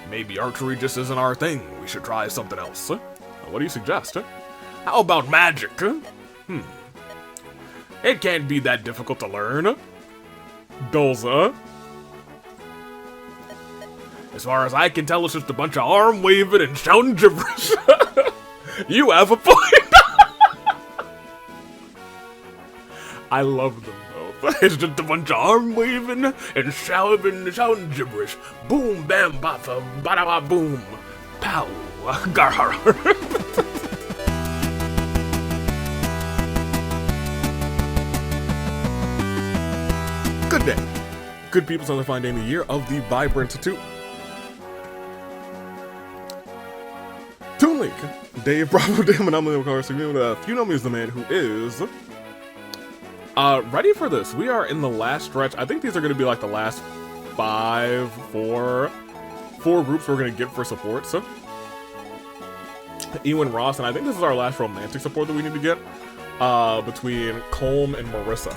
Maybe archery just isn't our thing. We should try something else. What do you suggest? How about magic? It can't be that difficult to learn. Dolza. As far as I can tell, it's just a bunch of arm waving and shouting gibberish. You have a point. I love them both. It's just a bunch of arm waving and shouting gibberish. Boom, bam, bafa, bada, ba, boom, pow, gar, har, har. Good day. Good people's on the fine day in the year of the vibrant Toon Link. Dave, Bravo, Damon, I'm the car. So if you know me as the man who is ready for this. We are in the last stretch. I think these are going to be like the last four groups we're going to get for support. So, Ewan, Ross, and I think this is our last romantic support that we need to get between Colm and Marissa.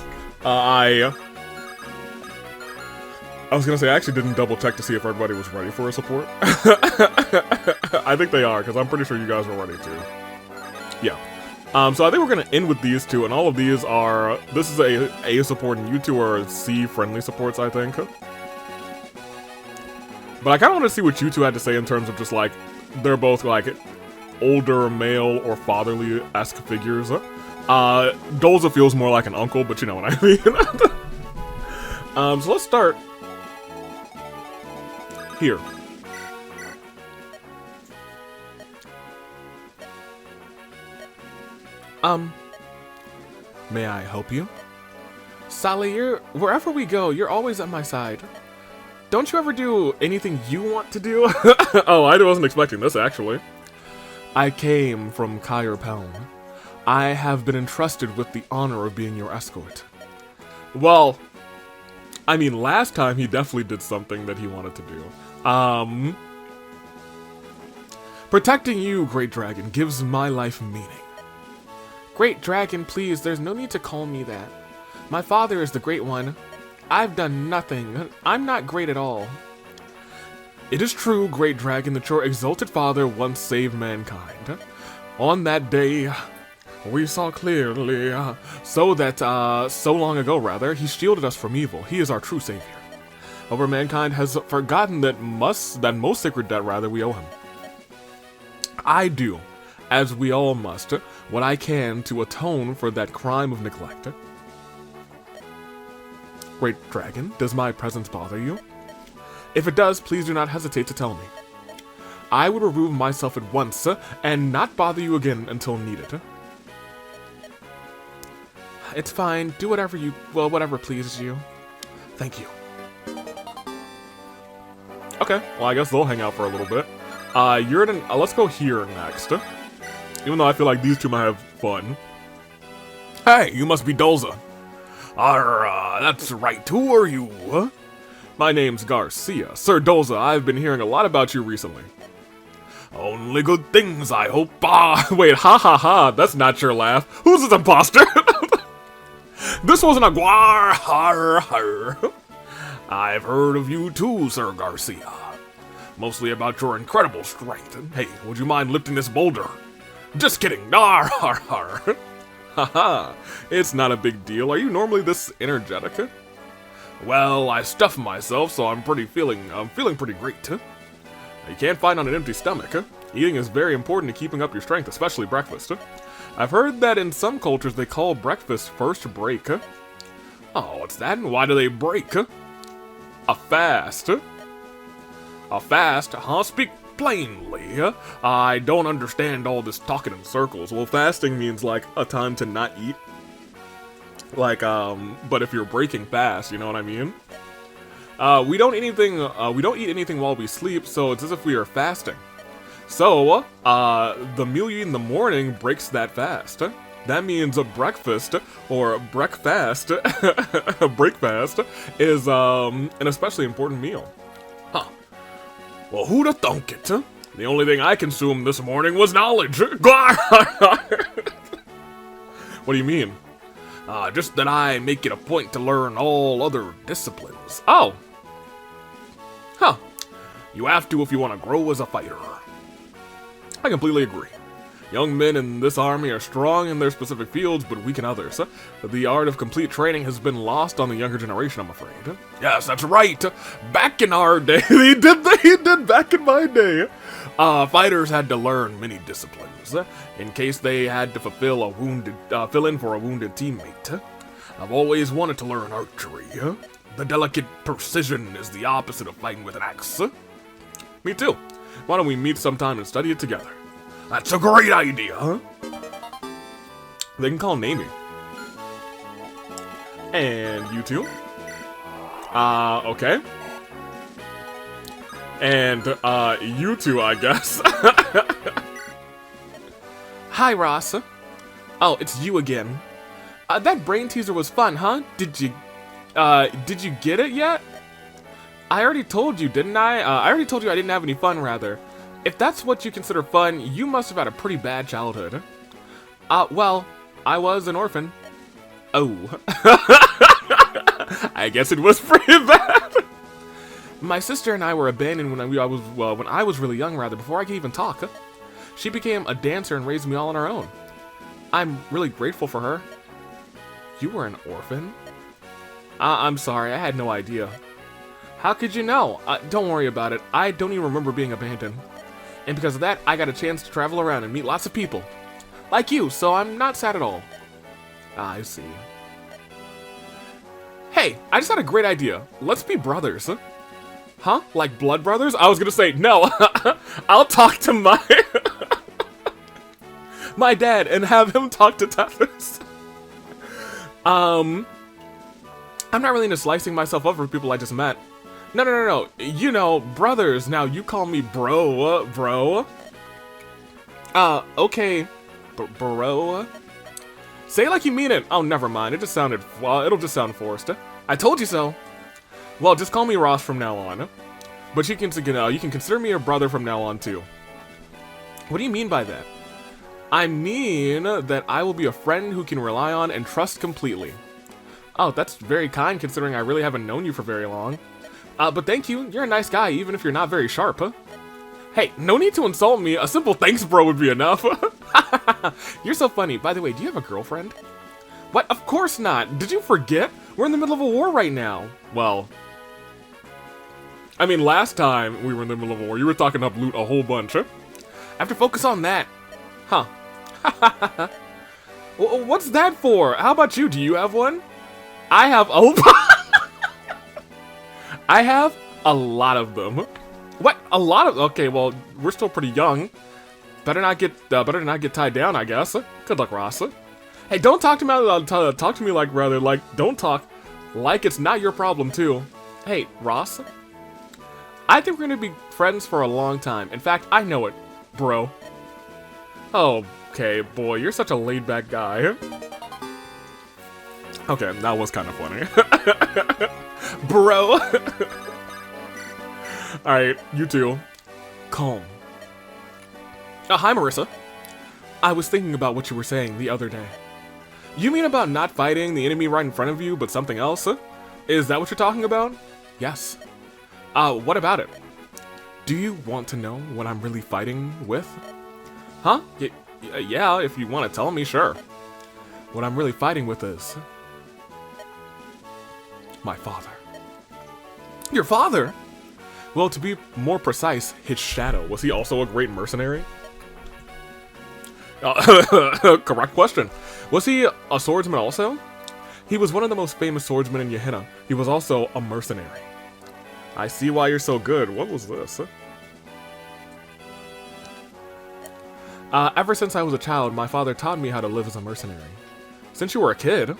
I was gonna say, I actually didn't double check to see if everybody was ready for a support. I think they are, because I'm pretty sure you guys were ready too. Yeah. So I think we're gonna end with these two, and all of these are, this is A support, and you two are C friendly supports, I think. But I kinda wanna see what you two had to say in terms of just like, they're both like older male or fatherly-esque figures. Dolza feels more like an uncle, but you know what I mean. So let's start here. May I help you? Sally, wherever we go, you're always at my side. Don't you ever do anything you want to do? Oh, I wasn't expecting this, actually. I came from Kyr Pelm. I have been entrusted with the honor of being your escort. Well, I mean, last time he definitely did something that he wanted to do. Protecting you, Great Dragon, gives my life meaning. Great Dragon, please, there's no need to call me that. My father is the Great One. I've done nothing. I'm not great at all. It is true, Great Dragon, that your exalted father once saved mankind. On that day, we saw clearly, so long ago, he shielded us from evil. He is our true savior. However, mankind has forgotten that most sacred debt, we owe him. I do, as we all must, what I can to atone for that crime of neglect. Great Dragon, does my presence bother you? If it does, please do not hesitate to tell me. I would remove myself at once, and not bother you again until needed. It's fine. Do whatever pleases you. Thank you. Okay, well, I guess they'll hang out for a little bit. Let's go here next. Even though I feel like these two might have fun. Hey, you must be Dolza. That's right. Who are you? My name's Garcia. Sir Dolza, I've been hearing a lot about you recently. Only good things, I hope. Wait, ha ha ha, that's not your laugh. Who's this imposter? This wasn't a guar, har, har. I've heard of you too, Sir Garcia. Mostly about your incredible strength. Hey, would you mind lifting this boulder? Just kidding. Har, har, har. Haha, it's not a big deal. Are you normally this energetic? Well, I stuffed myself, so I'm feeling pretty great. You can't fight on an empty stomach. Eating is very important to keeping up your strength, especially breakfast. I've heard that in some cultures they call breakfast first break. Oh, what's that? And why do they break? A fast. A fast? Huh? Speak plainly. I don't understand all this talking in circles. Well, fasting means like a time to not eat. Like, but if you're breaking fast, you know what I mean? We don't eat anything while we sleep, so it's as if we are fasting. So, the meal you eat in the morning breaks that fast. That means a breakfast, or breakfast, breakfast, is, an especially important meal. Huh. Well, who'da thunk it? The only thing I consumed this morning was knowledge. What do you mean? Just that I make it a point to learn all other disciplines. Oh. Huh. You have to if you want to grow as a fighter. I completely agree. Young men in this army are strong in their specific fields, but weak in others. The art of complete training has been lost on the younger generation, I'm afraid. Yes, that's right. Back in our day, he did back in my day. Fighters had to learn many disciplines in case they had to fill in for a wounded teammate. I've always wanted to learn archery. The delicate precision is the opposite of fighting with an axe. Me too. Why don't we meet sometime and study it together? That's a great idea, huh? They can call Namie. And you two. Okay. And, you two, I guess. Hi, Ross. Oh, it's you again. That brain teaser was fun, huh? Did you get it yet? I already told you, didn't I? I already told you I didn't have any fun, rather. If that's what you consider fun, you must have had a pretty bad childhood. Well, I was an orphan. Oh. I guess it was pretty bad. My sister and I were abandoned when I was really young, rather, before I could even talk. She became a dancer and raised me all on her own. I'm really grateful for her. You were an orphan? I'm sorry, I had no idea. How could you know? Don't worry about it. I don't even remember being abandoned. And because of that, I got a chance to travel around and meet lots of people. Like you, so I'm not sad at all. I see. Hey, I just had a great idea. Let's be brothers. Huh? Like blood brothers? I was gonna say, no. I'll talk to my dad and have him talk to Tethys. I'm not really into slicing myself up for people I just met. No. You know, brothers. Now, you call me bro. Okay. Bro? Say it like you mean it. Oh, never mind. It just sounded, well, it'll just sound forced. I told you so. Well, just call me Ross from now on. But you can consider me your brother from now on, too. What do you mean by that? I mean that I will be a friend who can rely on and trust completely. Oh, that's very kind, considering I really haven't known you for very long. But thank you. You're a nice guy, even if you're not very sharp, huh? Hey, no need to insult me. A simple thanks, bro, would be enough. You're so funny. By the way, do you have a girlfriend? What? Of course not. Did you forget? We're in the middle of a war right now. Well, I mean, last time we were in the middle of a war, you were talking up loot a whole bunch, huh? I have to focus on that. Huh. What's that for? How about you? Do you have one? I have I have a lot of them. What? A lot of? Okay, well, we're still pretty young. Better not get tied down, I guess. Good luck, Ross. Hey, don't talk to me. Talk to me like don't talk like it's not your problem too. Hey, Ross. I think we're gonna be friends for a long time. In fact, I know it, bro. Okay, boy, you're such a laid-back guy. Okay, that was kind of funny. Bro. Alright, you two. Calm. Hi, Marissa. I was thinking about what you were saying the other day. You mean about not fighting the enemy right in front of you, but something else? Is that what you're talking about? Yes. What about it? Do you want to know what I'm really fighting with? Huh? Yeah, if you want to tell me, sure. What I'm really fighting with is my father. Your father? Well, to be more precise, his shadow. Was he also a great mercenary? Correct question. Was he a swordsman also? He was one of the most famous swordsmen in Gehenna. He was also a mercenary. I see why you're so good. What was this? Ever since I was a child, my father taught me how to live as a mercenary. Since you were a kid,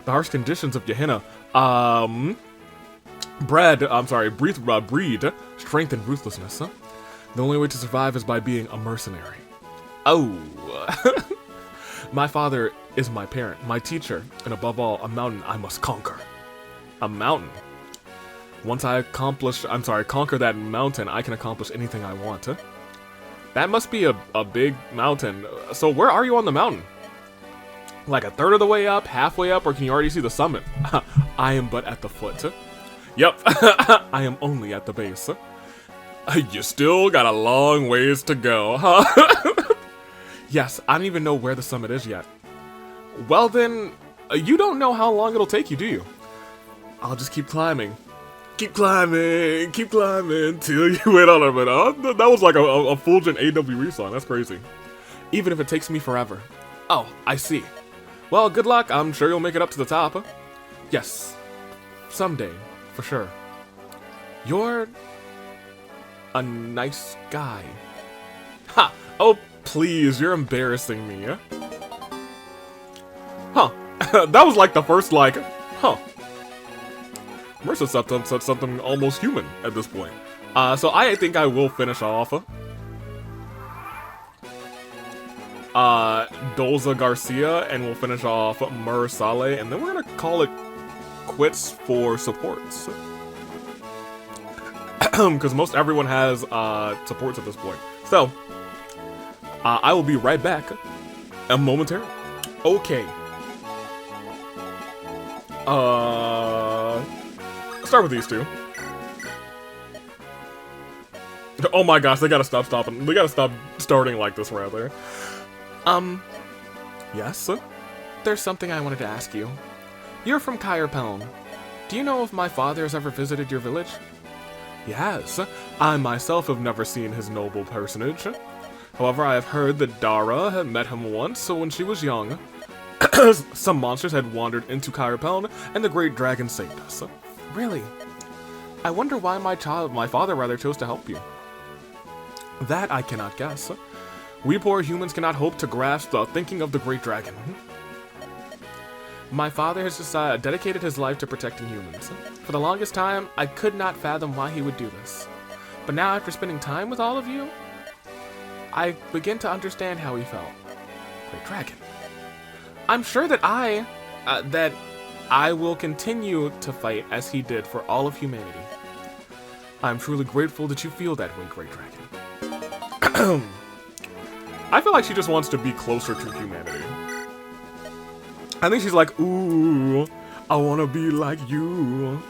the harsh conditions of Gehenna, breed strength and ruthlessness. The only way to survive is by being a mercenary. Oh. My father is my parent, my teacher, and above all, a mountain I must conquer. A mountain? Once I conquer that mountain, I can accomplish anything I want. That must be a big mountain. So where are you on the mountain? Like a third of the way up, halfway up, or can you already see the summit? I am but at the foot. Yep, I am only at the base. You still got a long ways to go, huh? Yes, I don't even know where the summit is yet. Well then, you don't know how long it'll take you, do you? I'll just keep climbing. Keep climbing till you wait on a minute. That was like a Fulgent AWE song, that's crazy. Even if it takes me forever. Oh, I see. Well, good luck, I'm sure you'll make it up to the top. Yes, someday, for sure. You're a nice guy. Ha! Oh, please, you're embarrassing me. Huh. That was like the first, like, huh. Mercer said something almost human at this point. So I think I will finish off Dolza Garcia, and we'll finish off Mur Saleh, and then we're gonna call it quits for supports. Because most everyone has supports at this point. So, I will be right back momentarily. Okay. Start with these two. Oh my gosh, they gotta stop stopping. They gotta stop starting like this, rather. Yes? There's something I wanted to ask you. You're from Kyrpeln. Do you know if my father has ever visited your village? Yes, I myself have never seen his noble personage. However, I have heard that Dara had met him once when she was young. Some monsters had wandered into Kyrpeln, and the great dragon saved us. Really? I wonder why my father rather chose to help you. That I cannot guess. We poor humans cannot hope to grasp the thinking of the great dragon. My father has dedicated his life to protecting humans. For the longest time, I could not fathom why he would do this. But now, after spending time with all of you, I begin to understand how he felt. Great dragon. I'm sure that I will continue to fight as he did for all of humanity. I'm truly grateful that you feel that way, Great Dragon. I feel like she just wants to be closer to humanity. I think she's like, ooh, I want to be like you.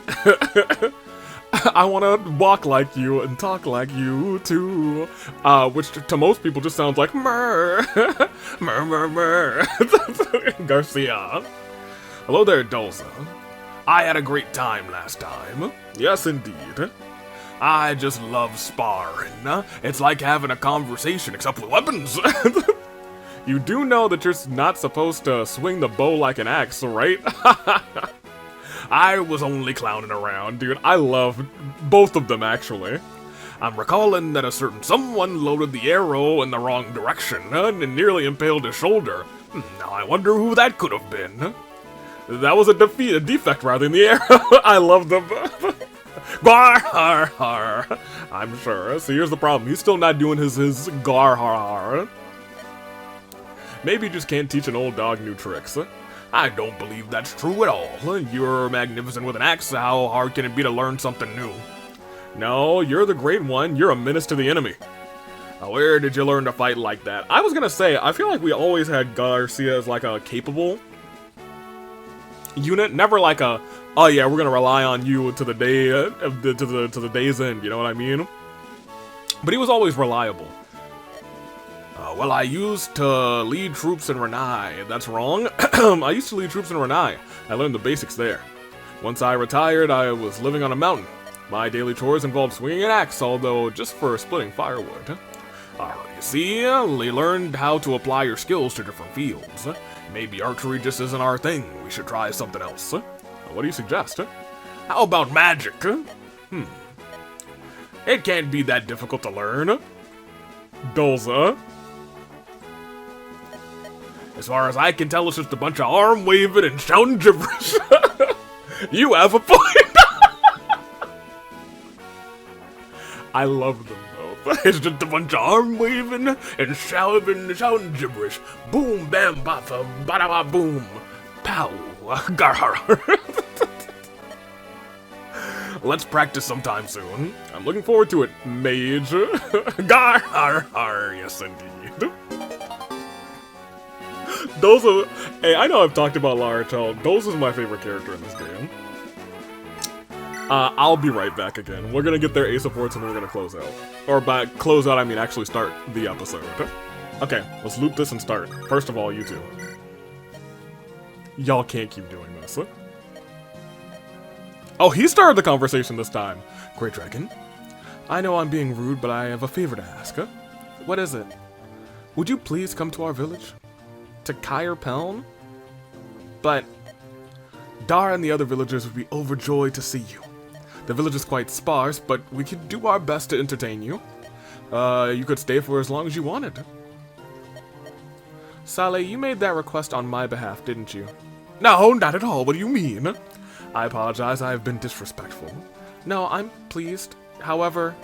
I want to walk like you and talk like you too. Which to most people just sounds like murr. Murr, murr, murr. Garcia. Hello there, Dolza. I had a great time last time. Yes, indeed. I just love sparring. It's like having a conversation, except with weapons. You do know that you're not supposed to swing the bow like an axe, right? I was only clowning around, dude. I love both of them, actually. I'm recalling that a certain someone loaded the arrow in the wrong direction and nearly impaled his shoulder. Now I wonder who that could have been. That was a defect rather than the arrow. I love them. Gar har har. I'm sure. So here's the problem. He's still not doing his gar har har. Maybe you just can't teach an old dog new tricks. I don't believe that's true at all. You're magnificent with an axe. How hard can it be to learn something new? No, you're the great one. You're a menace to the enemy. Now, where did you learn to fight like that? I was gonna say, I feel like we always had Garcia as like a capable unit, never like a, oh yeah, we're gonna rely on you to the day to the day's end. You know what I mean? But he was always reliable. Well, I used to lead troops in Renai. That's wrong. I used to lead troops in Renai. I learned the basics there. Once I retired, I was living on a mountain. My daily chores involved swinging an axe, although just for splitting firewood. You see, we learned how to apply your skills to different fields. Maybe archery just isn't our thing. We should try something else. What do you suggest? How about magic? It can't be that difficult to learn. Dolza. As far as I can tell, it's just a bunch of arm waving and shouting gibberish. You have a point. I love them both. It's just a bunch of arm waving and shouting gibberish. Boom, bam, bafa, bada ba boom. Pow, gar. Let's practice sometime soon. I'm looking forward to it, mage. Gar, yes indeed. Hey, I know I've talked about Larachel. Dolz is my favorite character in this game. I'll be right back again. We're gonna get their A supports and then we're gonna close out. Or by close out, I mean actually start the episode. Okay, let's loop this and start. First of all, you two. Y'all can't keep doing this. Oh, he started the conversation this time. Great Dragon. I know I'm being rude, but I have a favor to ask. What is it? Would you please come to our village? To Kyre Peln? But Dar and the other villagers would be overjoyed to see you. The village is quite sparse, but we could do our best to entertain you. You could stay for as long as you wanted. Saleh, you made that request on my behalf, didn't you? No, not at all. What do you mean? I apologize, I have been disrespectful. No, I'm pleased. However,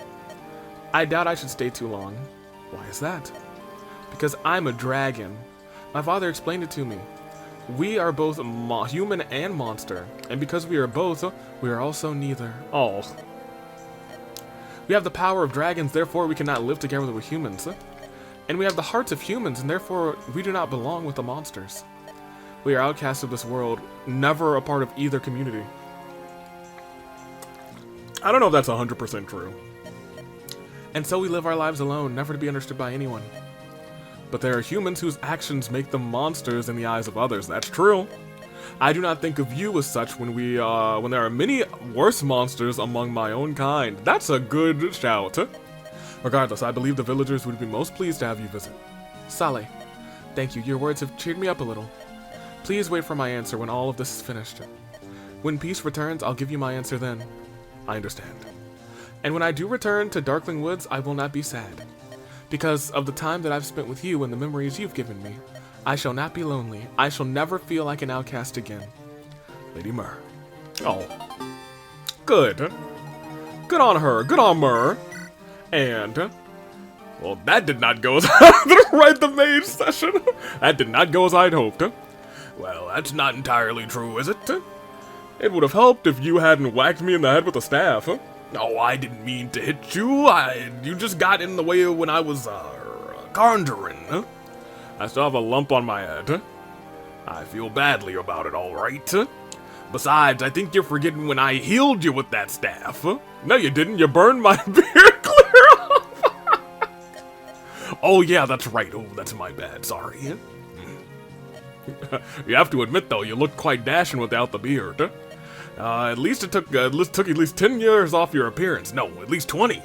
I doubt I should stay too long. Why is that? Because I'm a dragon. My father explained it to me. We are both human and monster, and because we are both, we are also neither. Oh. We have the power of dragons, therefore we cannot live together with humans. And we have the hearts of humans, and therefore we do not belong with the monsters. We are outcasts of this world, never a part of either community. I don't know if that's 100% true. And so we live our lives alone, never to be understood by anyone. But there are humans whose actions make them monsters in the eyes of others. That's true. I do not think of you as such when there are many worse monsters among my own kind. That's a good shout. Regardless, I believe the villagers would be most pleased to have you visit. Saleh, thank you. Your words have cheered me up a little. Please wait for my answer when all of this is finished. When peace returns, I'll give you my answer then. I understand. And when I do return to Darkling Woods, I will not be sad. Because of the time that I've spent with you and the memories you've given me, I shall not be lonely. I shall never feel like an outcast again. Lady Myrrh. Oh. Good. Good on her. Good on Myrrh. And, well, that did not go as right, the main session. That did not go as I'd hoped. Well, that's not entirely true, is it? It would have helped if you hadn't whacked me in the head with a staff. No, I didn't mean to hit you. You just got in the way when I was, conjuring. I still have a lump on my head. I feel badly about it, all right. Besides, I think you're forgetting when I healed you with that staff. No, you didn't. You burned my beard clear off. Oh, yeah, that's right. Oh, that's my bad. Sorry. You have to admit, though, you looked quite dashing without the beard. At least it took at least 10 years off your appearance. No, at least 20.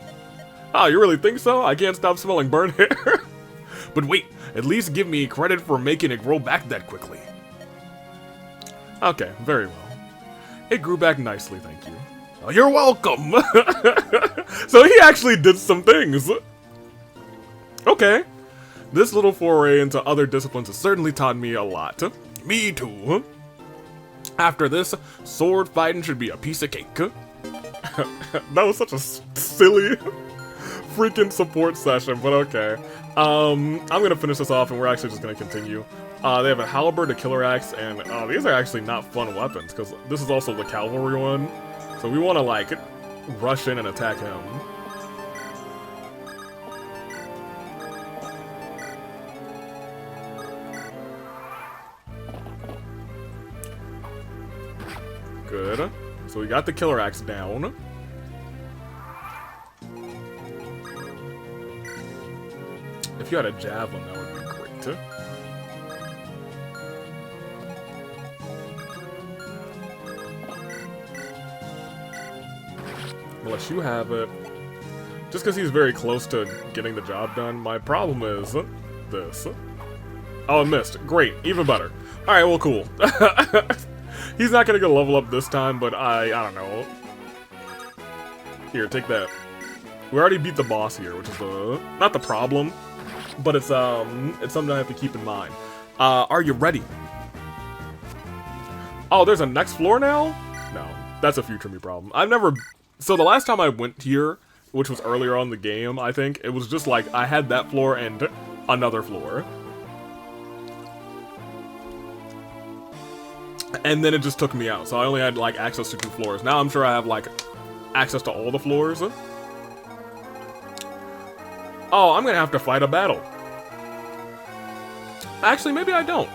Oh, you really think so? I can't stop smelling burnt hair. But wait, at least give me credit for making it grow back that quickly. Okay, very well. It grew back nicely, thank you. Oh, you're welcome! So he actually did some things. Okay. This little foray into other disciplines has certainly taught me a lot. Me too. After this, sword fighting should be a piece of cake. That was such a silly freaking support session, but okay. I'm gonna finish this off and we're actually just gonna continue. They have a halberd, a killer axe, and these are actually not fun weapons, because this is also the cavalry one. So we want to, like, rush in and attack him. Good. So we got the killer axe down. If you had a javelin, that would be great. Unless you have it. Just because he's very close to getting the job done. My problem is this. Oh, it missed. Great. Even better. Alright, well, cool. He's not going to get a level up this time, but I don't know. Here, take that. We already beat the boss here, which is not the problem, but it's something I have to keep in mind. Are you ready? Oh, there's a next floor now? No, that's a future me problem. So the last time I went here, which was earlier on in the game, I think, it was just like, I had that floor and another floor. And then it just took me out, so I only had, like, access to 2 floors. Now I'm sure I have, like, access to all the floors. Oh, I'm gonna have to fight a battle. Actually, maybe I don't.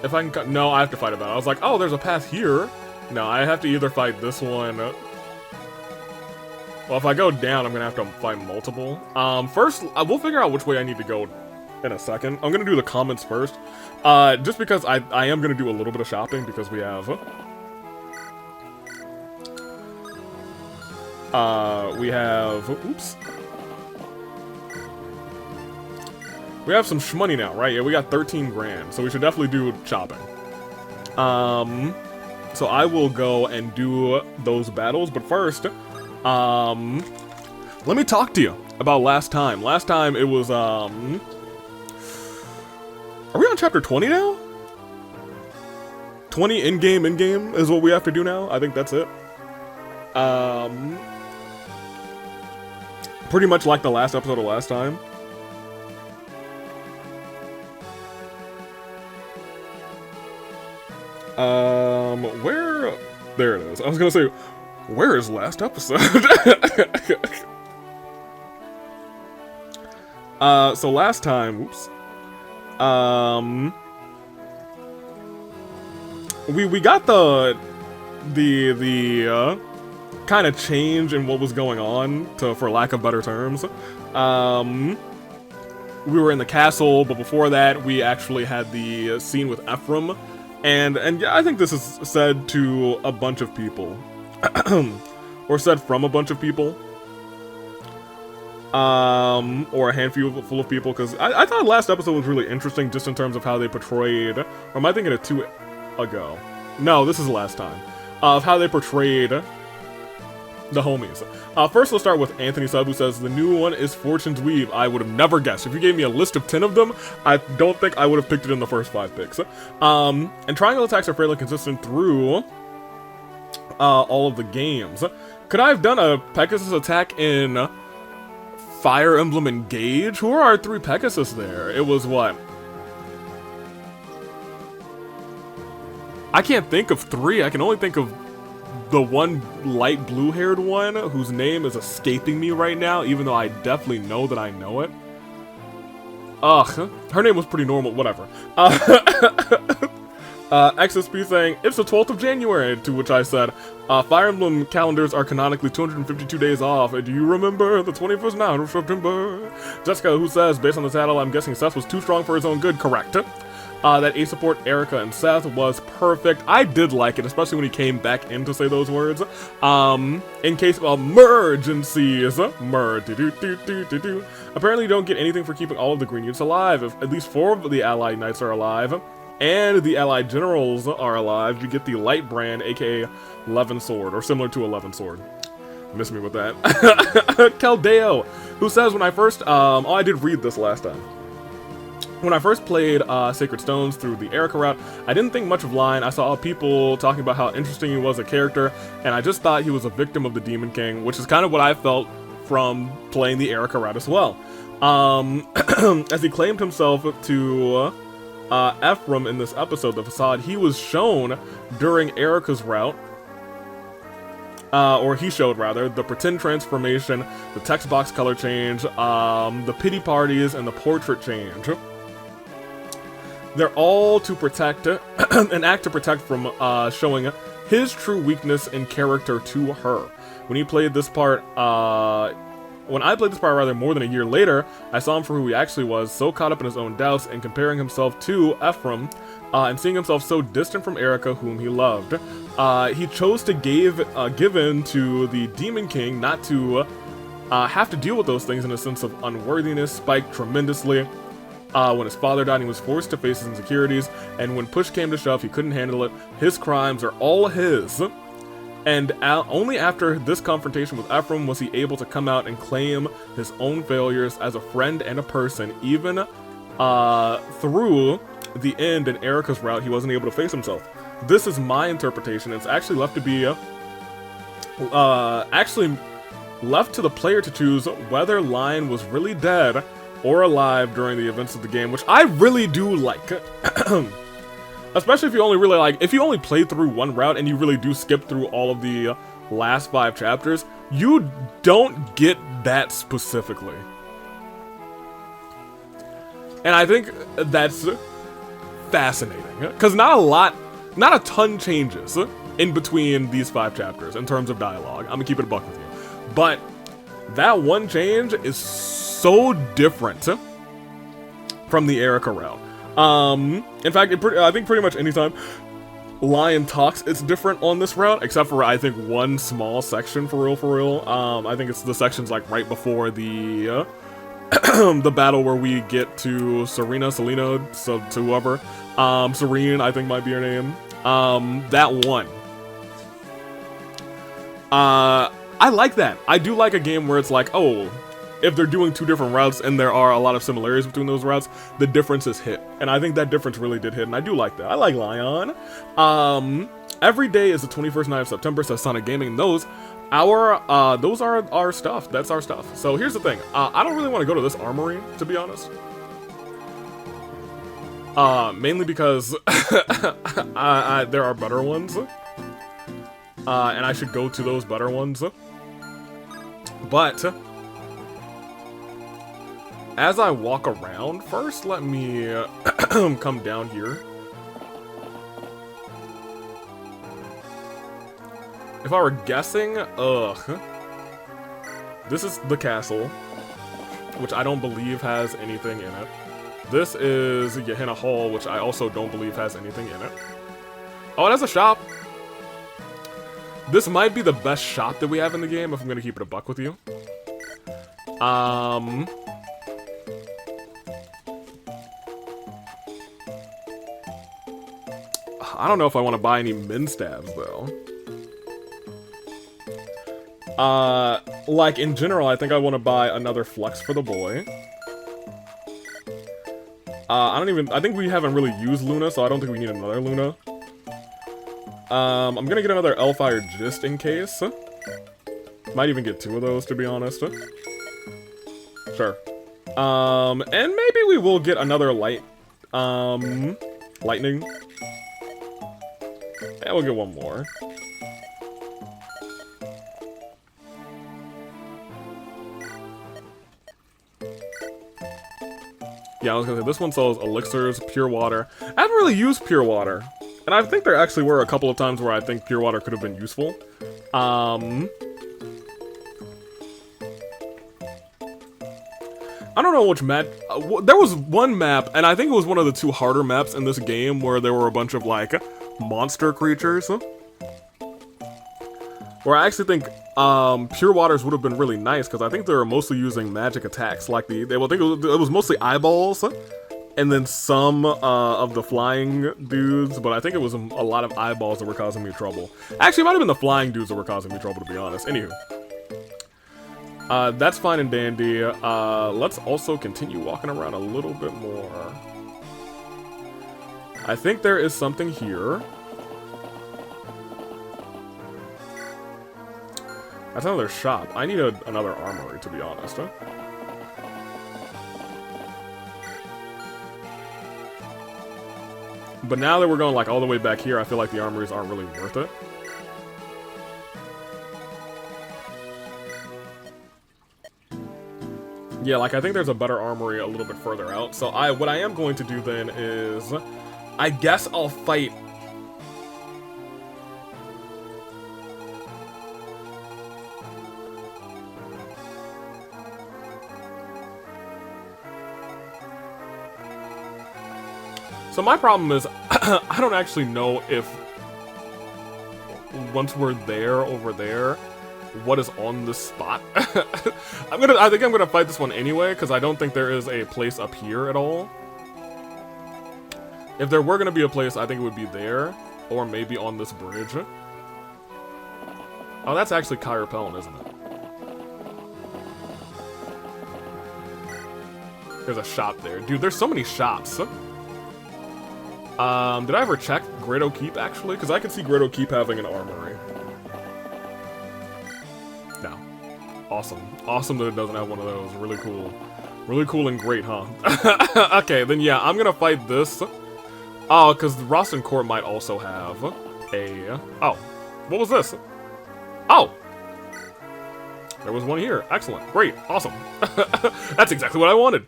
If I can no, I have to fight a battle. I was like, oh, there's a path here. No, I have to either fight this one. Well, if I go down, I'm gonna have to fight multiple. First, we'll figure out which way I need to go in a second. I'm gonna do the comments first. Just because I am gonna do a little bit of shopping because we have... oops. We have some shmoney now, right? Yeah, we got 13 grand, so we should definitely do shopping. So I will go and do those battles, but first, let me talk to you about last time. Last time it was, are we on chapter 20 now? 20 in-game is what we have to do now? I think that's it. Pretty much like the last episode of last time. Where? There it is. I was gonna say, where is last episode? So last time, oops. We got the kind of change in what was going on, for lack of better terms. We were in the castle, but before that, we actually had the scene with Ephraim. And yeah, I think this is said to a bunch of people. Or said from a bunch of people. Or a handful of people, because I thought last episode was really interesting just in terms of how they portrayed... Or am I thinking of 2 ago? No, this is last time. Of how they portrayed the homies. First, let's start with Anthony Sub, who says, the new one is Fortune's Weave. I would have never guessed. If you gave me a list of 10 of them, I don't think I would have picked it in the first 5 picks. And triangle attacks are fairly consistent through all of the games. Could I have done a Pegasus attack in Fire Emblem Engage? Who are our 3 Pegasus there? It was what? I can't think of 3. I can only think of the one light blue-haired one, whose name is escaping me right now, even though I definitely know that I know it. Ugh, her name was pretty normal, whatever. XSP saying, it's the 12th of January, to which I said, Fire Emblem calendars are canonically 252 days off. Do you remember the 21st night of September? Jessica, who says, based on the title, I'm guessing Seth was too strong for his own good. Correct. That A support, Erica and Seth, was perfect. I did like it, especially when he came back in to say those words. In case of emergencies. Merge. Apparently you don't get anything for keeping all of the green units alive. If at least 4 of the allied knights are alive, and the allied generals are alive, you get the light brand, aka Levin Sword, or similar to a Levin Sword. Miss me with that. Caldeo, who says, when I first, oh, I did read this last time. When I first played Sacred Stones through the Erica route, I didn't think much of Lion. I saw people talking about how interesting he was a character, and I just thought he was a victim of the Demon King, which is kind of what I felt from playing the Erica route as well. As he claimed himself to Ephraim in this episode, the facade, he was shown during Erica's route, or he showed rather, the pretend transformation, the text box color change, the pity parties, and the portrait change. They're all to protect, an act to protect from showing his true weakness in character to her. When he played this part, when I played this part rather more than a year later, I saw him for who he actually was, so caught up in his own doubts and comparing himself to Ephraim, and seeing himself so distant from Erica, whom he loved. He chose to give in to the Demon King, not to have to deal with those things, in a sense of unworthiness spiked tremendously. When his father died, he was forced to face his insecurities, and when push came to shove, he couldn't handle it. His crimes are all his. And only after this confrontation with Ephraim was he able to come out and claim his own failures as a friend and a person. Even through the end in Erica's route, he wasn't able to face himself. This is my interpretation. It's actually left to be actually left to the player to choose whether Lion was really dead or alive during the events of the game, which I really do like. Especially if you only really if you only play through one route and you really do skip through all of the last 5 chapters, you don't get that specifically. And I think that's fascinating, because not a ton changes in between these 5 chapters in terms of dialogue. I'm gonna keep it a buck with you. But that one change is so different from the Erica route. In fact, I think pretty much anytime Lion talks, it's different on this route, except for I think one small section for real. I think it's the sections like right before the the battle where we get to Selena, so to whoever. Serene, I think might be her name. That one. I like that. I do like a game where it's like, oh, if they're doing 2 different routes and there are a lot of similarities between those routes, the difference is hit. And I think that difference really did hit, and I do like that. I like Lion. Every day is the 21st night of September, says Sonic Gaming. Those are our stuff. That's our stuff. So here's the thing. I don't really want to go to this armory, to be honest. Mainly because there are better ones. And I should go to those better ones. But as I walk around, first let me come down here. If I were guessing, this is the castle, which I don't believe has anything in it. This is Gehenna Hall, which I also don't believe has anything in it. Oh, it has a shop. This might be the best shop that we have in the game, if I'm gonna keep it a buck with you. I don't know if I want to buy any min stabs, though. Like, in general, I think I want to buy another flex for the boy. I think we haven't really used Luna, so I don't think we need another Luna. I'm gonna get another Elfire just in case. Might even get 2 of those, to be honest. Sure. And maybe we will get another lightning. Yeah, we'll get 1 more. Yeah, I was gonna say, this one sells elixirs, pure water. I haven't really used pure water. And I think there actually were a couple of times where I think pure water could have been useful. I don't know which map. There was one map, and I think it was one of the 2 harder maps in this game, where there were a bunch of, like, monster creatures. Where I actually think pure waters would have been really nice, because I think they were mostly using magic attacks. Like, I think it was mostly eyeballs, and then some of the flying dudes, but I think it was a lot of eyeballs that were causing me trouble. Actually, it might have been the flying dudes that were causing me trouble, to be honest. Anywho. That's fine and dandy. Let's also continue walking around a little bit more. I think there is something here. That's another shop. I need another armory, to be honest. But now that we're going like all the way back here, I feel like the armories aren't really worth it. Yeah, like I think there's a better armory a little bit further out. So what I am going to do then is, I guess I'll fight. So my problem is, I don't actually know if, once we're there, over there, what is on this spot. I think I'm gonna fight this one anyway, because I don't think there is a place up here at all. If there were gonna be a place, I think it would be there, or maybe on this bridge. Oh, that's actually Kyra Pelin, isn't it? There's a shop there. Dude, there's so many shops. Did I ever check Grado Keep, actually? Because I could see Grado Keep having an armory. No. Awesome. Awesome that it doesn't have one of those. Really cool. Really cool and great, huh? Okay, then yeah, I'm gonna fight this. Oh, because the Roston Court might also have a... Oh. What was this? Oh! There was one here. Excellent. Great. Awesome. That's exactly what I wanted.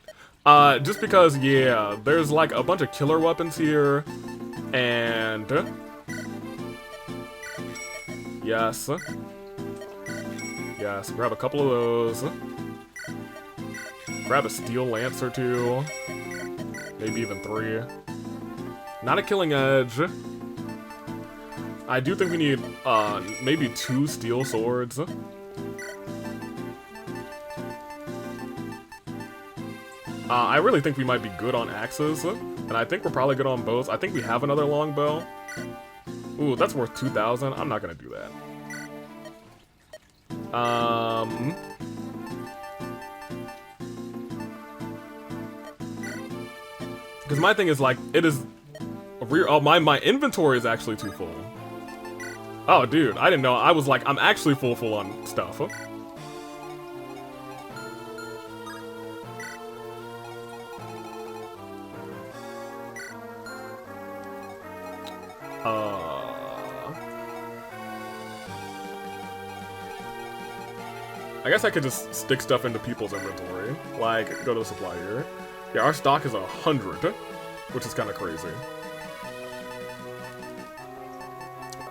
Just because, yeah, there's like a bunch of killer weapons here, and Yes. Yes, grab a couple of those. Grab a steel lance or two. Maybe even 3. Not a killing edge. I do think we need, maybe 2 steel swords. I really think we might be good on axes, and I think we're probably good on bows. I think we have another longbow. Ooh, that's worth 2,000. I'm not gonna do that. Because my thing is, like, it is... Oh, my inventory is actually too full. Oh, dude, I didn't know. I was like, I'm actually full on stuff. I guess I could just stick stuff into people's inventory. Like, go to the supply here. Yeah, our stock is 100, which is kind of crazy.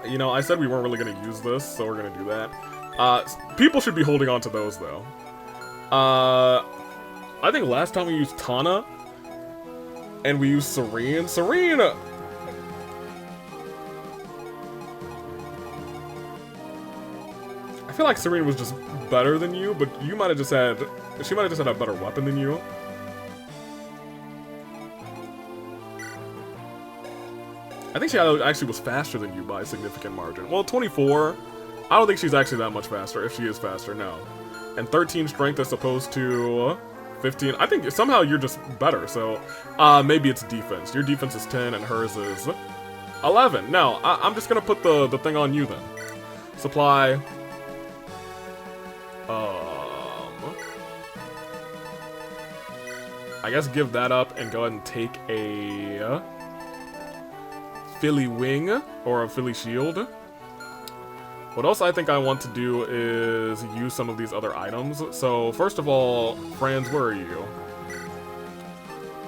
You know, I said we weren't really going to use this, so we're going to do that. People should be holding on to those, though. I think last time we used Tana, and we used Serene. Serene... I feel like Serene was just better than you, but you might have just had... She might have just had a better weapon than you. I think she actually was faster than you by a significant margin. Well, 24. I don't think she's actually that much faster, if she is faster, no. And 13 strength as opposed to 15. I think somehow you're just better, so maybe it's defense. Your defense is 10 and hers is 11. No, I'm just gonna put the thing on you then. Supply. I guess give that up and go ahead and take a Philly wing or a Philly shield. What else I think I want to do is use some of these other items. So first of all, friends, where are you?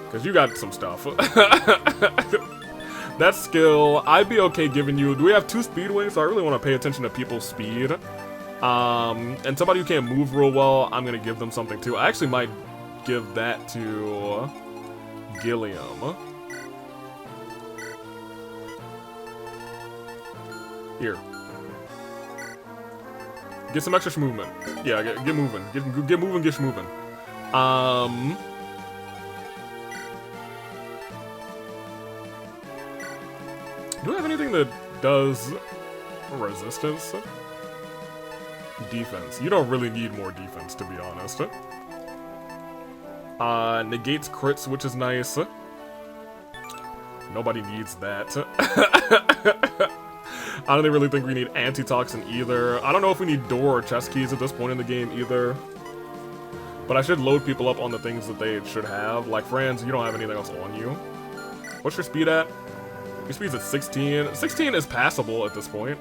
Because you got some stuff. That skill, I'd be okay giving you. Do we have 2 speed wings? So I really want to pay attention to people's speed. And somebody who can't move real well, I'm gonna give them something too. I actually might give that to Gilliam. Here. Get some extra movement. Yeah, get moving. Get moving, get moving. Do I have anything that does resistance? Defense. You don't really need more defense, to be honest. Negates crits, which is nice. Nobody needs that. I don't really think we need antitoxin either. I don't know if we need door or chest keys at this point in the game either. But I should load people up on the things that they should have. Like, friends, you don't have anything else on you. What's your speed at? Your speed's at 16. 16 is passable at this point.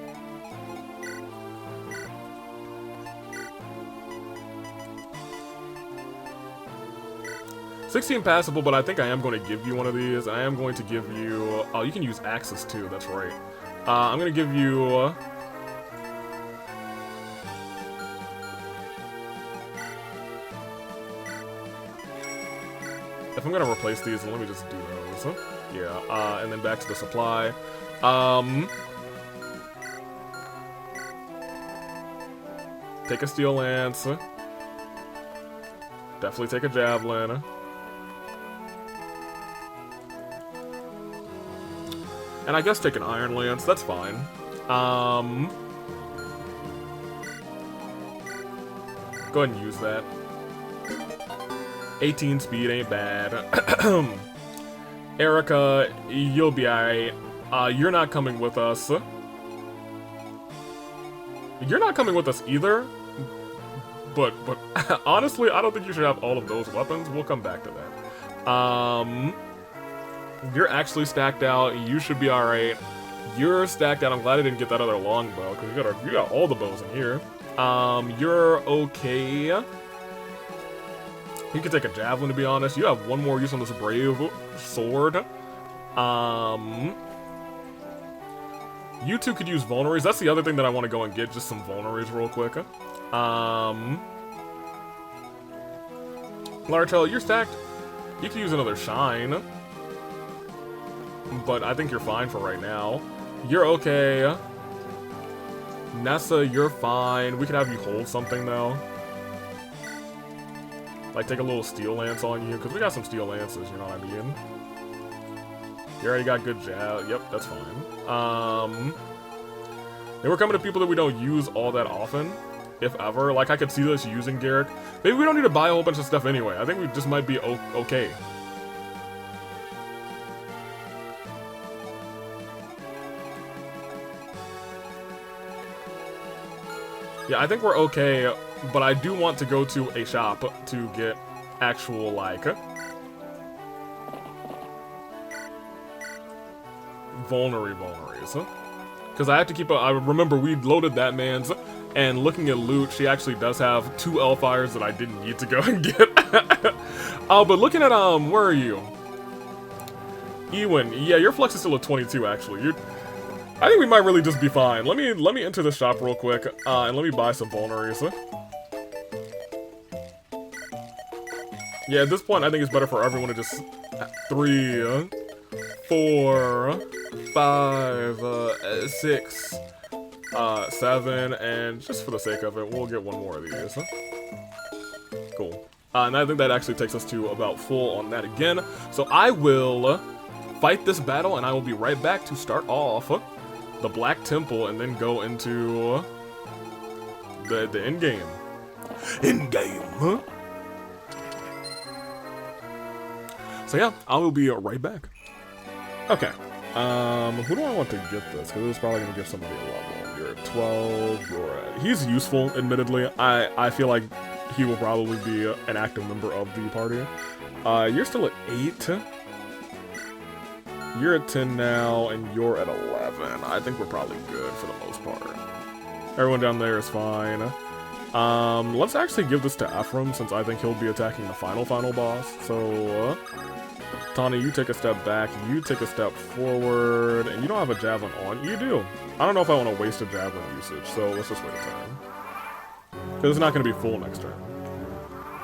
$16 passable, but I think I am going to give you one of these. I am going to give you... Oh, you can use axes too, that's right. I'm going to give you... If I'm going to replace these, let me just do those. Yeah, and then back to the supply. Take a steel lance. Definitely take a javelin. And I guess take an iron lance, that's fine. Go ahead and use that. 18 speed ain't bad. Erica, you'll be alright. You're not coming with us. You're not coming with us either. But honestly, I don't think you should have all of those weapons. We'll come back to that. You're actually stacked out. You should be alright. You're stacked out. I'm glad I didn't get that other longbow, because you got all the bows in here. You're okay. You can take a javelin, to be honest. You have one more use on this brave sword. You two could use vulneraries. That's the other thing that I want to go and get, just some vulneraries real quick. Lartel, you're stacked. You could use another shine. But I think you're fine for right now. You're okay. Nessa, you're fine. We could have you hold something, though. Like, take a little steel lance on you, because we got some steel lances, you know what I mean? You already got good jab. Yep, that's fine. Then we're coming to people that we don't use all that often, if ever. Like, I could see us using Garrick. Maybe we don't need to buy a whole bunch of stuff anyway. I think we just might be okay. Yeah, I think we're okay, but I do want to go to a shop to get actual, like, vulneraries. Because I have to keep I remember we loaded that man's, and looking at loot, she actually does have 2 Elfires that I didn't need to go and get. But looking at, where are you? Ewan, yeah, your flex is still at 22, actually. I think we might really just be fine. Let me enter the shop real quick, and let me buy some vulneraries. Yeah, at this point, I think it's better for everyone to just 3, 4, 5, 6, 7, and just for the sake of it, we'll get one more of these. Cool. And I think that actually takes us to about full on that again. So I will fight this battle, and I will be right back to start off the Black Temple, and then go into the end game. End game, huh? So yeah, I will be right back. Okay. Who do I want to get this? Because it's probably gonna give somebody a level. You're at 12. You're at... He's useful, admittedly. I feel like he will probably be an active member of the party. You're still at 8. You're at 10 now, and you're at 11. I think we're probably good for the most part. Everyone down there is fine. Let's actually give this to Ephraim, since I think he'll be attacking the final boss. So, Tani, you take a step back, you take a step forward, and you don't have a javelin on. You do. I don't know if I want to waste a javelin usage, so let's just wait a turn. Because it's not going to be full next turn.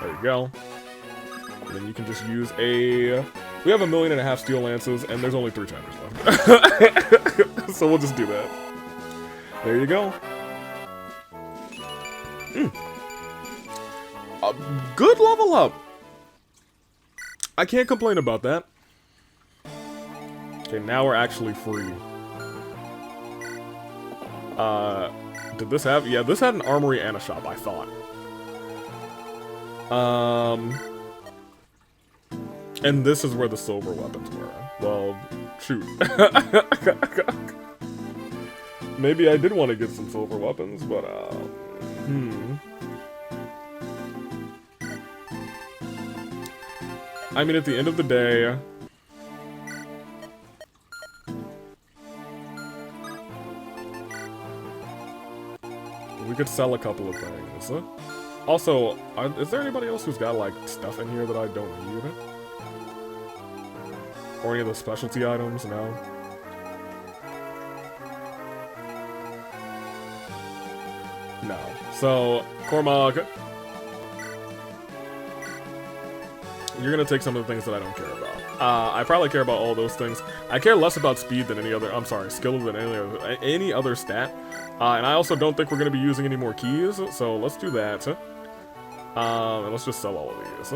There you go. And then you can just use a... We have 1.5 million steel lances, and there's only 3 chapters left. So we'll just do that. There you go. A good level up. I can't complain about that. Okay, now we're actually free. Did this have... Yeah, this had an armory and a shop, I thought. And this is where the silver weapons were. Well, shoot. Maybe I did want to get some silver weapons, but, I mean, at the end of the day... We could sell a couple of things. Also, is there anybody else who's got, like, stuff in here that I don't need? Or any of the specialty items? No. No. So, Cormog, you're gonna take some of the things that I don't care about. I probably care about all those things. I care less about speed than any other, I'm sorry, skill than any other stat. And I also don't think we're gonna be using any more keys, so let's do that. And let's just sell all of these.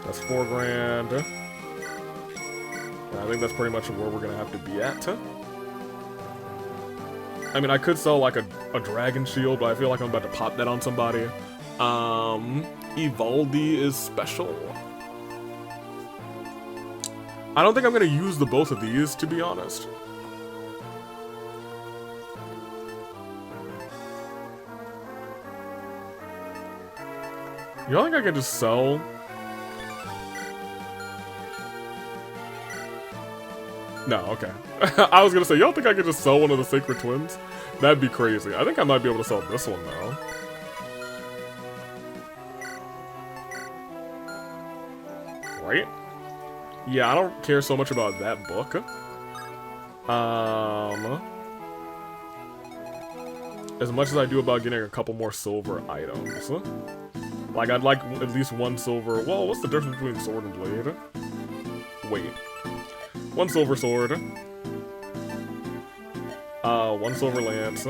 That's 4 grand. And I think that's pretty much where we're gonna have to be at. I mean, I could sell like a dragon shield, but I feel like I'm about to pop that on somebody. Evaldi is special. I don't think I'm gonna use the both of these, to be honest. You don't think I can just sell? No, okay. I was gonna say, you don't think I could just sell one of the Sacred Twins? That'd be crazy. I think I might be able to sell this one, though. Right? Yeah, I don't care so much about that book. As much as I do about getting a couple more silver items. Like, I'd like at least one silver... Well, what's the difference between sword and blade? Wait. One silver sword. One silver lance.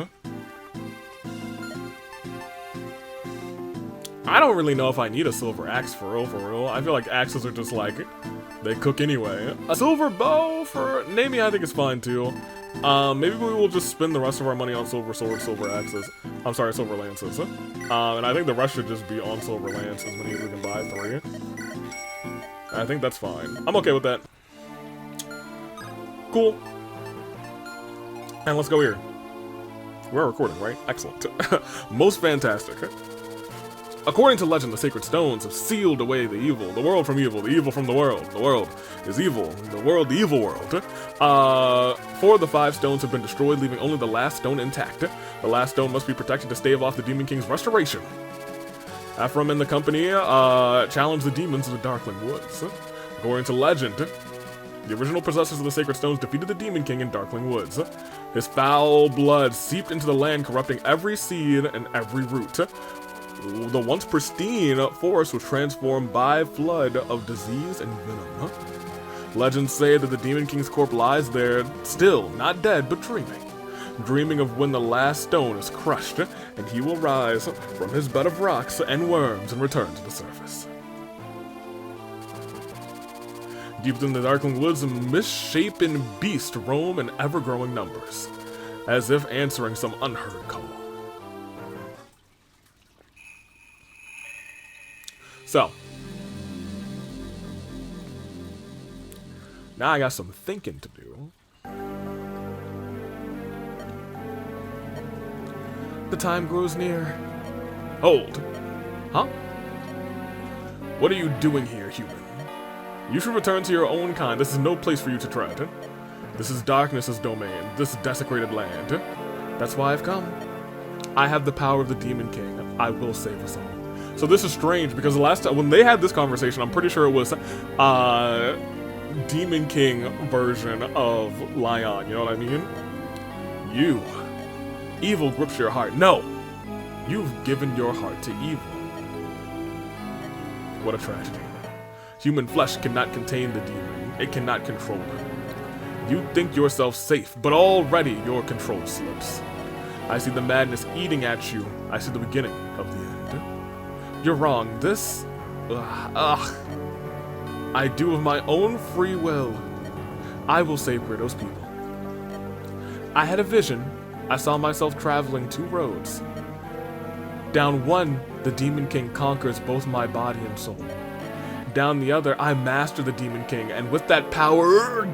I don't really know if I need a silver axe for real. I feel like axes are just like, they cook anyway. A silver bow for Nami I think is fine too. Maybe we will just spend the rest of our money on silver swords, silver axes. I'm sorry, silver lances. And I think the rest should just be on silver lances, as many as we can buy, 3. I think that's fine. I'm okay with that. Cool. And let's go here. We're recording, right? Excellent. Most fantastic. According to legend, the sacred stones have sealed away the evil, the world from evil, the evil from the world. The world is evil, the world, the evil world. 4 of the 5 stones have been destroyed, leaving only the last stone intact. The last stone must be protected to stave off the Demon King's restoration. Ephraim and the company challenge the demons of the Darkling Woods. According to legend, the original possessors of the sacred stones defeated the Demon King in Darkling Woods. His foul blood seeped into the land, corrupting every seed and every root. The once pristine forest was transformed by flood of disease and venom. Legends say that the Demon King's corpse lies there, still not dead, but dreaming of when the last stone is crushed, and he will rise from his bed of rocks and worms and return to the surface. Deep within the Darkling Woods, a misshapen beast roam in ever-growing numbers, as if answering some unheard call. So, now I got some thinking to do. The time grows near. Hold. Huh? What are you doing here, human? You should return to your own kind. This is no place for you to tread. This is darkness's domain, this desecrated land. That's why I've come. I have the power of the Demon King. I will save us all. So this is strange, because the last time, when they had this conversation, I'm pretty sure it was, Demon King version of Lion, you know what I mean? You. Evil grips your heart. No! You've given your heart to evil. What a tragedy. Human flesh cannot contain the demon. It cannot control it. You think yourself safe, but already your control slips. I see the madness eating at you. I see the beginning of the end. You're wrong. This... I do of my own free will. I will save Kratos' people. I had a vision. I saw myself traveling 2 roads. Down one, the Demon King conquers both my body and soul. Down the other, I master the Demon King, and with that power,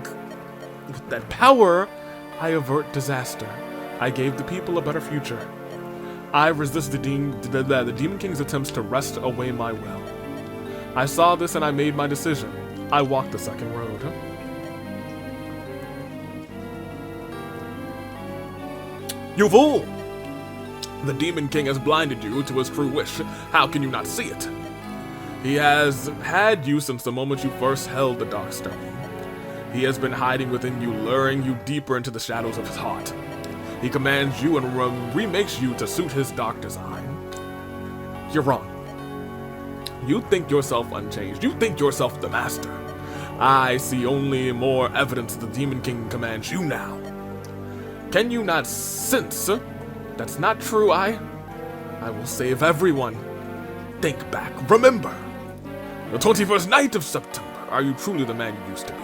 I avert disaster. I gave the people a better future. I resist the Demon King's attempts to wrest away my will. I saw this and I made my decision. I walked the second road. You fool! The Demon King has blinded you to his true wish. How can you not see it? He has had you since the moment you first held the Dark Stone. He has been hiding within you, luring you deeper into the shadows of his heart. He commands you and remakes you to suit his dark design. You're wrong. You think yourself unchanged. You think yourself the master. I see only more evidence the Demon King commands you now. Can you not sense? That's not true. I will save everyone. Think back. Remember. The 21st night of September. Are you truly the man you used to be?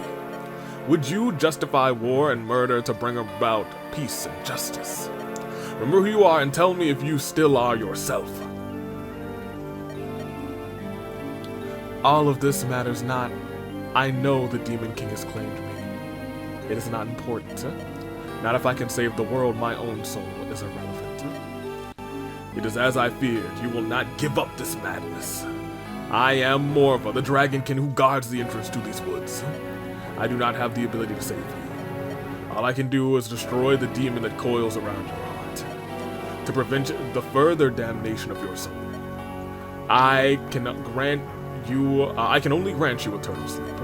Would you justify war and murder to bring about peace and justice? Remember who you are and tell me if you still are yourself. All of this matters not. I know the Demon King has claimed me. It is not important. Not if I can save the world. My own soul is irrelevant. It is as I feared. You will not give up this madness. I am Morva, the dragonkin who guards the entrance to these woods. I do not have the ability to save you. All I can do is destroy the demon that coils around your heart, to prevent the further damnation of your soul. I can only grant you eternal sleep.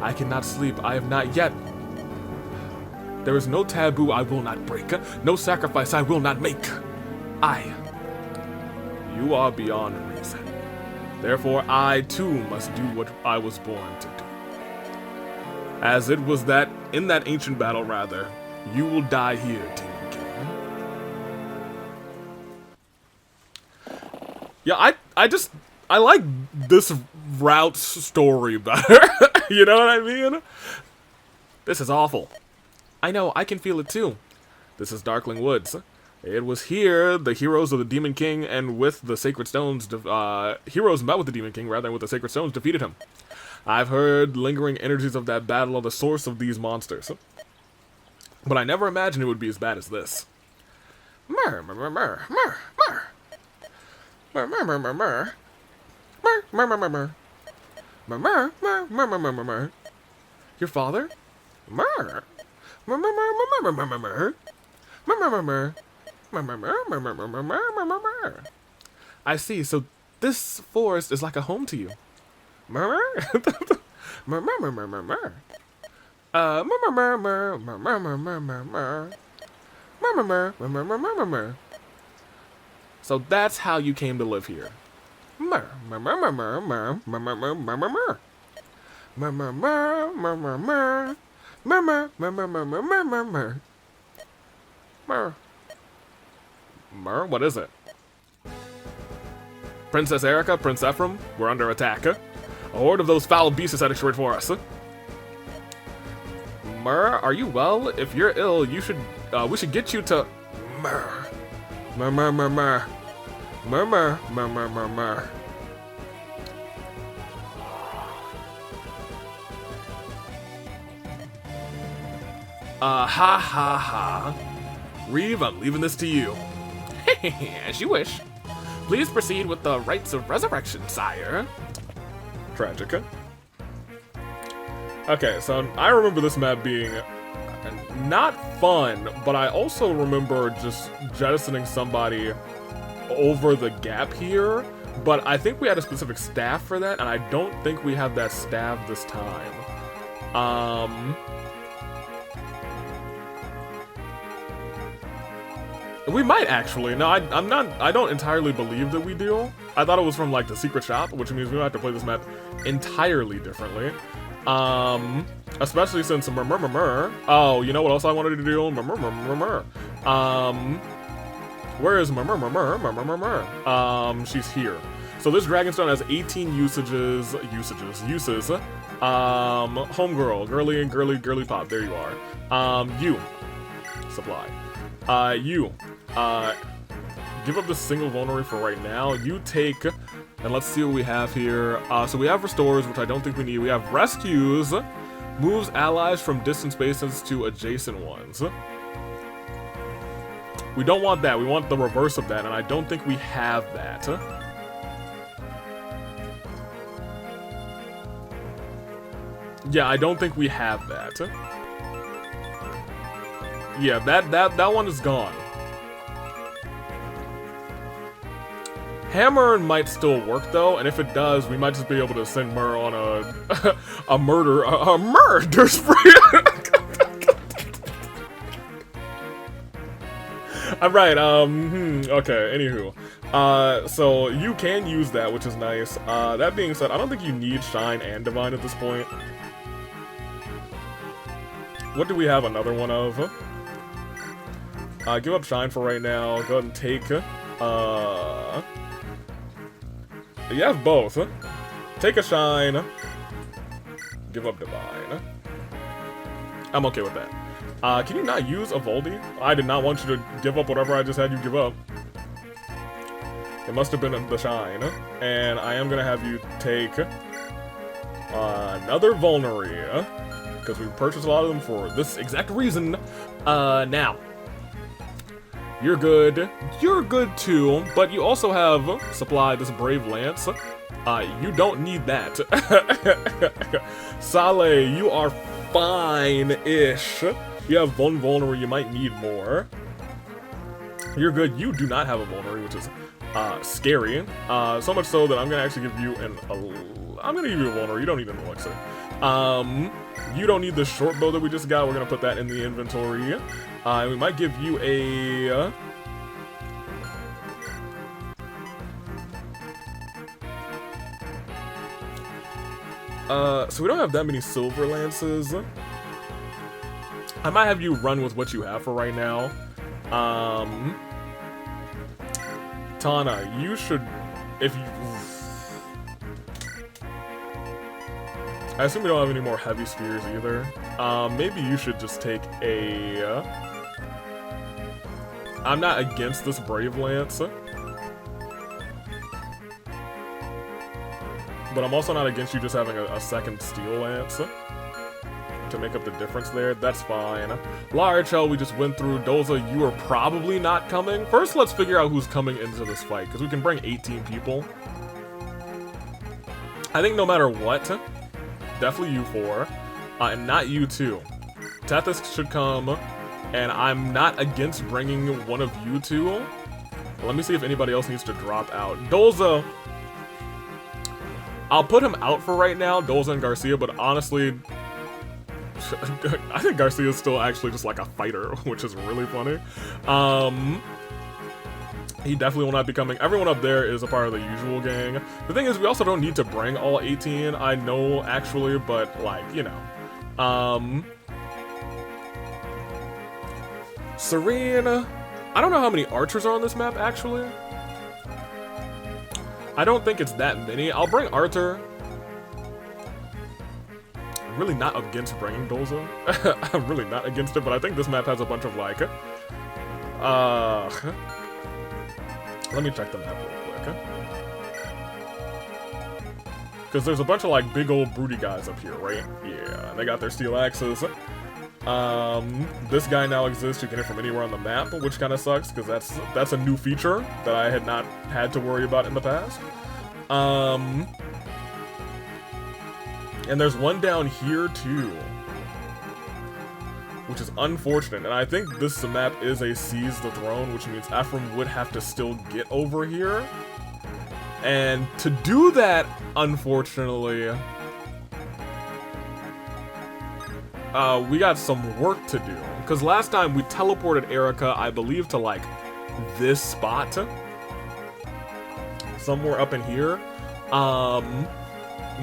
I cannot sleep. I have not yet. There is no taboo I will not break. No sacrifice I will not make. You are beyond reason. Therefore, I too must do what I was born to do. As it was that, in that ancient battle rather, you will die here, Demon King. Yeah, I like this route's story better. You know what I mean? This is awful. I know, I can feel it too. This is Darkling Woods. It was here the heroes of the Demon King and with the Sacred Stones, heroes met with the Demon King rather than with the Sacred Stones defeated him. I've heard lingering energies of that battle are the source of these monsters. But I never imagined it would be as bad as this. Murr, murr, murr, murr, murr, murr. Murr, murr, murr, murr, murr. Murr, murr, murr, murr. Murr, murr, murr, murr, murr, murr, murr. Your father? Murr. Murr, murr, murr, murr, murr, murr, murr. Murr, murr, murr, murr. Murr, murr, murr, murr, murr, murr, murr, murr, murr. I see, so this forest is like a home to you. Murr, murr, murr, murr, murr, murr, murr. Murr, murr, murr, murr, murr, murr, murr, murr, murr. Murr, murr, murr, murr, murr, murr, murr, murr. So that's how you came to live here. Murr, murr, murr, murr, murr, murr, murr, murr, murr, murr, murr. Murr, murr, murr, murr, murr, murr. Murr, murr, murr, murr, murr, murr, murr, murr, murr. Murr. Murr? What is it? Princess Erica, Prince Ephraim, we're under attack. A horde of those foul beasts is headed straight for us. Murr, are you well? If you're ill, we should get you to... Murr. Murr, murr, murr, murr. Murr, murr, murr, murr, murr, murr. Ha ha ha. Reeve, I'm leaving this to you. As you wish. Please proceed with the rites of resurrection, sire. Tragica. Okay, so I remember this map being not fun, but I also remember just jettisoning somebody over the gap here, but I think we had a specific staff for that, and I don't think we have that staff this time. We might actually. No, I'm not. I don't entirely believe that we do. I thought it was from like the secret shop, which means we might have to play this map entirely differently. Especially since murr. Oh, you know what else I wanted to do? Murr. Where is murr? She's here. So this Dragonstone has 18 uses. Homegirl, girly pop. There you are. You. Supply. You. Give up the single vulnerary for right now. You take, and let's see what we have here. So we have restores, which I don't think we need. We have rescues, moves allies from distant spaces to adjacent ones. We don't want that. We want the reverse of that, and I don't think we have that. Yeah, I don't think we have that. Yeah, that one is gone. Hammer might still work though, and if it does, we might just be able to send Murr on a murder spree. Alright, okay, anywho. So you can use that, which is nice. That being said, I don't think you need Shine and Divine at this point. What do we have another one of? Give up Shine for right now. Go ahead and take, you have both. Take a Shine. Give up Divine. I'm okay with that. Can you not use a Voldy? I did not want you to give up whatever I just had you give up. It must have been the Shine. And I am gonna have you take another Vulnerary. Because we purchased a lot of them for this exact reason. Now. You're good. You're good too, but you also have Supply, this Brave Lance. You don't need that. Saleh, you are fine-ish. You have one Vulnerary, you might need more. You're good. You do not have a Vulnerary, which is scary. So much so that I'm gonna actually give you an I'm gonna give you a vulnerable. You don't need an elixir. You don't need the short bow that we just got. We're gonna put that in the inventory. We might give you a... so we don't have that many silver lances. I might have you run with what you have for right now. Tana, you should, if you... I assume we don't have any more heavy spears either. Maybe you should just take a... I'm not against this Brave Lance. But I'm also not against you just having a second Steel Lance to make up the difference there. That's fine. Large Hell, we just went through. Doza, you are probably not coming. First, let's figure out who's coming into this fight, because we can bring 18 people. I think no matter what, definitely you four, and not you two. Tethys should come, and I'm not against bringing one of you two. Let me see if anybody else needs to drop out. Doza, I'll put him out for right now, Doza and Garcia, but honestly, I think Garcia is still actually just like a fighter, which is really funny. He definitely will not be coming. Everyone up there is a part of the usual gang. The thing is, we also don't need to bring all 18, I know, actually, but, like, you know. Serene, I don't know how many archers are on this map, actually. I don't think it's that many. I'll bring Arthur. I'm really not against bringing Doza. I'm really not against it, but I think this map has a bunch of, like, let me check the map real quick. Because there's a bunch of, like, big old broody guys up here, right? Yeah, they got their steel axes. This guy now exists. You can hit from anywhere on the map, which kind of sucks, because that's a new feature that I had not had to worry about in the past. And there's one down here, too, which is unfortunate. And I think this map is a seize the throne, which means Ephraim would have to still get over here. And to do that, unfortunately, we got some work to do. Because last time we teleported Erica, I believe, to, like, this spot. Somewhere up in here.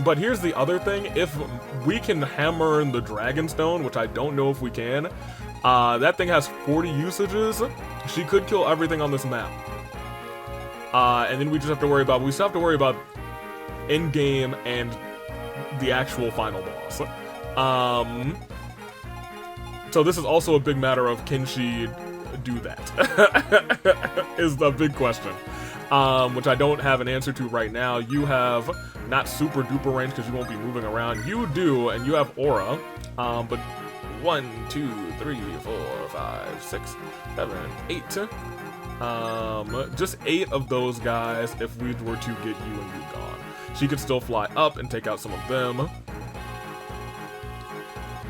But here's the other thing. If we can hammer in the Dragonstone, which I don't know if we can, that thing has 40 usages. She could kill everything on this map. And then we just have to worry about, we still have to worry about in-game and the actual final boss. So this is also a big matter of, can she do that? Is the big question. Which I don't have an answer to right now. You have not super duper range because you won't be moving around. You do, and you have aura. But 1, 2, 3, 4, 5, 6, 7, 8. Just 8 of those guys if we were to get you and you gone. She could still fly up and take out some of them.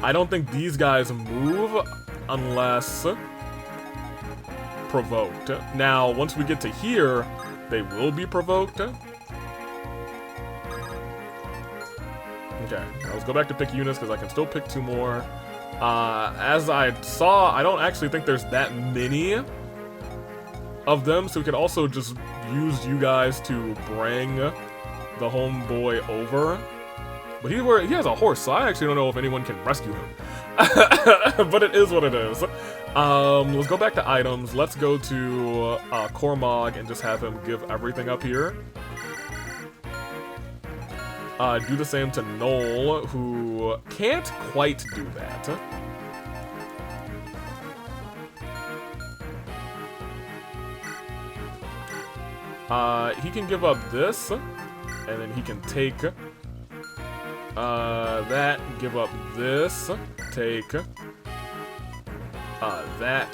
I don't think these guys move unless provoked. Now, once we get to here, they will be provoked. Okay, now let's go back to pick units because I can still pick 2 more. As I saw, I don't actually think there's that many of them, so we could also just use you guys to bring the homeboy over. But he has a horse, so I actually don't know if anyone can rescue him. But it is what it is. Let's go back to items. Let's go to Cormog and just have him give everything up here. Do the same to Noel, who can't quite do that. He can give up this, and then he can take that, give up this, take that.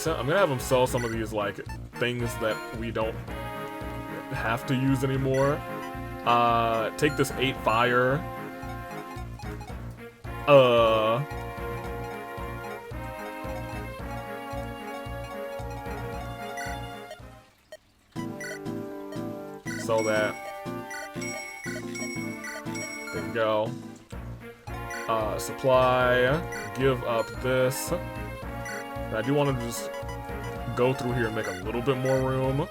I'm gonna have him sell some of these, like, things that we don't have to use anymore. Take this 8 fire. Sell that. Take go. Supply. Give up this. And I do want to just go through here and make a little bit more room.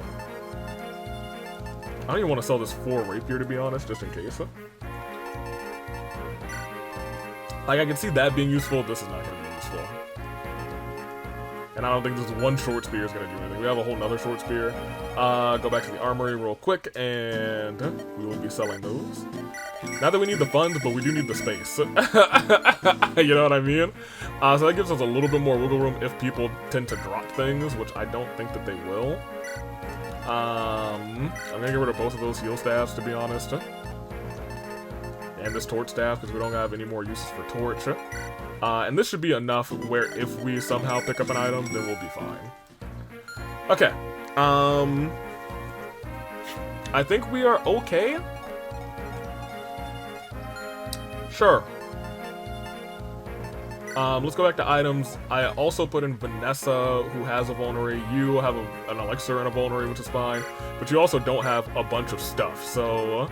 I don't even want to sell this 4 rapier, to be honest, just in case. Like, I can see that being useful. This is not going to be useful. And I don't think this 1 short spear is going to do anything. We have a whole nother short spear. Go back to the armory real quick, and we will be selling those. Not that we need the funds, but we do need the space. You know what I mean? So that gives us a little bit more wiggle room if people tend to drop things, which I don't think that they will. I'm gonna get rid of both of those heal staffs, to be honest. And this torch staff, because we don't have any more uses for torch. And this should be enough where if we somehow pick up an item, then we'll be fine. Okay. I think we are okay. Sure. Let's go back to items. I also put in Vanessa, who has a vulnerary. You have an elixir and a vulnerary, which is fine. But you also don't have a bunch of stuff, so...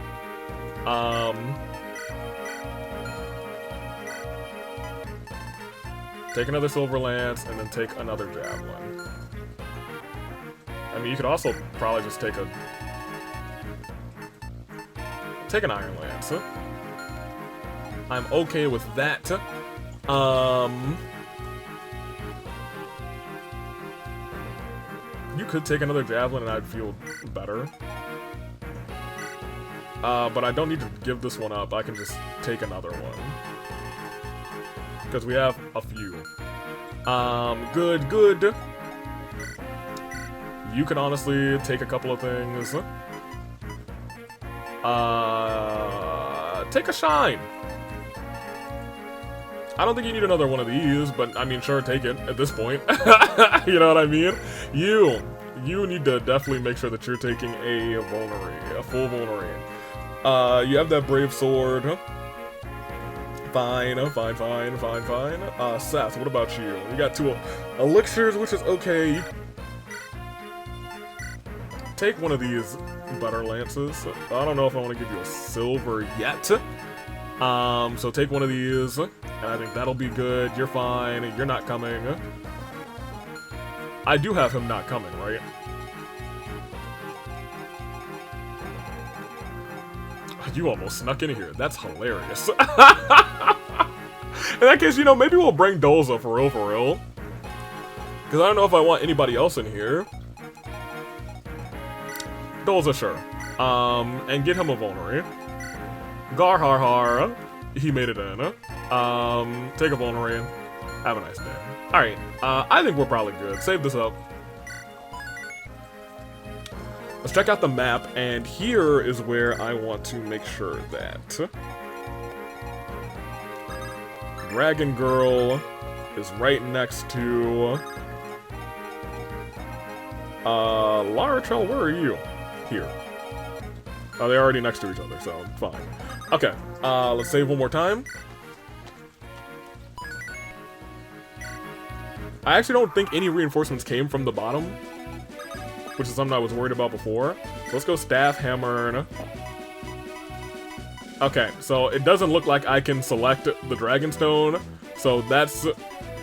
take another silver lance, and then take another javelin. I mean, you could also probably just take an iron lance. I'm okay with that. You could take another javelin and I'd feel better. But I don't need to give this one up. I can just take another one. Because we have a few. Good. You can honestly take a couple of things. Take a shine. I don't think you need another one of these, but I mean, sure, take it at this point. You know what I mean? You need to definitely make sure that you're taking a vulnerary, a full vulnerary. You have that brave sword. Fine. Seth, what about you? You got 2 elixirs, which is okay. Take one of these better lances. I don't know if I want to give you a silver yet. So take one of these, and I think that'll be good. You're fine. You're not coming. I do have him not coming, right? You almost snuck in here. That's hilarious. In that case, you know, maybe we'll bring Dolza for real. Because I don't know if I want anybody else in here. Dolza, sure. And get him a vulnerary. Garharhar. He made it in. Take a vulnerary. Have a nice day. Alright. I think we're probably good. Save this up. Let's check out the map, and here is where I want to make sure that Dragon Girl is right next to Larachel, where are you? Here. Oh, they're already next to each other, so fine. Okay, let's save one more time. I actually don't think any reinforcements came from the bottom, which is something I was worried about before. So let's go staff, hammer. Okay, so it doesn't look like I can select the Dragonstone, so that's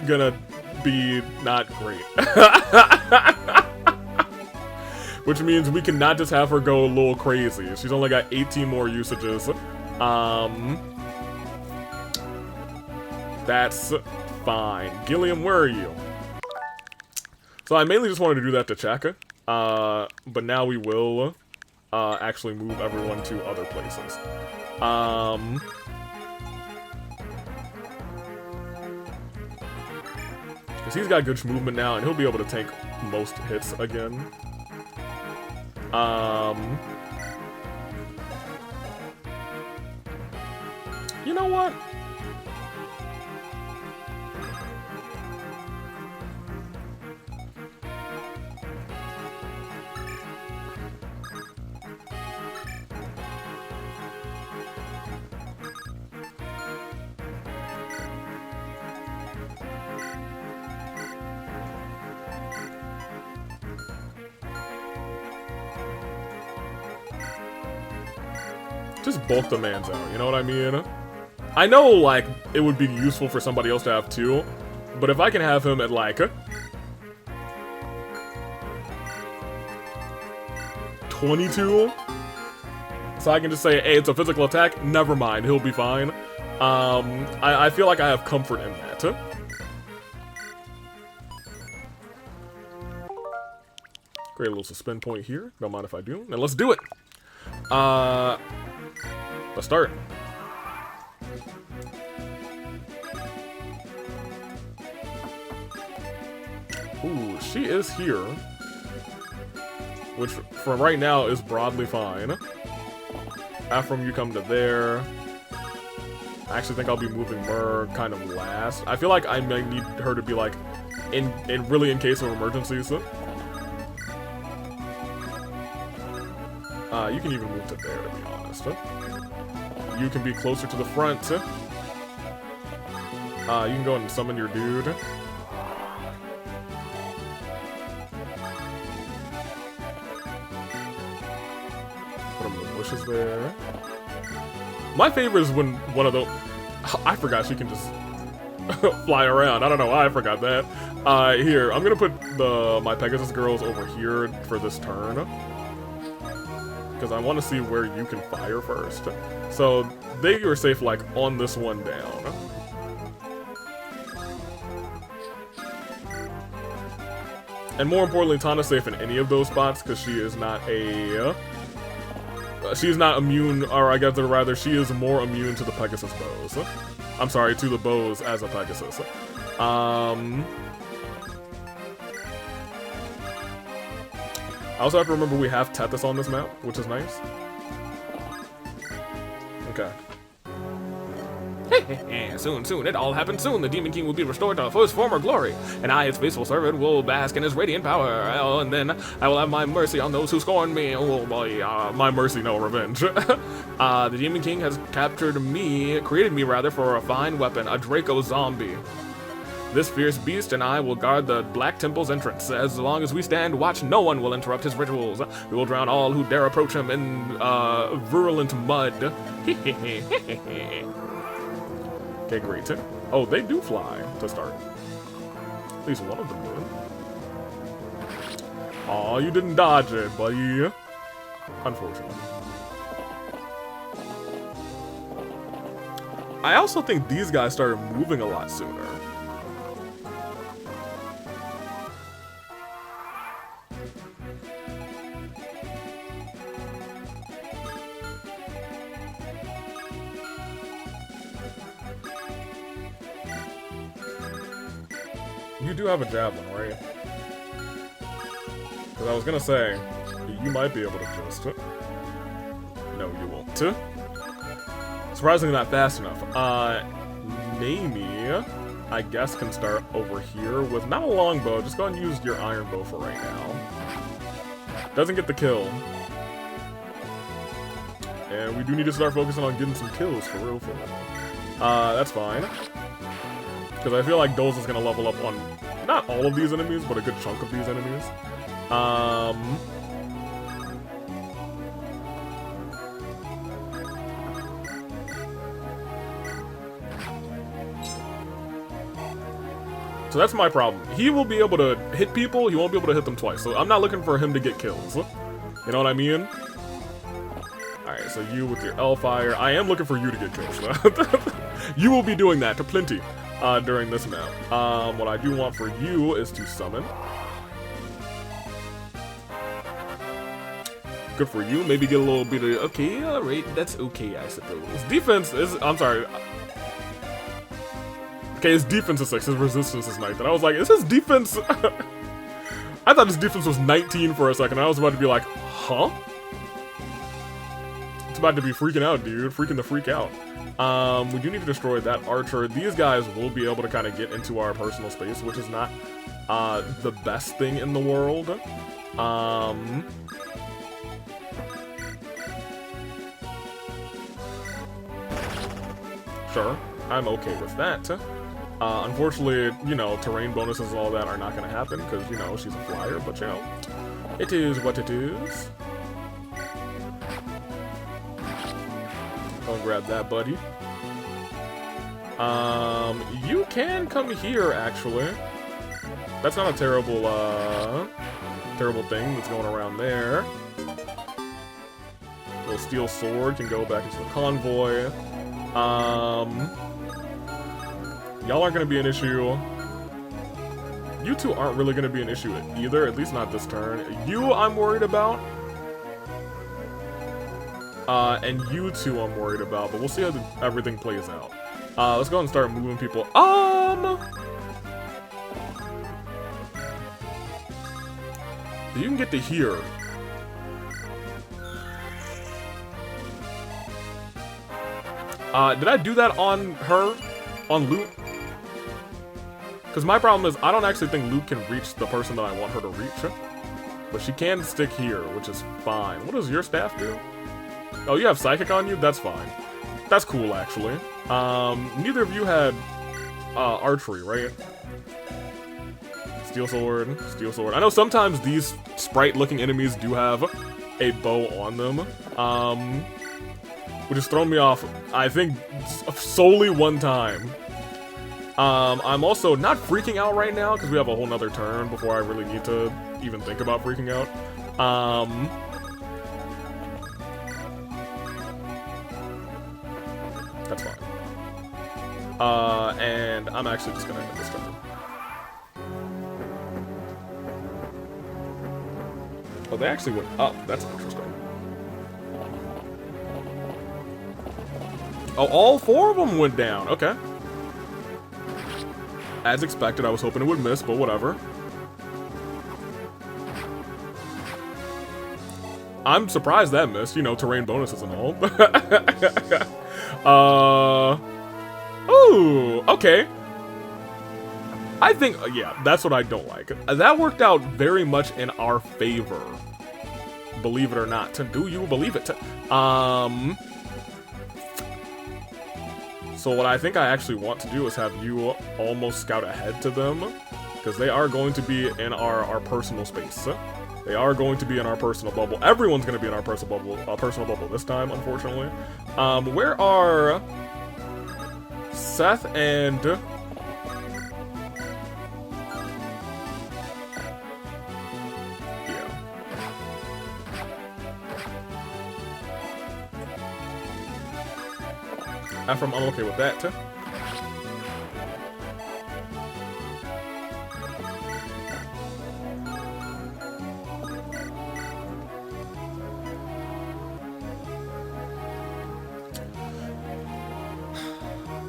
gonna be not great. Which means we cannot just have her go a little crazy. She's only got 18 more usages. That's fine. Gilliam, where are you? So I mainly just wanted to do that to check. But now we will actually move everyone to other places. Because he's got good movement now, and he'll be able to tank most hits again. You know what? Just bulk the mans out, you know what I mean? I know, like, it would be useful for somebody else to have too, but if I can have him at, like, 22, so I can just say, hey, it's a physical attack, never mind, he'll be fine. I feel like I have comfort in that. Great little suspend point here, don't mind if I do, and let's do it! Let's start. Ooh, she is here. Which, for right now, is broadly fine. Ephraim, you come to there. I actually think I'll be moving Myrrh kind of last. I feel like I might need her to be, like, really in case of emergencies. You can even move to there, to be honest. You can be closer to the front. You can go and summon your dude. Put him in the bushes there. My favorite is when one of the... I forgot she can just fly around. I don't know why I forgot that. Here, I'm gonna put my Pegasus girls over here for this turn. Because I want to see where you can fire first. So, they are safe, like, on this one down. And more importantly, Tana's safe in any of those spots, because she is not a... she's not immune, or I guess rather, she is more immune to the Pegasus bows. I'm sorry, to the bows as a Pegasus. I also have to remember we have Tethys on this map, which is nice. Okay. Soon, it all happens soon. The Demon King will be restored to his former glory, and I, his faithful servant, will bask in his radiant power. And then I will have my mercy on those who scorn me. Oh boy, my mercy, no revenge. The Demon King has created me for a fine weapon, a Draco zombie. This fierce beast and I will guard the Black Temple's entrance. As long as we stand watch, no one will interrupt his rituals. We will drown all who dare approach him in virulent mud. Okay, great. Oh, they do fly to start. At least one of them did. Aw, you didn't dodge it, buddy. Unfortunately. I also think these guys started moving a lot sooner. You do have a javelin, right? Because I was gonna say, you might be able to just... No, you won't. Surprisingly not fast enough. Mamie, I guess, can start over here with not a longbow. Just go and use your iron bow for right now. Doesn't get the kill. And we do need to start focusing on getting some kills for real. That's fine. Because I feel like Doze is going to level up on not all of these enemies, but a good chunk of these enemies. So that's my problem. He will be able to hit people, he won't be able to hit them twice. So I'm not looking for him to get kills. You know what I mean? Alright, so you with your L-Fire. I am looking for you to get kills, though. You will be doing that to plenty. During this map. What I do want for you is to summon. Good for you. Maybe get a little bit of... Okay, alright. That's okay, I suppose. Defense is... I'm sorry. Okay, his defense is 6. His resistance is 9. And I was like, is his defense... I thought his defense was 19 for a second. I was about to be like, huh? It's about to be freaking out, dude. Freaking the freak out. We do need to destroy that archer. These guys will be able to kind of get into our personal space, which is not the best thing in the world. Sure, I'm okay with that. Unfortunately, you know, terrain bonuses and all that are not going to happen because, you know, she's a flyer, but, you know, it is what it is. Go and grab that, buddy. You can come here, actually. That's not a terrible, terrible thing that's going around there. Little steel sword can go back into the convoy. Y'all aren't gonna be an issue. You two aren't really gonna be an issue either, at least not this turn. You, I'm worried about. And you two I'm worried about, but we'll see how everything plays out. Let's go ahead and start moving people. You can get to here. Did I do that on her? On Loot? Because my problem is, I don't actually think Loot can reach the person that I want her to reach. But she can stick here, which is fine. What does your staff do? Oh, you have Psychic on you? That's fine. That's cool, actually. Neither of you had archery, right? Steel sword, steel sword. I know sometimes these sprite-looking enemies do have a bow on them, which has thrown me off, I think, solely one time. I'm also not freaking out right now, because we have a whole nother turn before I really need to even think about freaking out. That's fine. And I'm actually just gonna end this turn. Oh, they actually went up. That's interesting. Oh, all four of them went down. Okay. As expected, I was hoping it would miss, but whatever. I'm surprised that missed, you know, terrain bonuses and all. Ooh, okay. I think, yeah, that's what I don't like. That worked out very much in our favor. Believe it or not. Do you believe it? So what I think I actually want to do is have you almost scout ahead to them, because they are going to be in our personal space. They are going to be in our personal bubble. Everyone's going to be in our personal bubble this time, unfortunately. Where are Seth and... Yeah. Ephraim, I'm okay with that, too.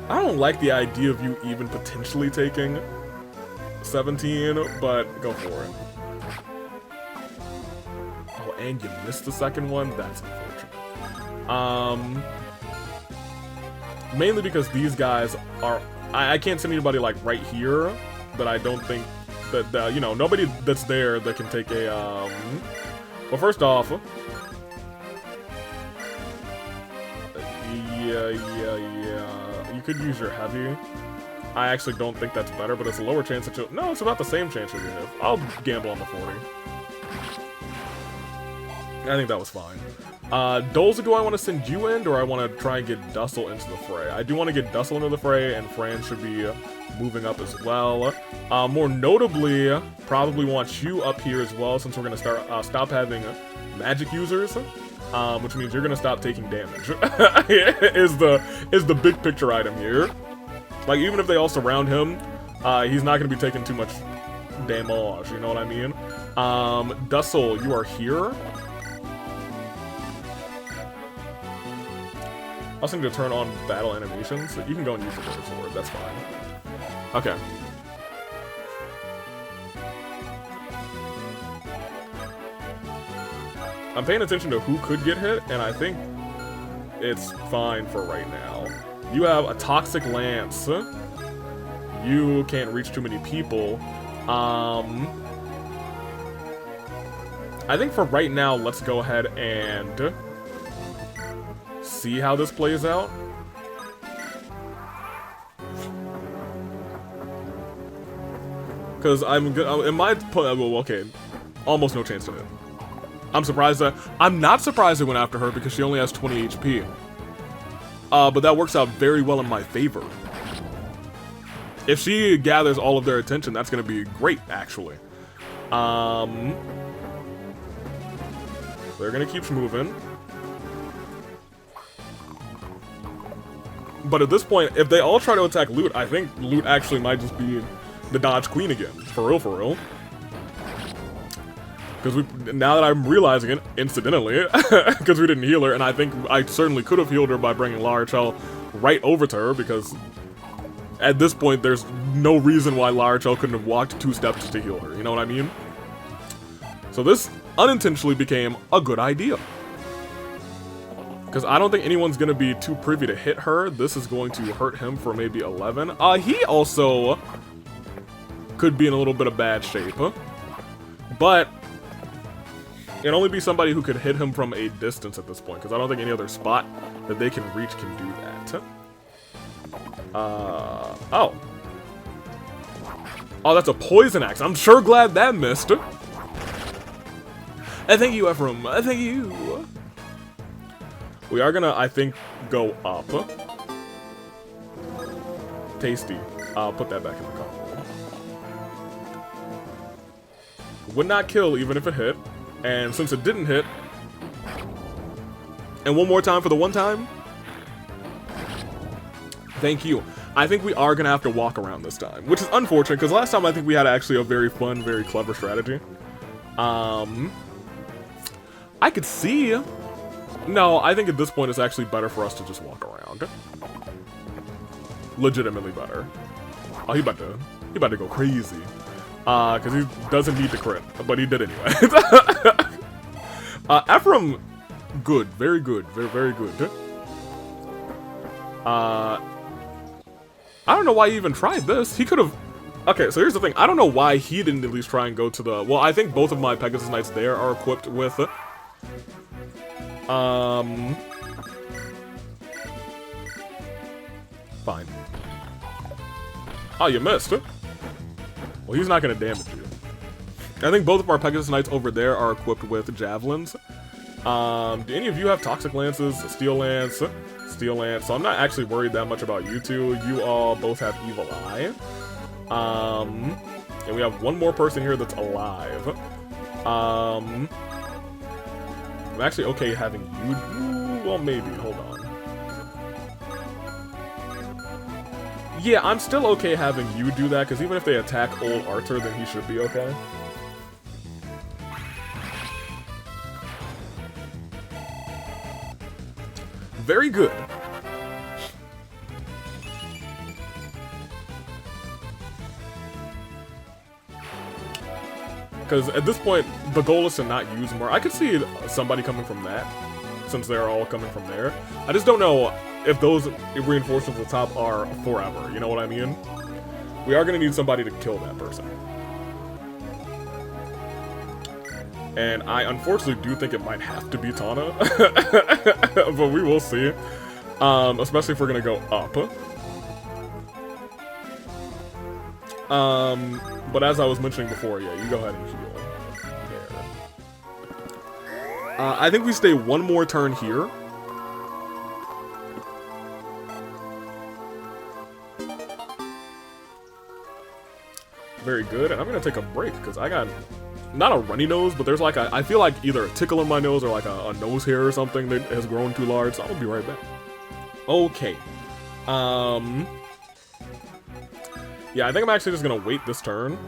I don't like the idea of you even potentially taking 17, but go for it. Oh, and you missed the second one? That's unfortunate. Mainly because these guys are... I can't send anybody, like, right here, but I don't think that, you know, nobody that's there that can take a, Well, first off... Yeah. You could use your heavy. I actually don't think that's better, but it's a lower chance that you'll... No, it's about the same chance you'll have. I'll gamble on the 40. I think that was fine. Dolza, do I want to send you in, or do I want to try and get Dussel into the fray? I do want to get Dussel into the fray, and Fran should be moving up as well. More notably, probably want you up here as well, since we're going to stop having magic users. Which means you're gonna stop taking damage. is the big picture item here. Like, even if they all surround him, he's not gonna be taking too much damage, you know what I mean? Dussel, you are here. I was going to turn on battle animations. You can go and use the Wizard Sword, that's fine. Okay. I'm paying attention to who could get hit, and I think it's fine for right now. You have a Toxic Lance. You can't reach too many people. I think for right now, let's go ahead and see how this plays out. Because I'm good. In my... Well, okay. Almost no chance to hit. I'm not surprised they went after her because she only has 20 HP. But that works out very well in my favor. if she gathers all of their attention, that's gonna be great, actually. They're gonna keep moving. But at this point, if they all try to attack Loot, I think Loot actually might just be the Dodge Queen again. For real, for real. Because now that I'm realizing it, incidentally, because we didn't heal her, and I think I certainly could have healed her by bringing Lara Chell right over to her, because at this point, there's no reason why Lara Chell couldn't have walked 2 steps to heal her, you know what I mean? So this unintentionally became a good idea. Because I don't think anyone's going to be too privy to hit her. This is going to hurt him for maybe 11. He also could be in a little bit of bad shape. But it'd only be somebody who could hit him from a distance at this point. Because I don't think any other spot that they can reach can do that. Oh, that's a poison axe. I'm sure glad that missed. Thank you, Ephraim. Thank you. We are gonna, I think, go up. Tasty. I'll put that back in the combo. Would not kill even if it hit. And since it didn't hit... And one more time for the one time. Thank you. I think we are gonna have to walk around this time. Which is unfortunate, because last time I think we had actually a very fun, very clever strategy. I could see... No, I think at this point it's actually better for us to just walk around. Legitimately better. Oh, he about to go crazy. Because he doesn't need the crit, but he did anyway. Ephraim, good, very good, very, very good. I don't know why he even tried this. He could have... Okay, so here's the thing. I don't know why he didn't at least try and go to the... Well, I think both of my Pegasus Knights there are equipped with... Fine. Oh, you missed. Well, he's not gonna damage you. I think both of our Pegasus Knights over there are equipped with javelins. Do any of you have Toxic Lances, Steel Lance, Steel Lance? So I'm not actually worried that much about you two. You all both have Evil Eye. And we have one more person here that's alive. I'm actually okay having you... Well, maybe. Hold on. Yeah, I'm still okay having you do that, because even if they attack old Arthur, then he should be okay. Very good. Because at this point, the goal is to not use more. I could see somebody coming from that, since they're all coming from there. I just don't know if those reinforcements at the top are forever, you know what I mean? We are going to need somebody to kill that person. And I unfortunately do think it might have to be Tana. But we will see. Especially if we're going to go up. But as I was mentioning before, yeah, you go ahead and heal. There. I think we stay one more turn here. Very good, and I'm gonna take a break because I got not a runny nose, but there's like I feel like either a tickle in my nose or like a nose hair or something that has grown too large. So I'm gonna be right back. Okay. Yeah, I think I'm actually just gonna wait this turn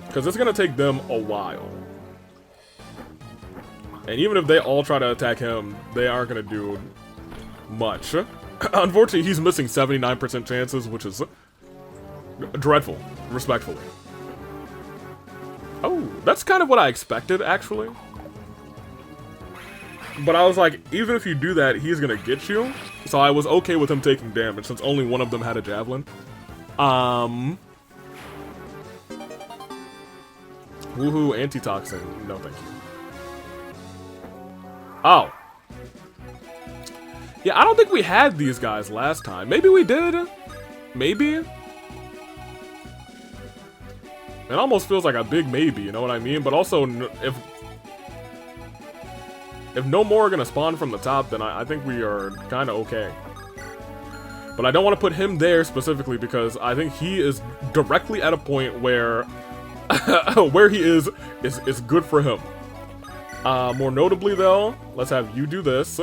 because it's gonna take them a while, and even if they all try to attack him, they aren't gonna do much. Unfortunately, he's missing 79% chances, which is dreadful, respectfully. Oh, that's kind of what I expected, actually. But I was like, even if you do that, he's gonna get you. So I was okay with him taking damage, since only one of them had a javelin. Woohoo, antitoxin. No, thank you. Oh. Yeah, I don't think we had these guys last time. Maybe we did. Maybe. It almost feels like a big maybe, you know what I mean? But also, if no more are gonna spawn from the top, then I think we are kind of okay. But I don't want to put him there specifically because I think he is directly at a point where where he is good for him. More notably though, let's have you do this.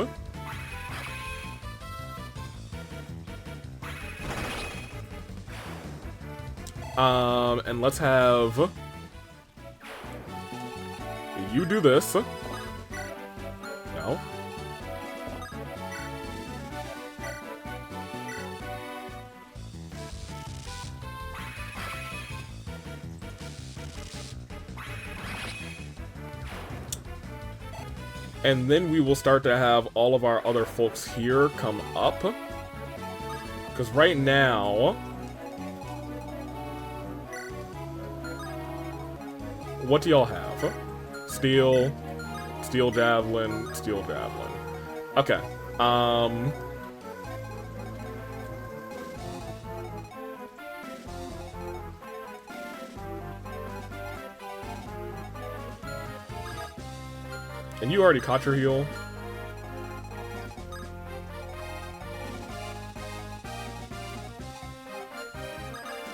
And let's have you do this. No. And then we will start to have all of our other folks here come up. Because right now, what do y'all have? Steel, steel javelin, steel javelin. Okay. And you already caught your heal.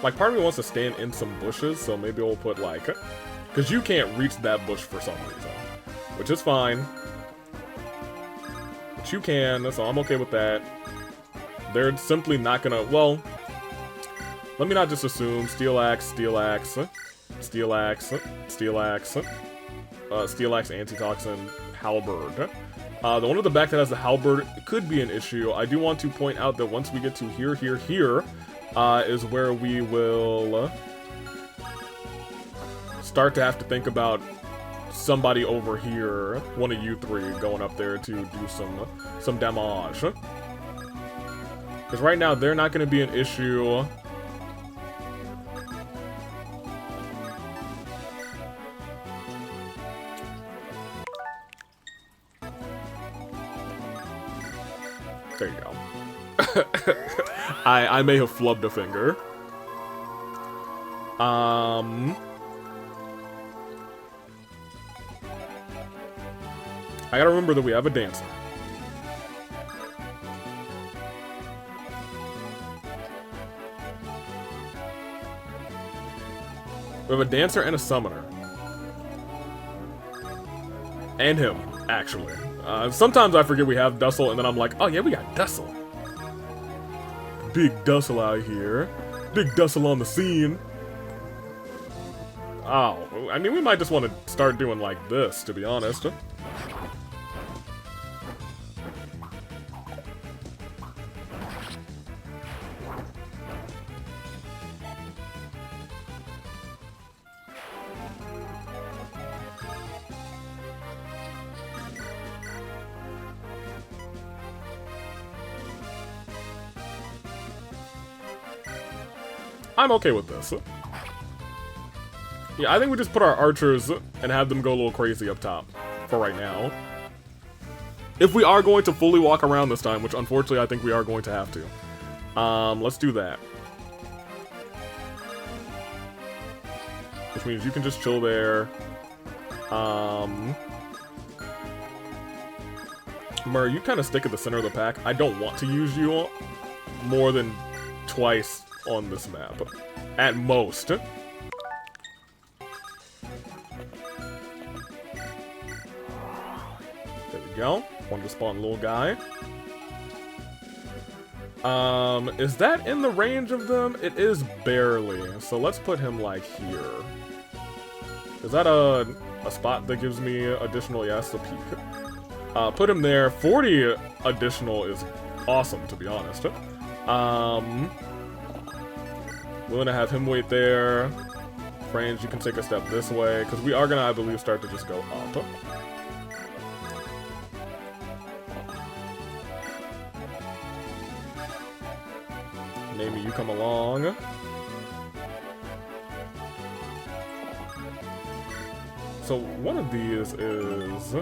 Like, part of me wants to stand in some bushes, so maybe we'll put, like... Because you can't reach that bush for some reason. Which is fine. But you can, so I'm okay with that. They're simply not gonna... Well... Let me not just assume steel axe, steel axe, steel axe, steel axe, steel axe, antitoxin, halberd. The one at the back that has the halberd could be an issue. I do want to point out that once we get to here, is where we will start to have to think about somebody over here, one of you three, going up there to do some damage. Because right now, they're not going to be an issue. There you go. I may have flubbed a finger. I gotta remember that we have a dancer. We have a dancer and a summoner. And him, actually. Sometimes I forget we have Dussel, and then I'm like, oh yeah, we got Dussel. Big Dussel out here. Big Dussel on the scene. Oh, I mean, we might just want to start doing like this, to be honest. I'm okay with this. Yeah, I think we just put our archers and have them go a little crazy up top for right now. If we are going to fully walk around this time, which unfortunately I think we are going to have to. Let's do that. Which means you can just chill there. Mur, you kind of stick at the center of the pack. I don't want to use you more than twice on this map. At most. There we go. Wanted to spawn a little guy. Is that in the range of them? It is barely. So let's put him like here. Is that a spot that gives me additional? Yes, a peek. Put him there. 40 additional is awesome, to be honest. We're gonna have him wait there. Franz, you can take a step this way, because we are gonna, I believe, start to just go up. Namie, you come along. So one of these is...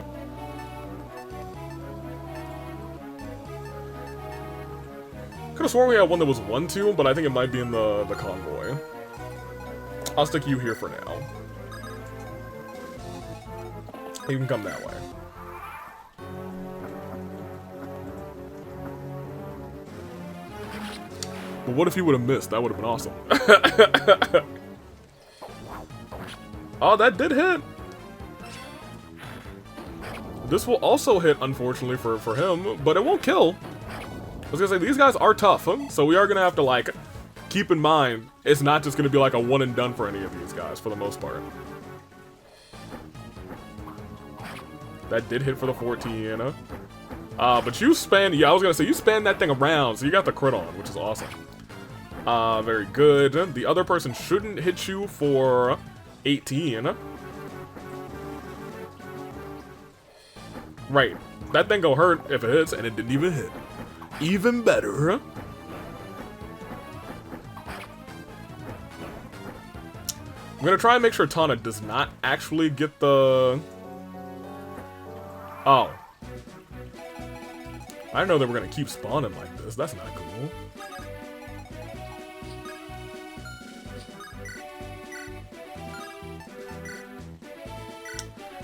Could have sworn we had one that was 1-2, but I think it might be in the convoy. I'll stick you here for now. You can come that way. But what if he would have missed? That would have been awesome. Oh, that did hit. This will also hit, unfortunately, for him, but it won't kill. I was gonna say, these guys are tough, so we are gonna have to, like, keep in mind, it's not just gonna be like a one and done for any of these guys, for the most part. That did hit for the 14. But you span, yeah, I was gonna say, you span that thing around, so you got the crit on, which is awesome. Very good. The other person shouldn't hit you for 18. Right. That thing go hurt if it hits, and it didn't even hit. Even better. I'm gonna try and make sure Tana does not actually get the... Oh. I didn't know they were gonna keep spawning like this. That's not cool.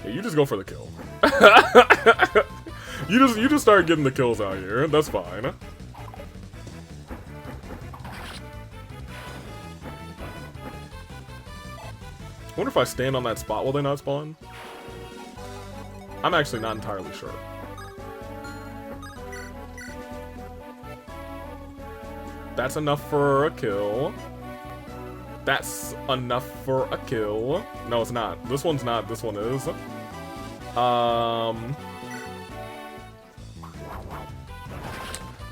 Yeah, you just go for the kill. you just start getting the kills out here. That's fine. I wonder if I stand on that spot, will they not spawn? I'm actually not entirely sure. That's enough for a kill. That's enough for a kill. No, it's not. This one's not. This one is. Well,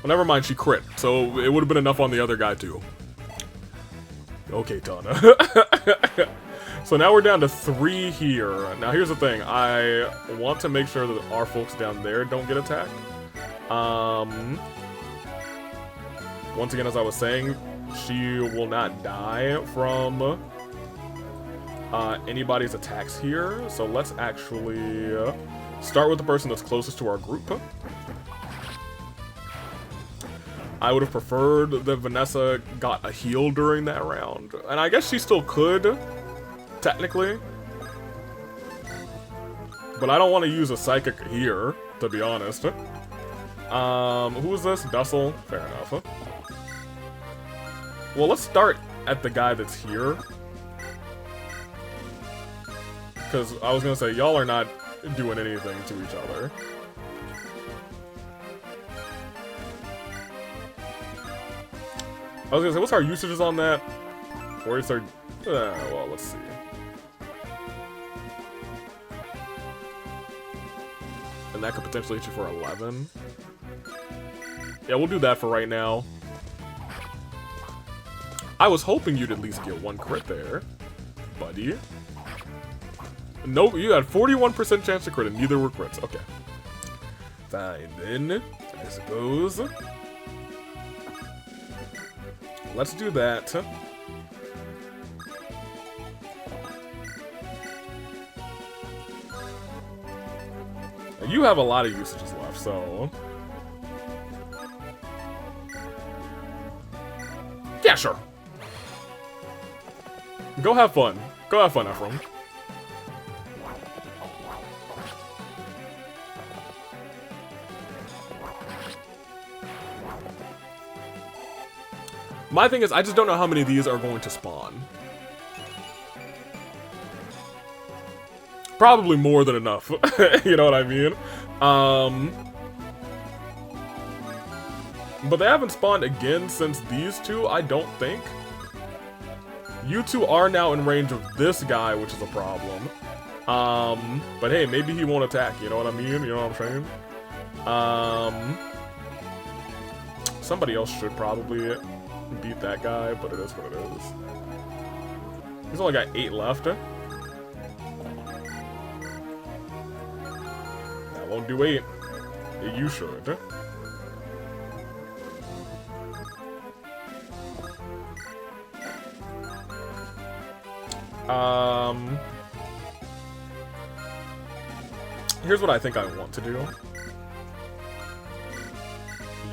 never mind. She crit. So it would have been enough on the other guy, too. Okay, Tana. So now we're down to 3 here. Now, here's the thing. I want to make sure that our folks down there don't get attacked. Once again, as I was saying, she will not die from anybody's attacks here. So let's actually start with the person that's closest to our group. I would have preferred that Vanessa got a heal during that round. And I guess she still could, technically. But I don't want to use a psychic here, to be honest. Who is this? Dussel? Fair enough. Well, let's start at the guy that's here. Because I was going to say, y'all are not doing anything to each other. I was going to say, what's our usages on that? Or is there... well, let's see. And that could potentially hit you for 11. Yeah, we'll do that for right now. I was hoping you'd at least get 1 crit there, buddy. Nope, you had 41% chance to crit and neither were crits. Okay. Fine then, I suppose. Let's do that. You have a lot of usages left, so... Yeah, sure. Go have fun. Go have fun, Ephraim. My thing is, I just don't know how many of these are going to spawn. Probably more than enough. You know what I mean? But they haven't spawned again since these two, I don't think. You two are now in range of this guy, which is a problem. But hey, maybe he won't attack, you know what I mean? You know what I'm saying? Somebody else should probably beat that guy, but it is what it is. He's only got 8 left. That won't do 8. You should. Here's what I think I want to do.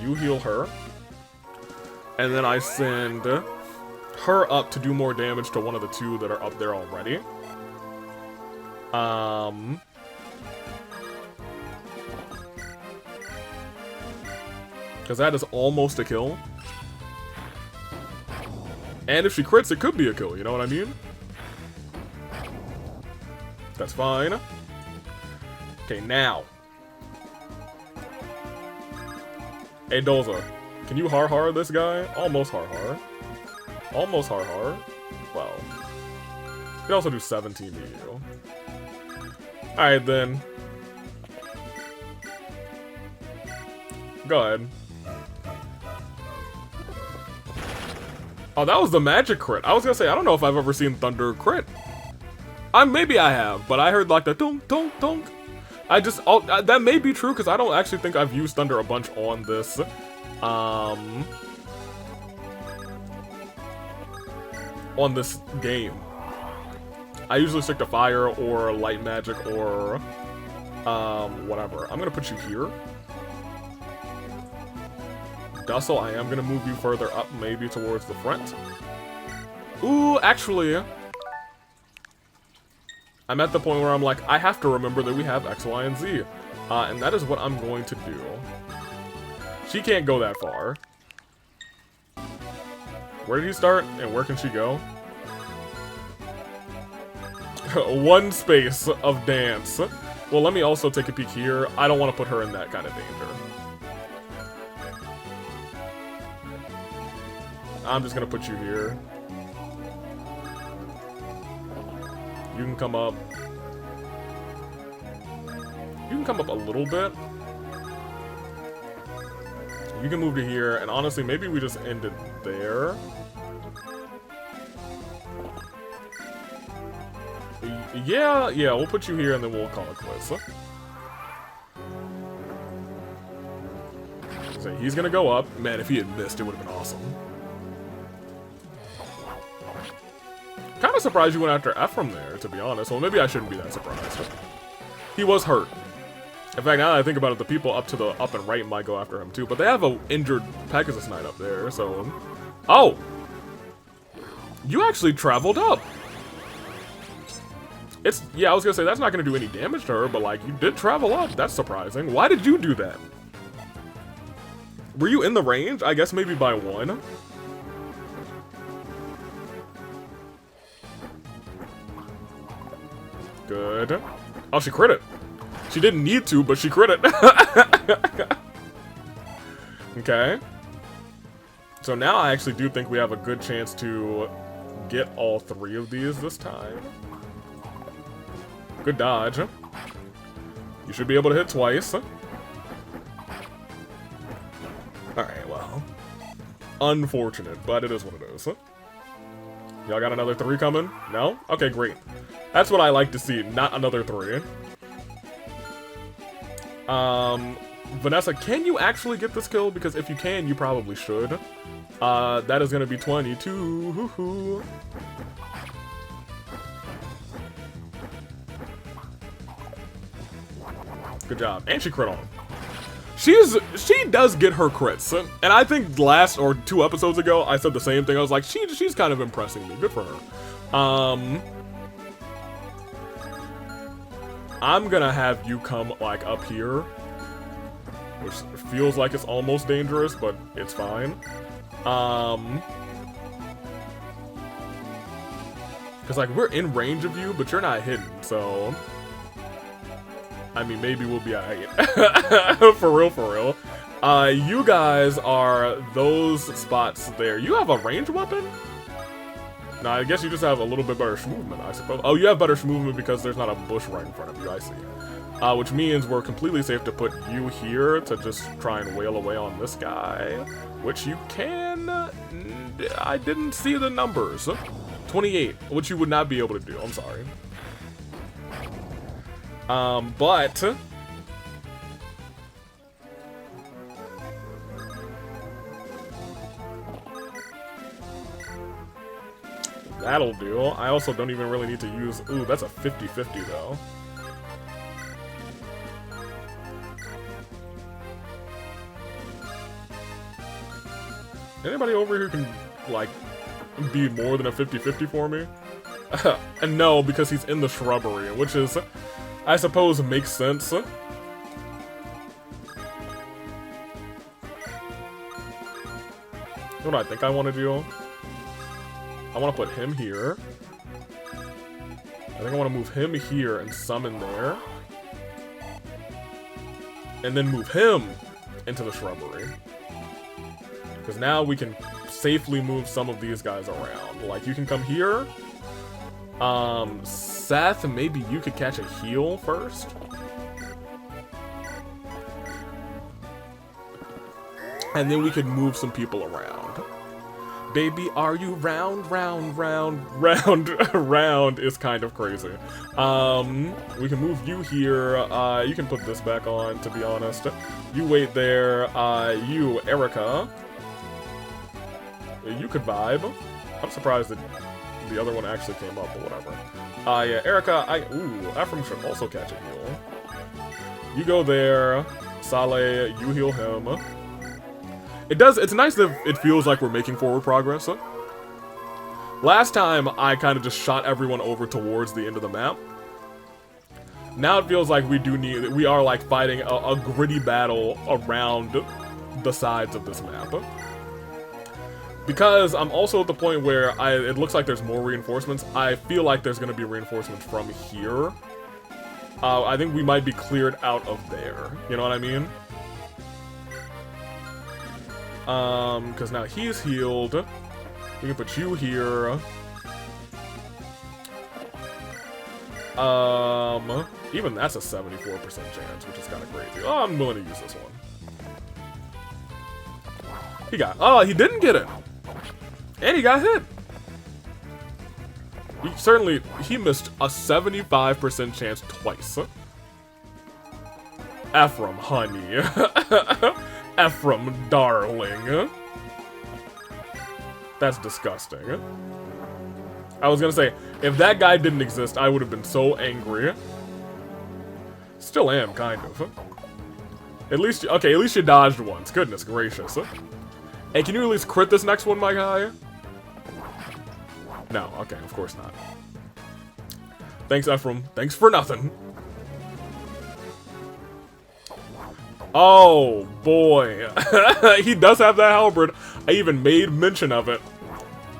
You heal her. And then I send her up to do more damage to one of the 2 that are up there already. Because that is almost a kill. And if she crits, it could be a kill, you know what I mean? That's fine. Okay, now. Hey, Doza. Can you har-har this guy? Almost har-har. Almost har-har. Well. You can also do 17 to you. Alright, then. Go ahead. Oh, that was the magic crit. I was gonna say, I don't know if I've ever seen Thunder crit. Maybe I have, but I heard like the dunk, dunk, dunk. That may be true, because I don't actually think I've used Thunder a bunch on this. On this game. I usually stick to fire or light magic or whatever. I'm gonna put you here. Dussel, I am gonna move you further up, maybe towards the front. Ooh, actually, I'm at the point where I'm like, I have to remember that we have X, Y, and Z. And that is what I'm going to do. She can't go that far. Where did he start, and where can she go? One space of dance. Well, let me also take a peek here. I don't want to put her in that kind of danger. I'm just gonna put you here. You can come up. You can come up a little bit. You can move to here, and honestly, maybe we just end it there. Yeah, we'll put you here, and then we'll call it quits. So he's gonna go up. Man, if he had missed, it would have been awesome. Kind of surprised you went after Ephraim there, to be honest. Well, maybe I shouldn't be that surprised. He was hurt. In fact, now that I think about it, the people up to the up and right might go after him too. But they have an injured Pegasus Knight up there, so... Oh! You actually traveled up! Yeah, I was gonna say, that's not gonna do any damage to her, but like, you did travel up. That's surprising. Why did you do that? Were you in the range? I guess maybe by 1? Good. Oh, she crit it. She didn't need to, but she crit it. Okay. So now I actually do think we have a good chance to get all 3 of these this time. Good dodge. You should be able to hit twice. Alright, well. Unfortunate, but it is what it is. Y'all got another 3 coming? No? Okay, great. That's what I like to see, not another 3. Vanessa, can you actually get this kill? Because if you can, you probably should. That is gonna be 22. Hoo-hoo. Good job. And she crit on him. She does get her crits. And I think last or 2 episodes ago, I said the same thing. I was like, she's kind of impressing me. Good for her. I'm gonna have you come, like, up here. Which feels like it's almost dangerous, but it's fine. Because, like, we're in range of you, but you're not hidden, so... I mean, maybe we'll be alright. For real, for real. You guys are those spots there. You have a ranged weapon? No, I guess you just have a little bit better movement, I suppose. Oh, you have better movement because there's not a bush right in front of you, I see. Which means we're completely safe to put you here to just try and wail away on this guy. Which you can... I didn't see the numbers. 28, which you would not be able to do. I'm sorry. But... that'll do. I also don't even really need to use... Ooh, that's a 50-50 though. Anybody over here can, like, be more than a 50-50 for me? And no, because he's in the shrubbery, which is, I suppose, makes sense. You know what I think I want to do? I want to put him here. I think I want to move him here and summon there. And then move him into the shrubbery. Because now we can safely move some of these guys around. Like, you can come here. Seth, maybe you could catch a heal first. And then we could move some people around. Baby, are you round, round, round, round, round is kind of crazy. We can move you here. You can put this back on, to be honest. You wait there. You, Erica. You could vibe. I'm surprised that the other one actually came up, or whatever. Yeah, Erica, ooh, Ephraim should also catch a heal. You go there. Saleh, you heal him. It's nice that it feels like we're making forward progress. Last time, I kind of just shot everyone over towards the end of the map. Now it feels like we are like fighting a gritty battle around the sides of this map. Because I'm also at the point where it looks like there's more reinforcements. I feel like there's going to be reinforcements from here. I think we might be cleared out of there. You know what I mean? Because now he's healed. We can put you here. Even that's a 74% chance, which is kind of crazy. Oh, I'm willing to use this one. He didn't get it! And he got hit! He missed a 75% chance twice. Ephraim, honey. Ephraim, darling. That's disgusting. I was gonna say, if that guy didn't exist, I would have been so angry. Still am, kind of. At least you dodged once. Goodness gracious. Hey, can you at least crit this next one, my guy? No, okay, of course not. Thanks, Ephraim. Thanks for nothing. Oh, boy. He does have that halberd. I even made mention of it.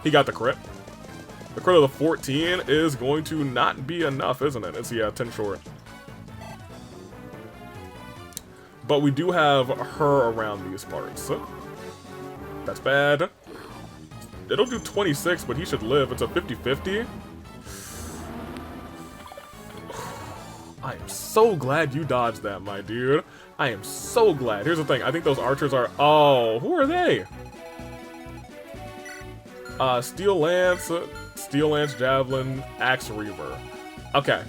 He got the crit. The crit of the 14 is going to not be enough, isn't it? It's, yeah, 10 short. But we do have her around these parts. That's bad. It'll do 26, but he should live. It's a 50-50. I am so glad you dodged that, my dude. I am so glad. Here's the thing. I think those archers are... Oh, who are they? Steel Lance, Javelin, Axe Reaver. Okay.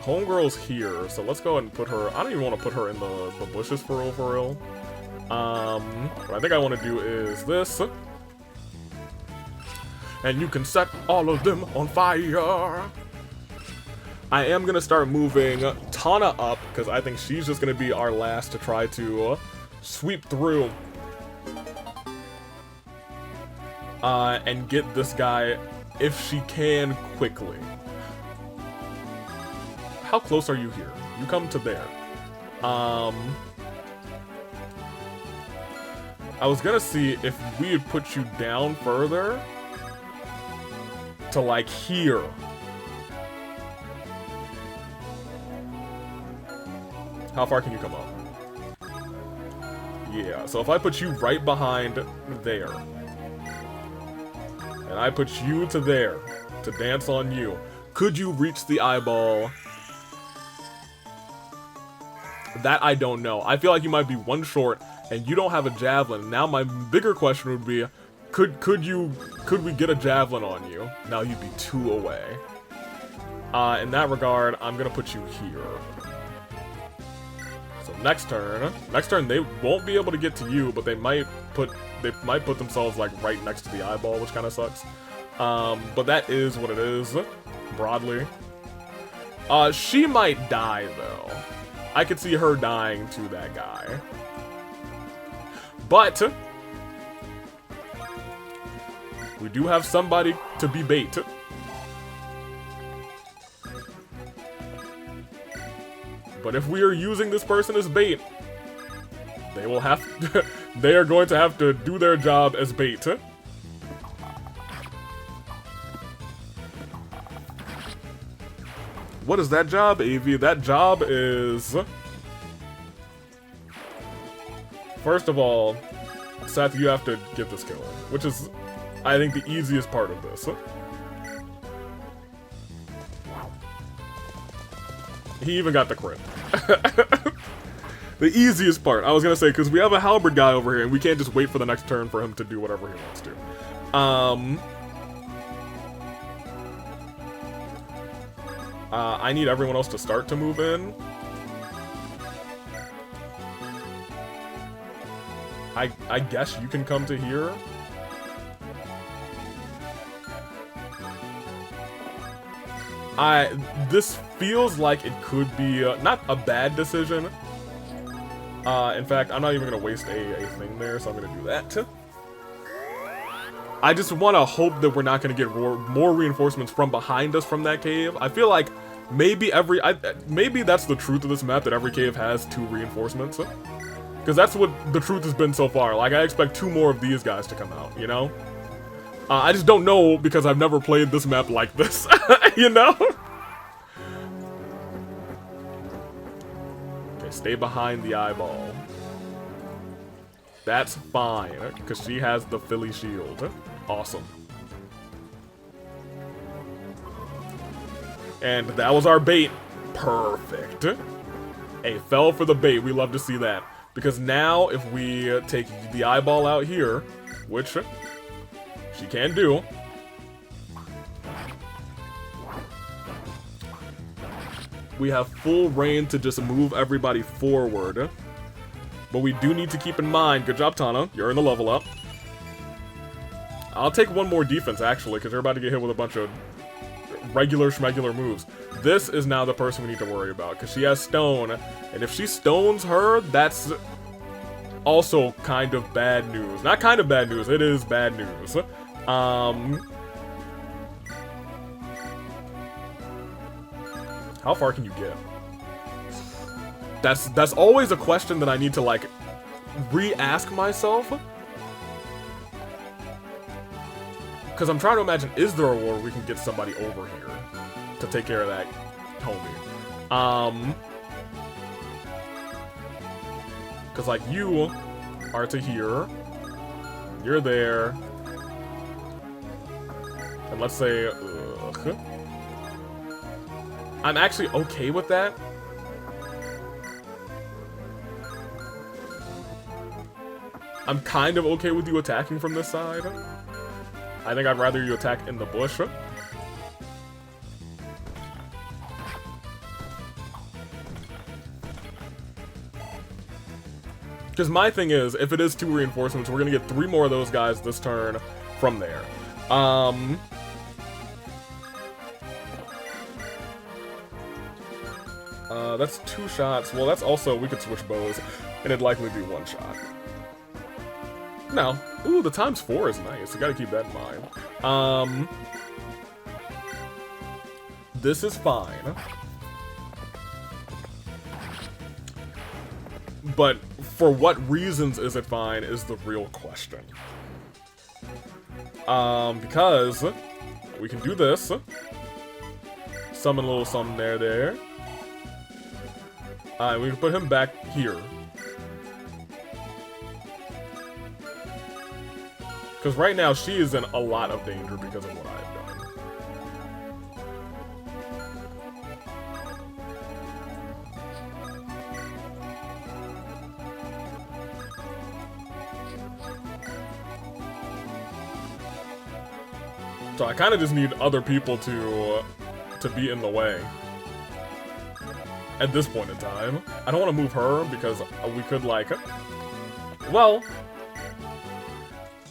Homegirl's here, so let's go ahead and put her... I don't even want to put her in the bushes for overall. What I think I want to do is this. And you can set all of them on fire. I am going to start moving Tana up, because I think she's just going to be our last to try to sweep through. And get this guy, if she can, quickly. How close are you here? You come to there. I was gonna see if we had put you down further to like here. How far can you come up? Yeah, so if I put you right behind there, and I put you to there to dance on you, could you reach the eyeball? That I don't know. I feel like you might be one short, and you don't have a javelin. Now my bigger question would be, could we get a javelin on you? Now you'd be 2 away. In that regard, I'm gonna put you here. So next turn they won't be able to get to you, but they might put themselves like right next to the eyeball, which kind of sucks. But that is what it is, broadly. She might die though. I could see her dying to that guy. But we do have somebody to be bait. But if we are using this person as bait, they will have They are going to have to do their job as bait. What is that job, AV? That job is... First of all, Seth, you have to get this kill, which is, I think, the easiest part of this. He even got the crit. The easiest part, I was gonna say, because we have a halberd guy over here, and we can't just wait for the next turn for him to do whatever he wants to. I need everyone else to start to move in. I guess you can come to here. This feels like it could be not a bad decision. In fact, I'm not even gonna waste a thing there, so I'm gonna do that. I just want to hope that we're not gonna get more reinforcements from behind us from that cave. I feel like maybe maybe that's the truth of this map, that every cave has 2 reinforcements. Because that's what the truth has been so far. Like, I expect 2 more of these guys to come out, you know? I just don't know because I've never played this map like this, you know? Okay, stay behind the eyeball. That's fine, because she has the Philly shield. Awesome. And that was our bait. Perfect. Hey, fell for the bait. We love to see that. Because now, if we take the eyeball out here, which she can do, we have full reign to just move everybody forward. But we do need to keep in mind, good job, Tana, you're in the level up. I'll take one more defense, actually, because you're about to get hit with a bunch of regular schmegular moves. This is now the person we need to worry about, because she has stone, and if she stones her, that's also kind of bad news. Not kind of bad news, it is bad news. How far can you get? That's always a question that I need to, like, re-ask myself. Because I'm trying to imagine, is there a war we can get somebody over here to take care of that homie? Because, like, you are to here. You're there. And let's say, I'm actually okay with that. I'm kind of okay with you attacking from this side. I think I'd rather you attack in the bush. Because my thing is, if it is 2 reinforcements, we're going to get 3 more of those guys this turn from there. That's 2 shots. Well, that's also, we could switch bows, and it'd likely be 1 shot. No. Ooh, the ×4 is nice. You gotta keep that in mind. This is fine. But for what reasons is it fine is the real question. Because we can do this. Summon a little something there. We can put him back here. Because right now, she is in a lot of danger because of what I have done. So I kind of just need other people to be in the way. At this point in time. I don't want to move her because we could, like... Well...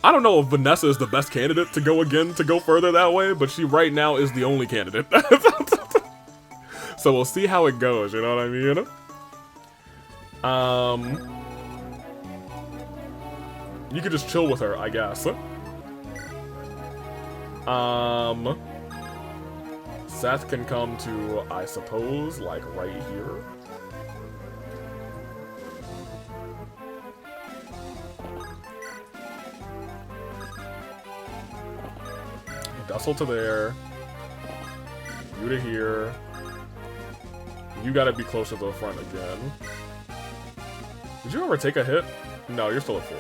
I don't know if Vanessa is the best candidate to go further that way, but she right now is the only candidate. So we'll see how it goes, you know what I mean? You could just chill with her, I guess. Seth can come to, I suppose, like right here. Gustle to there. You to here. You gotta be closer to the front again. Did you ever take a hit? No, you're still at full.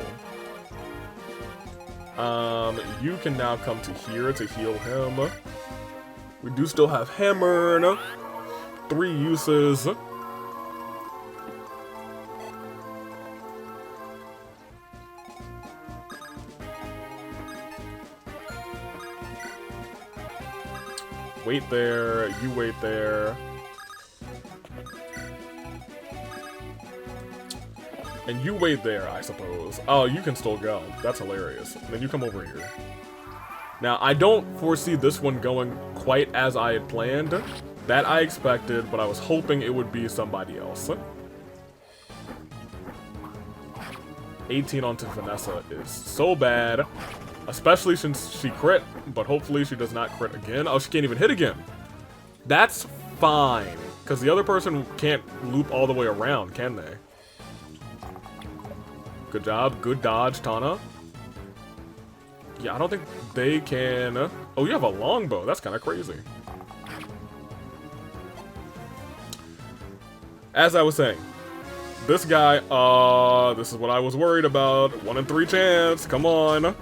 You can now come to here to heal him. We do still have Hammer. 3 uses. Wait there, you wait there. And you wait there, I suppose. Oh, you can still go. That's hilarious. Then you come over here. Now, I don't foresee this one going quite as I had planned. That I expected, but I was hoping it would be somebody else. 18 onto Vanessa is so bad. Especially since she crit, but hopefully she does not crit again. Oh, she can't even hit again. That's fine, because the other person can't loop all the way around, can they? Good job. Good dodge, Tana. Yeah, I don't think they can... Oh, you have a longbow. That's kind of crazy. As I was saying, this guy, this is what I was worried about. 1 in 3 chance. Come on.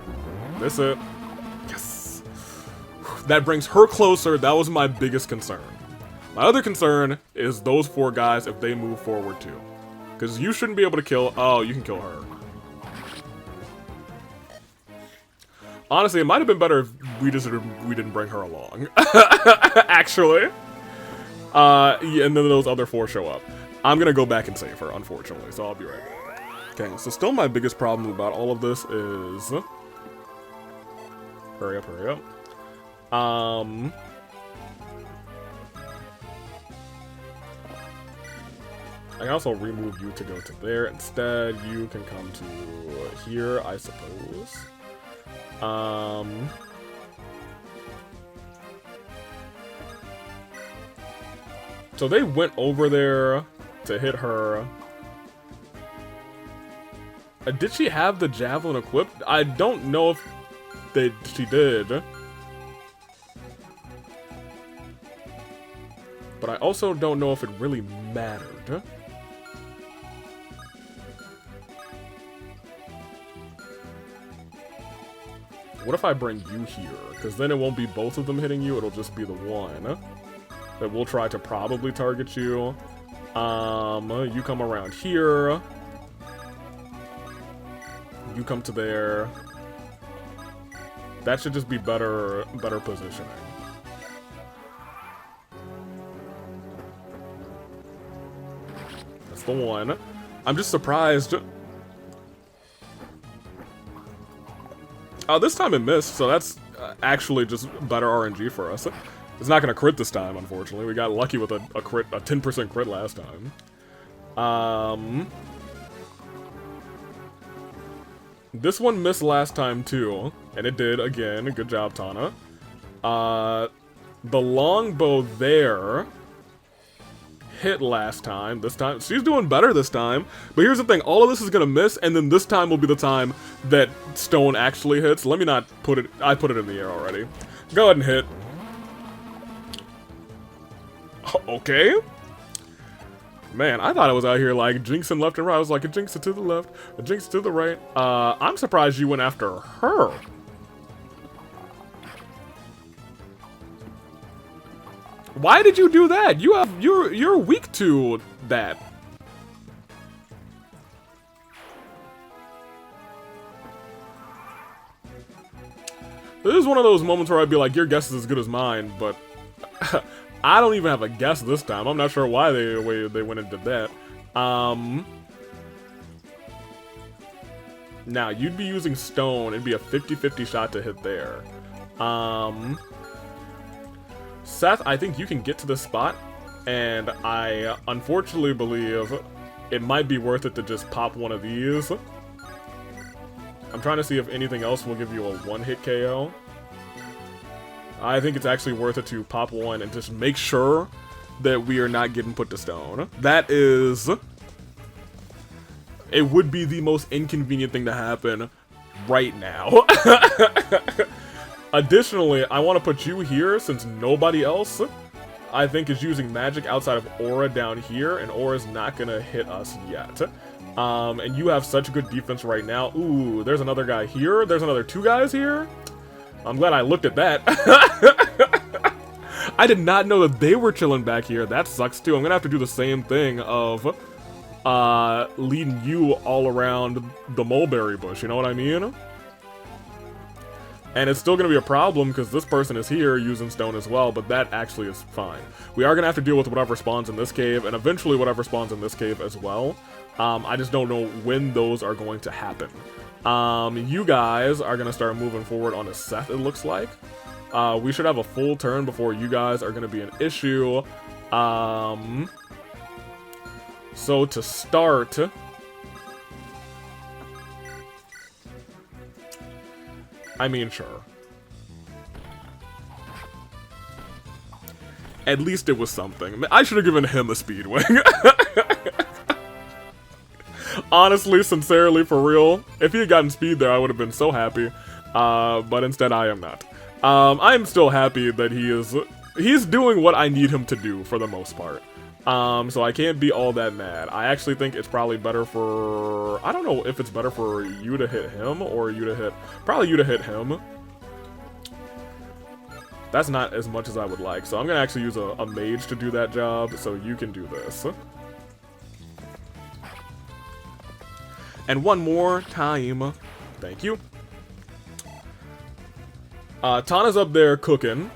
This it. Yes. That brings her closer. That was my biggest concern. My other concern is those 4 guys if they move forward too. Because you shouldn't be able to kill... Oh, you can kill her. Honestly, it might have been better if we didn't bring her along. Actually. Yeah, and then those other 4 show up. I'm gonna go back and save her, unfortunately, so I'll be right back. Okay, so still my biggest problem about all of this is... Hurry up, hurry up. I can also remove you to go to there. Instead, you can come to here, I suppose. So they went over there to hit her. Did she have the javelin equipped? I don't know if she did. But I also don't know if it really mattered. What if I bring you here? Because then it won't be both of them hitting you, it'll just be the one. That will try to probably target you. You come around here. You come to there. That should just be better positioning. That's the one. I'm just surprised. This time it missed, so that's actually just better RNG for us. It's not gonna crit this time, unfortunately. We got lucky with a 10% crit last time. This one missed last time too, and it did again. Good job, Tana. The longbow there hit last time. This time, she's doing better this time. But here's the thing, all of this is gonna miss, and then this time will be the time that stone actually hits. Let me not put it, I put it in the air already. Go ahead and hit. Okay. Man, I thought I was out here like jinxing left and right. I was like, a jinx to the left, a jinx to the right. I'm surprised you went after her. Why did you do that? You're weak to that. This is one of those moments where I'd be like, your guess is as good as mine, but I don't even have a guess this time. I'm not sure why they went and did that. Now, you'd be using stone. It'd be a 50-50 shot to hit there. Seth, I think you can get to this spot, and I unfortunately believe it might be worth it to just pop one of these. I'm trying to see if anything else will give you a one-hit KO. I think it's actually worth it to pop one and just make sure that we are not getting put to stone. That is... It would be the most inconvenient thing to happen right now. Additionally, I want to put you here since nobody else, I think, is using magic outside of Aura down here, and Aura's not gonna hit us yet. And you have such good defense right now. Ooh, there's another guy here. There's another 2 guys here. I'm glad I looked at that. I did not know that they were chilling back here. That sucks too. I'm gonna have to do the same thing of leading you all around the mulberry bush, you know what I mean? And it's still gonna be a problem because this person is here using stone as well, but that actually is fine. We are gonna have to deal with whatever spawns in this cave, and eventually whatever spawns in this cave as well. I just don't know when those are going to happen. You guys are gonna start moving forward on a Seth, it looks like. We should have a full turn before you guys are gonna be an issue. So to start, I mean, sure. At least it was something. I should have given him a speed wing. Honestly, sincerely, for real, if he had gotten speed there, I would have been so happy. But instead, I am not. I am still happy that he's doing what I need him to do for the most part. So I can't be all that mad. I actually think it's probably better for... I don't know if it's better for you to hit him or you to hit... Probably you to hit him. That's not as much as I would like. So I'm going to actually use a mage to do that job so you can do this. And one more time. Thank you. Tana's up there cooking.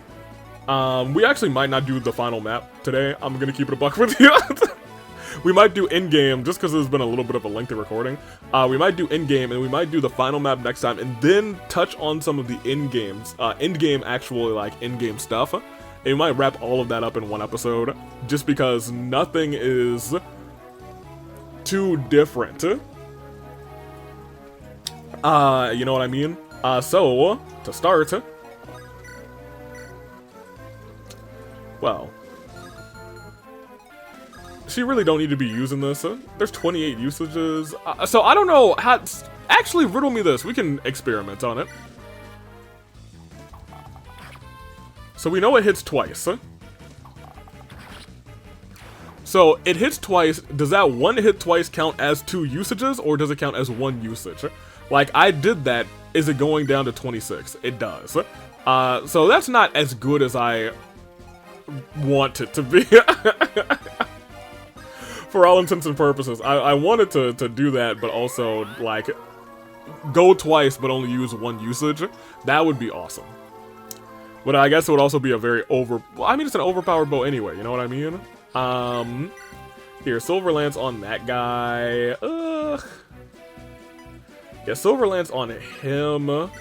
We actually might not do the final map today. I'm gonna keep it a buck with you. We might do in-game, just because it's been a little bit of a lengthy recording. We might do in-game, and we might do the final map next time, and then touch on some of the in-game actual, like, in-game stuff. And we might wrap all of that up in one episode, just because nothing is too different. You know what I mean? So, to start... Well, she really don't need to be using this. There's 28 usages. So I don't know how... Actually, riddle me this. We can experiment on it. So we know it hits twice. So it hits twice. Does that one hit twice count as 2 usages, or does it count as 1 usage? Like, I did that. Is it going down to 26? It does. So that's not as good as I... want it to be. For all intents and purposes, I wanted to do that, but also, like, go twice but only use 1 usage. That would be awesome. But I guess it would also be a very well, I mean, it's an overpowered bow anyway, you know what I mean? Here, Silver Lance on that guy. Yeah, Silver Lance on him.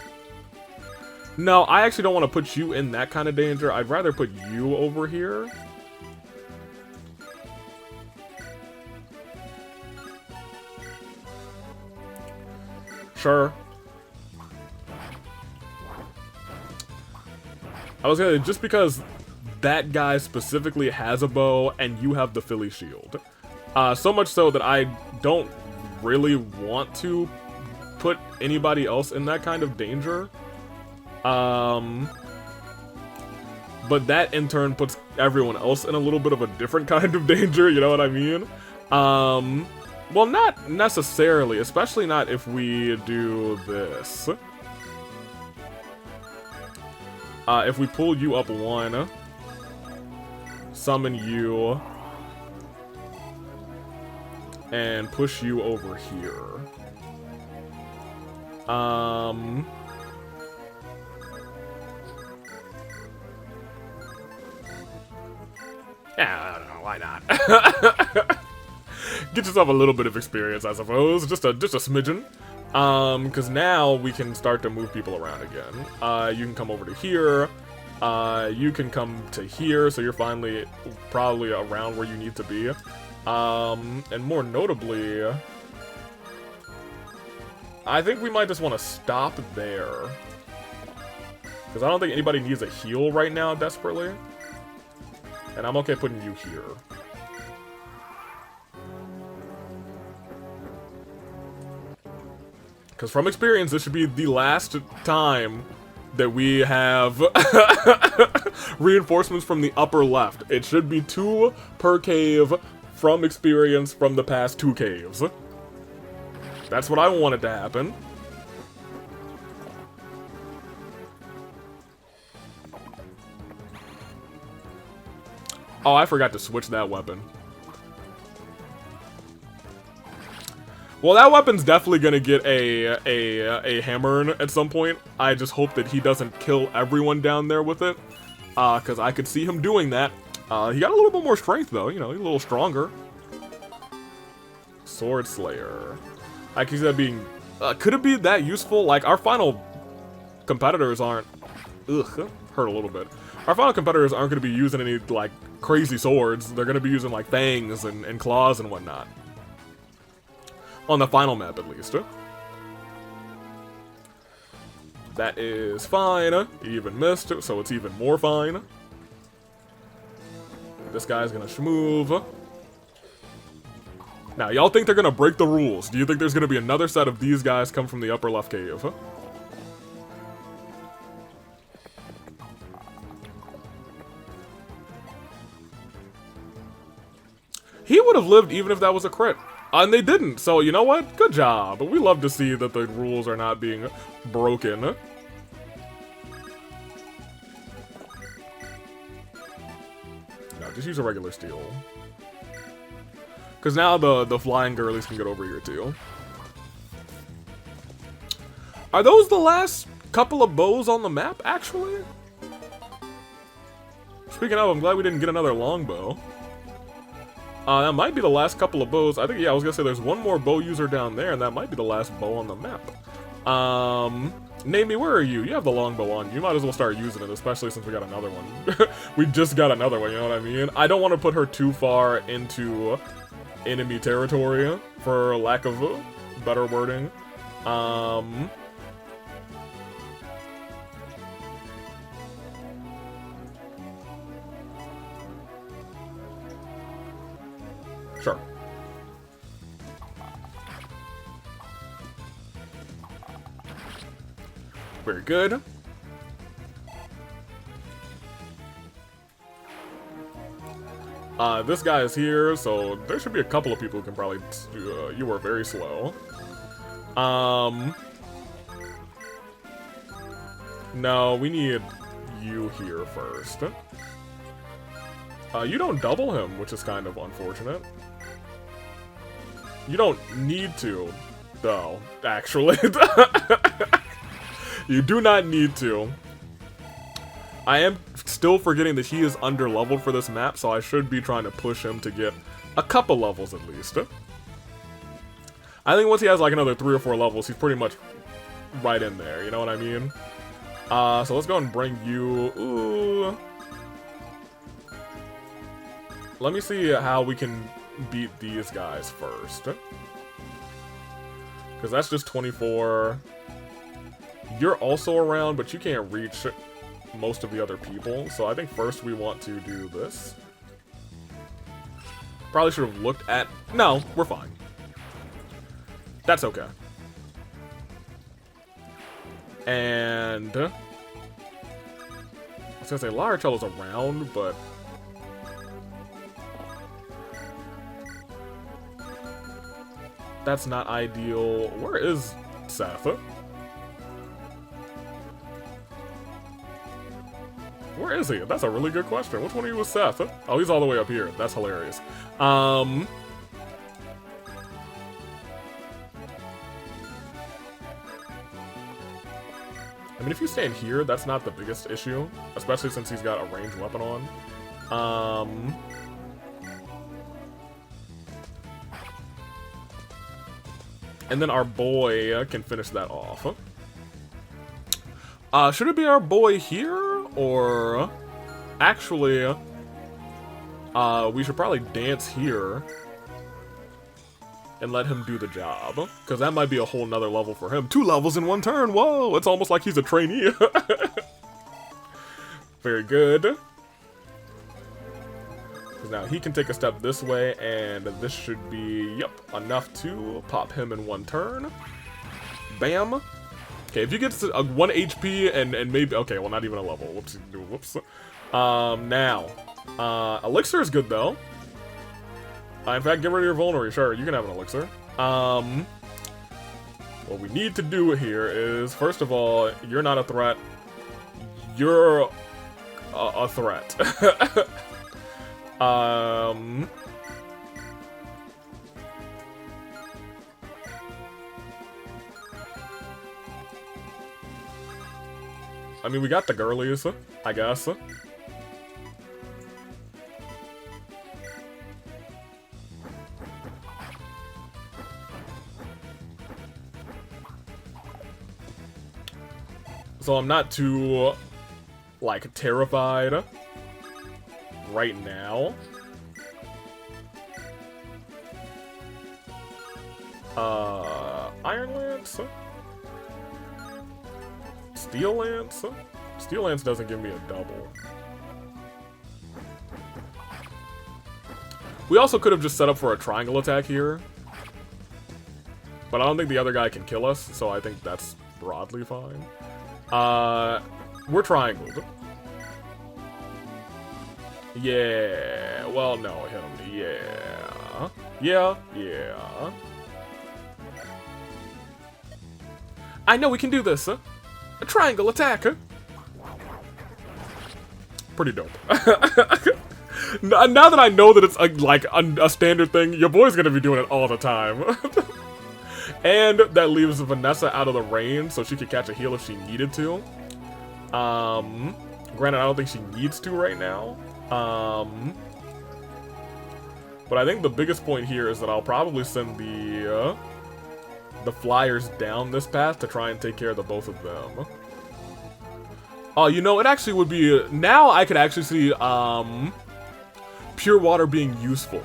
No, I actually don't want to put you in that kind of danger. I'd rather put you over here. Sure. I was gonna, just because that guy specifically has a bow and you have the Philly shield. So much so that I don't really want to put anybody else in that kind of danger. But that in turn puts everyone else in a little bit of a different kind of danger, you know what I mean? Well, not necessarily, especially not if we do this. If we pull you up 1, summon you, and push you over here. Yeah, I don't know, why not? Get yourself a little bit of experience, I suppose. Just a smidgen. Because now we can start to move people around again. You can come over to here. You can come to here, so you're finally probably around where you need to be. And more notably, I think we might just want to stop there. Because I don't think anybody needs a heal right now desperately. And I'm okay putting you here. Because from experience, this should be the last time that we have reinforcements from the upper left. It should be 2 per cave from experience from the past 2 caves. That's what I wanted to happen. Oh, I forgot to switch that weapon. Well, that weapon's definitely gonna get a hammer at some point. I just hope that he doesn't kill everyone down there with it, because I could see him doing that. He got a little bit more strength, though. You know, he's a little stronger. Sword Slayer. I can see that being... could it be that useful? Like, our final competitors aren't... Ugh, hurt a little bit. Our final competitors aren't going to be using any, like, crazy swords. They're going to be using, like, fangs and claws and whatnot. On the final map, at least. That is fine. He even missed, so it's even more fine. This guy's gonna schmoove. Now, y'all think they're gonna break the rules. Do you think there's gonna be another set of these guys come from the upper left cave? He would have lived even if that was a crit. And they didn't, so you know what? Good job. But we love to see that the rules are not being broken. No, just use a regular steel. Because now the flying girlies can get over here too. Are those the last couple of bows on the map, actually? Speaking of, I'm glad we didn't get another longbow. That might be the last couple of bows. I think, yeah, I was gonna say there's one more bow user down there, and that might be the last bow on the map. Name me, where are you? You have the longbow on. You might as well start using it, especially since we got another one. We just got another one, you know what I mean? I don't want to put her too far into enemy territory, for lack of better wording. Sure. Very good. This guy is here, so there should be a couple of people who can probably... you were very slow. No, we need you here first. You don't double him, which is kind of unfortunate. You don't need to, though, actually. You do not need to. I am still forgetting that he is under-leveled for this map, so I should be trying to push him to get a couple levels at least. I think once he has like another 3 or 4 levels, he's pretty much right in there, you know what I mean? So let's go and bring you... Ooh. Let me see how we can beat these guys first. Because that's just 24. You're also around, but you can't reach most of the other people. So I think first we want to do this. Probably should have looked at... No, we're fine. That's okay. And... I was gonna say, Larichello's around, but... That's not ideal. Where is Seth? Where is he? That's a really good question. Which one of you was Seth? Oh, he's all the way up here. That's hilarious. I mean, if you stand here, that's not the biggest issue. Especially since he's got a ranged weapon on. And then our boy can finish that off. Should it be our boy here? Or... Actually... we should probably dance here. And let him do the job. Because that might be a whole nother level for him. 2 levels in 1 turn! Whoa! It's almost like he's a trainee. Very good. Now he can take a step this way, and this should be, yep, enough to pop him in 1 turn. Bam. Okay, if you get to 1 HP and maybe... Okay, well, not even a level. Whoops. Whoops. Now. Elixir is good, though. In fact, get rid of your vulnerary. Sure, you can have an elixir. What we need to do here is, first of all, you're not a threat. You're a threat. I mean, we got the girlies, I guess. So I'm not too, like, terrified right now. Iron Lance? Steel Lance? Steel Lance doesn't give me a double. We also could have just set up for a triangle attack here. But I don't think the other guy can kill us, so I think that's broadly fine. We're triangled. Yeah. Well, no, hit him. Yeah. Yeah. I know we can do this. A triangle attack. Pretty dope. Now that I know that it's a standard thing, your boy's gonna be doing it all the time. And that leaves Vanessa out of the range, so she could catch a heal if she needed to. Granted, I don't think she needs to right now. But I think the biggest point here is that I'll probably send the flyers down this path to try and take care of the both of them. Oh, you know, it actually would be... Now I could actually see pure water being useful.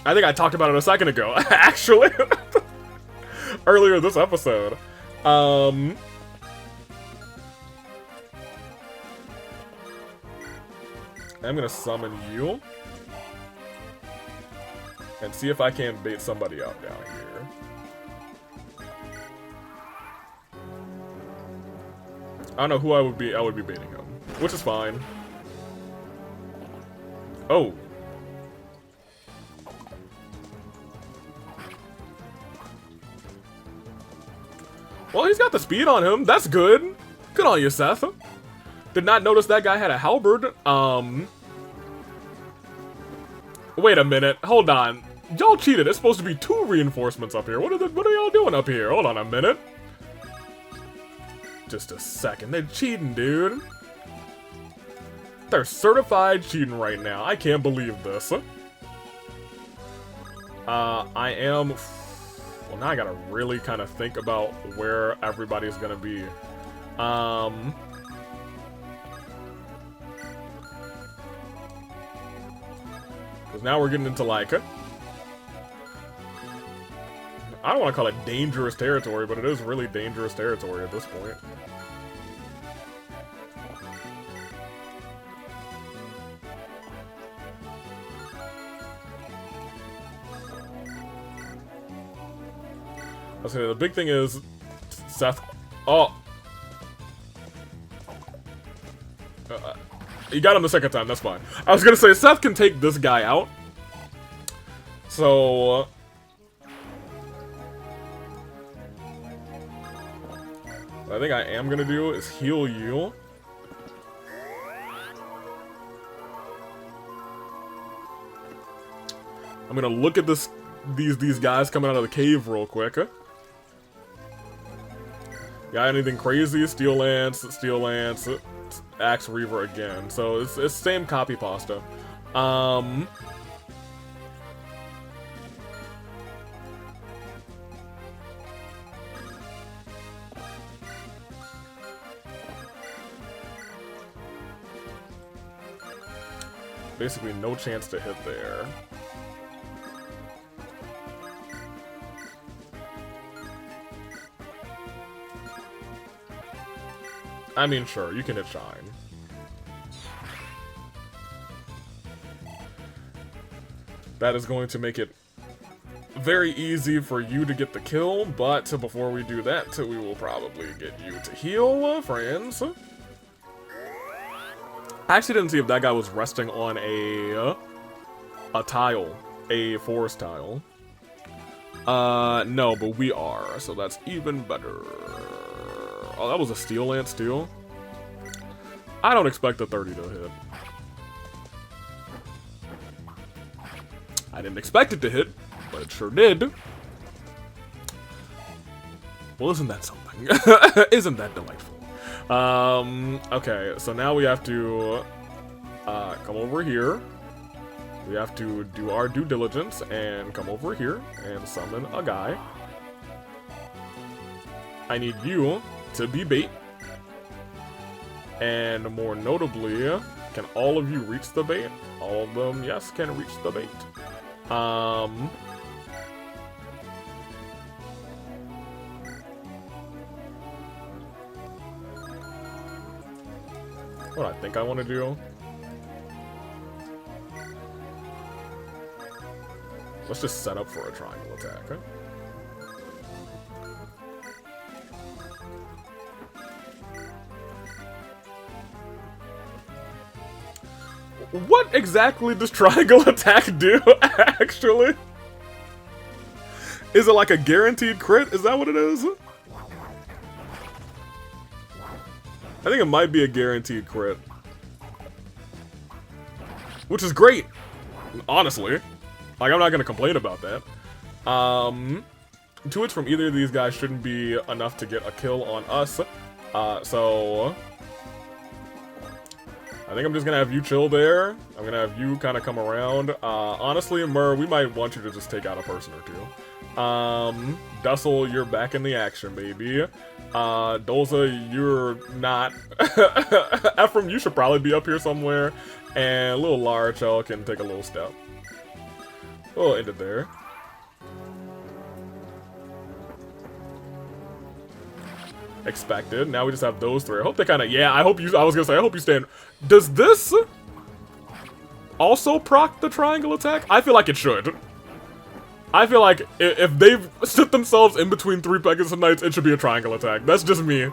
I think I talked about it a second ago, actually. Earlier this episode. I'm gonna summon you. And see if I can bait somebody up down here. I don't know who I would be baiting him. Which is fine. Oh. Well, he's got the speed on him. That's good. Good on you, Seth. Did not notice that guy had a halberd. Wait a minute. Hold on. Y'all cheated. It's supposed to be 2 reinforcements up here. What are y'all doing up here? Hold on a minute. Just a second. They're cheating, dude. They're certified cheating right now. I can't believe this. I am... Well, now I gotta really kind of think about where everybody's gonna be. Because now we're getting into, like... I don't want to call it dangerous territory, but it is really dangerous territory at this point. I was gonna say, the big thing is Seth. Oh, you got him the second time. That's fine. I was gonna say Seth can take this guy out. So what I think I am gonna do is heal you. I'm gonna look at these guys coming out of the cave real quick. Got anything crazy? Steel Lance, Axe Reaver again. So it's same copy pasta. Basically no chance to hit there. I mean, sure, you can hit Shine. That is going to make it very easy for you to get the kill, but before we do that, we will probably get you to heal, friends. I actually didn't see if that guy was resting on a tile, a forest tile. No, but we are, so that's even better. Oh, that was a steel lance too. I don't expect a 30 to hit. I didn't expect it to hit, but it sure did. Well, isn't that something? Isn't that delightful? Okay, so now we have to come over here. We have to do our due diligence and come over here and summon a guy. I need you to be bait. And more notably, can all of you reach the bait? All of them, yes, can reach the bait. What I think I want to do? Let's just set up for a triangle attack, huh? What exactly does triangle attack do, actually? Is it like a guaranteed crit? Is that what it is? I think it might be a guaranteed crit. Which is great, honestly. Like, I'm not gonna complain about that. 2 hits from either of these guys shouldn't be enough to get a kill on us. So I think I'm just gonna have you chill there. I'm gonna have you kind of come around. Honestly, Mur, we might want you to just take out a person or two. Dussel, you're back in the action, baby. Dolza, you're not. Ephraim, you should probably be up here somewhere. And little Larchel can take a little step. We'll end it there. Expected. Now we just have those 3. I hope they kind of, yeah, I hope you, I was gonna say, I hope you stand. Does this also proc the triangle attack? I feel like it should. I feel like if they've stood themselves in between 3 Pegasus Knights, it should be a triangle attack. That's just me.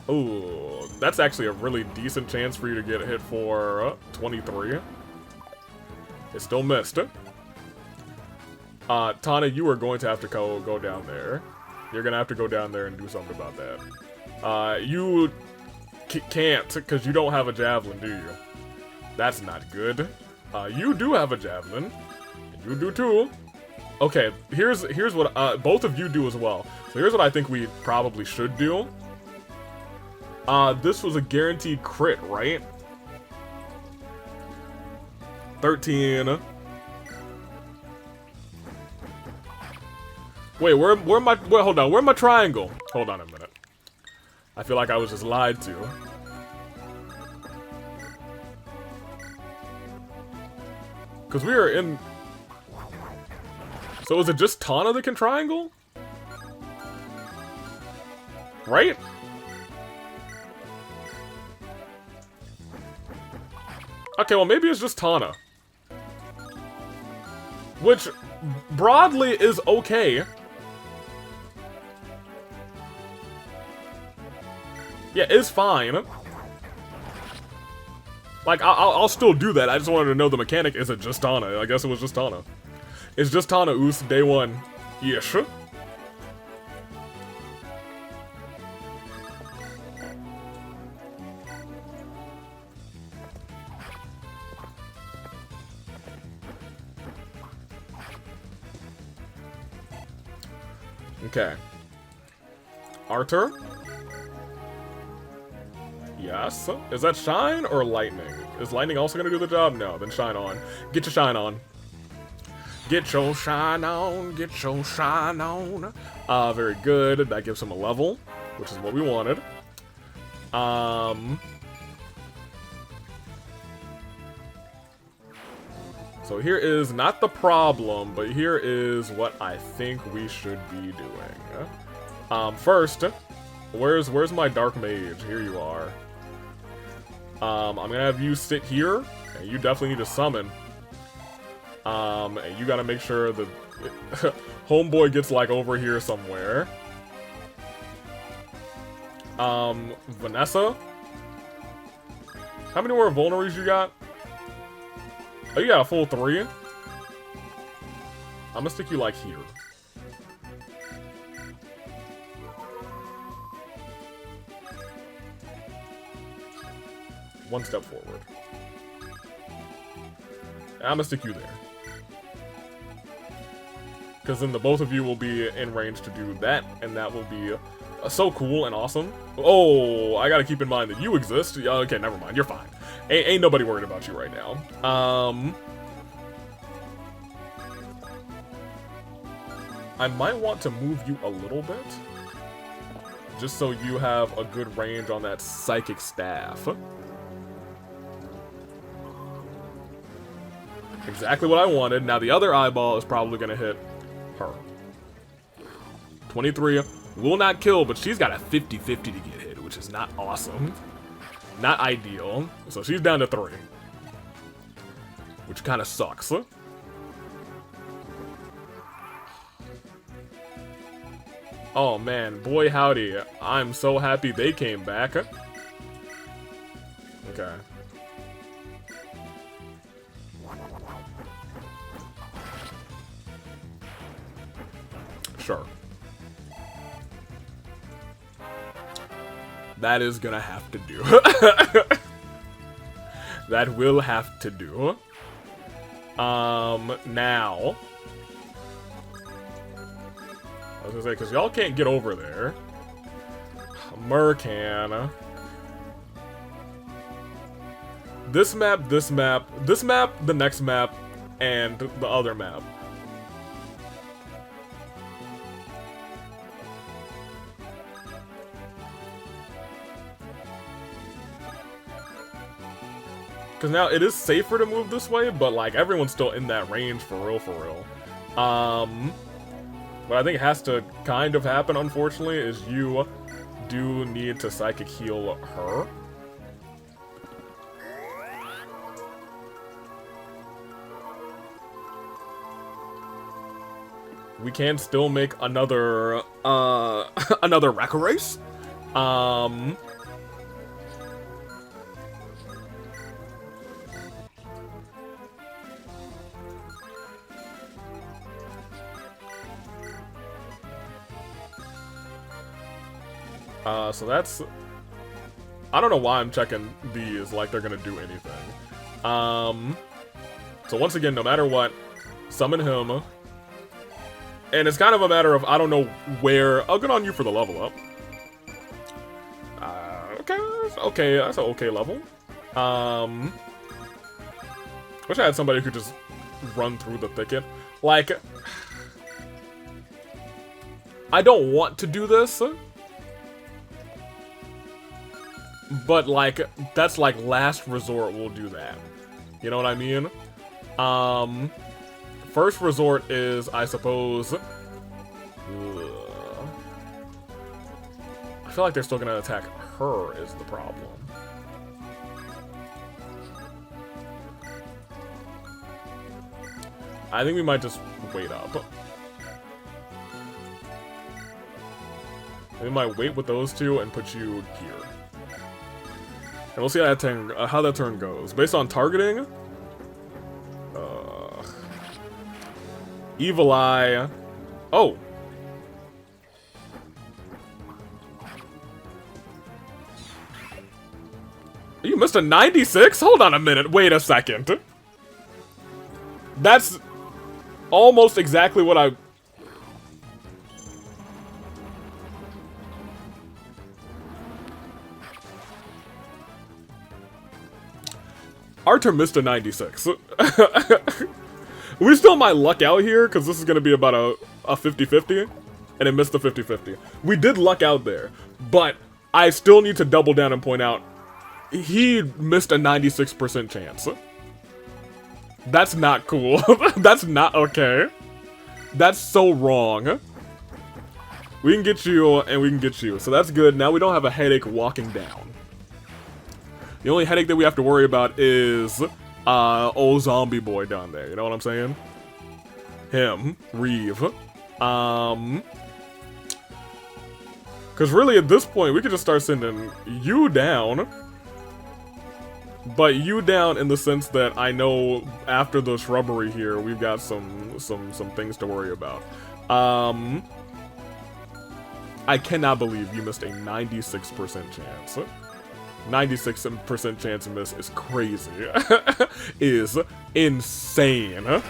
Ooh, that's actually a really decent chance for you to get hit for 23. It still missed. Tana, you are going to have to go down there. You're gonna have to go down there and do something about that. You can't, because you don't have a javelin, do you? That's not good. You do have a javelin. And you do too. Okay, here's what both of you do as well. So here's what I think we probably should do. This was a guaranteed crit, right? 13. Wait, where my, hold on, where's my triangle? Hold on a minute. I feel like I was just lied to. Because we are in... So is it just Tana that can triangle? Right? Okay, well maybe it's just Tana. Which, broadly, is okay. Yeah, it's fine. Like, I'll still do that. I just wanted to know the mechanic. Is it just Tana? I guess it was just Tana. It's just Tana, Oos, day 1. Yes. Okay. Arthur? Yes. Is that Shine or Lightning? Is Lightning also gonna do the job? No, then Shine on. Get your Shine on. Get your Shine on. Get your Shine on. Very good. That gives him a level, which is what we wanted. So here is not the problem, but here is what I think we should be doing. First, where's my Dark Mage? Here you are. I'm gonna have you sit here, and you definitely need to summon. And you gotta make sure that homeboy gets, like, over here somewhere. Vanessa? How many more vulneraries you got? Oh, you got a full 3? I'm gonna stick you, like, here. One step forward. And I'm gonna stick you there. Because then the both of you will be in range to do that, and that will be so cool and awesome. Oh, I gotta keep in mind that you exist. Okay, never mind. You're fine. Ain't nobody worried about you right now. I might want to move you a little bit. Just so you have a good range on that psychic staff. Exactly what I wanted. Now the other eyeball is probably gonna hit her. 23 will not kill, but she's got a 50-50 to get hit, which is not awesome. Not ideal. So she's down to 3. Which kind of sucks. Oh man, boy howdy. I'm so happy they came back. Okay. Sure. That is gonna have to do. That will have to do. Now. I was gonna say, because y'all can't get over there. Mur can. This map, this map, this map, the next map, and the other map. Because now it is safer to move this way, but like everyone's still in that range for real, for real. What I think has to kind of happen, unfortunately, is you do need to psychic heal her. We can still make another, another Wrecker race. So that's... I don't know why I'm checking these like they're gonna do anything. So once again, no matter what, summon him. And it's kind of a matter of, I don't know where... I'll get on you for the level up. Okay, that's an okay level. Wish I had somebody who could just run through the thicket. Like... I don't want to do this. But, like, that's, like, last resort we'll do that. You know what I mean? First resort is, I suppose... I feel like they're still gonna attack her is the problem. I think we might just wait up. We might wait with those two and put you here. And we'll see how that turn goes. Based on targeting, Evil Eye. Oh, you missed a 96? Hold on a minute. Wait a second. That's almost exactly what I. Arthur missed a 96. We still might luck out here, because this is going to be about a 50-50, and it missed the 50-50. We did luck out there, but I still need to double down and point out, he missed a 96% chance. That's not cool. That's not okay. That's so wrong. We can get you, and we can get you, so that's good. Now we don't have a headache walking down. The only headache that we have to worry about is old zombie boy down there. You know what I'm saying? Him, Reeve. Because really at this point, we could just start sending you down. But you down in the sense that I know after the shrubbery here, we've got some things to worry about. I cannot believe you missed a 96% chance. 96% chance to miss is crazy. Is insane.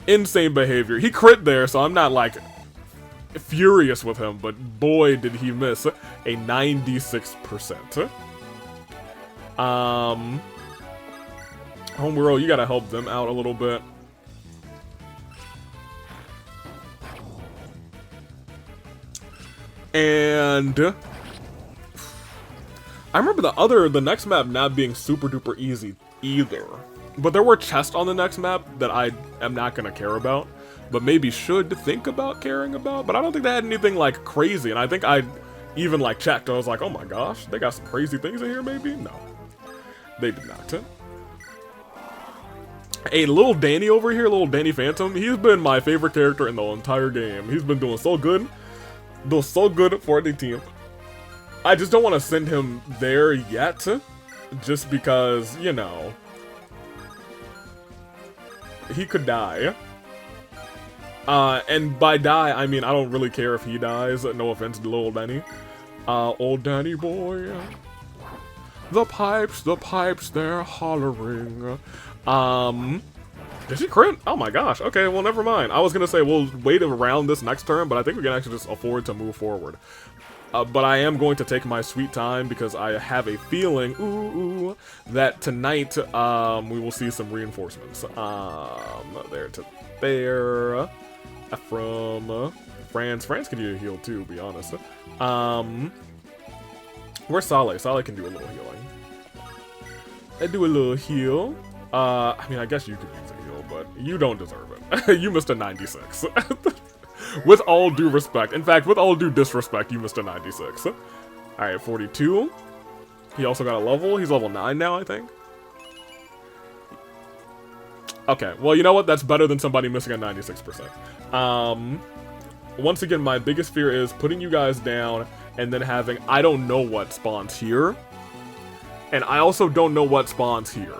Insane behavior. He crit there, so I'm not like furious with him, but boy did he miss a 96%. Homeworld, you gotta help them out a little bit. And I remember the next map not being super duper easy either. But there were chests on the next map that I am not gonna care about, but maybe should think about caring about. But I don't think they had anything like crazy, and I think I even like checked. I was like, oh my gosh, they got some crazy things in here maybe? No. They did not. Hey, little Danny over here, little Danny Phantom, he's been my favorite character in the entire game. He's been doing so good. Doing so good for the team. I just don't want to send him there yet. Just because, you know, he could die. And by die, I mean I don't really care if he dies. No offense to little Danny. Old Danny boy. The pipes, they're hollering. Did she crit? Oh my gosh. Okay, well, never mind. I was gonna say we'll wait around this next turn, but I think we can actually just afford to move forward. But I am going to take my sweet time because I have a feeling, that tonight, we will see some reinforcements. There to there. Ephraim. France could use a heal too, to be honest. Where's Saleh? Saleh can do a little healing. I do a little heal. I mean, I guess you could use a heal, but you don't deserve it. You missed a 96. With all due respect. In fact, with all due disrespect, you missed a 96. Alright, 42. He also got a level. He's level 9 now, I think. Okay, well, you know what? That's better than somebody missing a 96%. Once again, my biggest fear is putting you guys down and then having, I don't know what spawns here. And I also don't know what spawns here.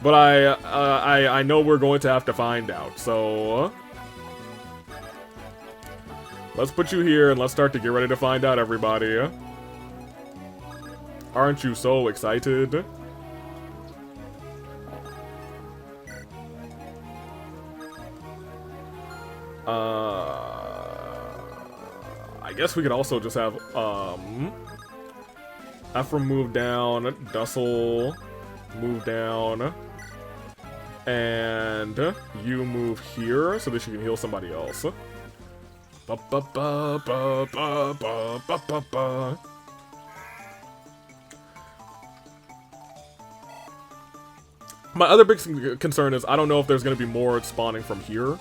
But I know we're going to have to find out, so let's put you here and let's start to get ready to find out, everybody. Aren't you so excited? I guess we could also just have Ephraim move down, Dussel move down, and you move here so that you can heal somebody else. My other big concern is I don't know if there's going to be more spawning from here.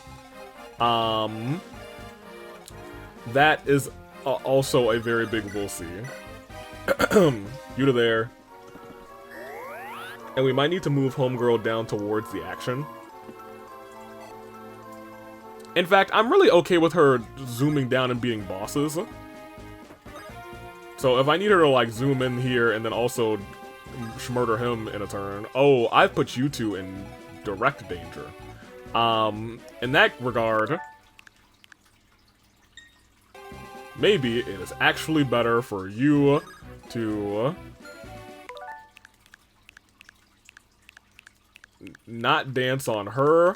That is also a very big we'll see. You to there. And we might need to move Homegirl down towards the action. In fact, I'm really okay with her zooming down and beating bosses. So if I need her to like zoom in here and then also murder him in a turn. Oh, I've put you two in direct danger. In that regard, maybe it is actually better for you to not dance on her.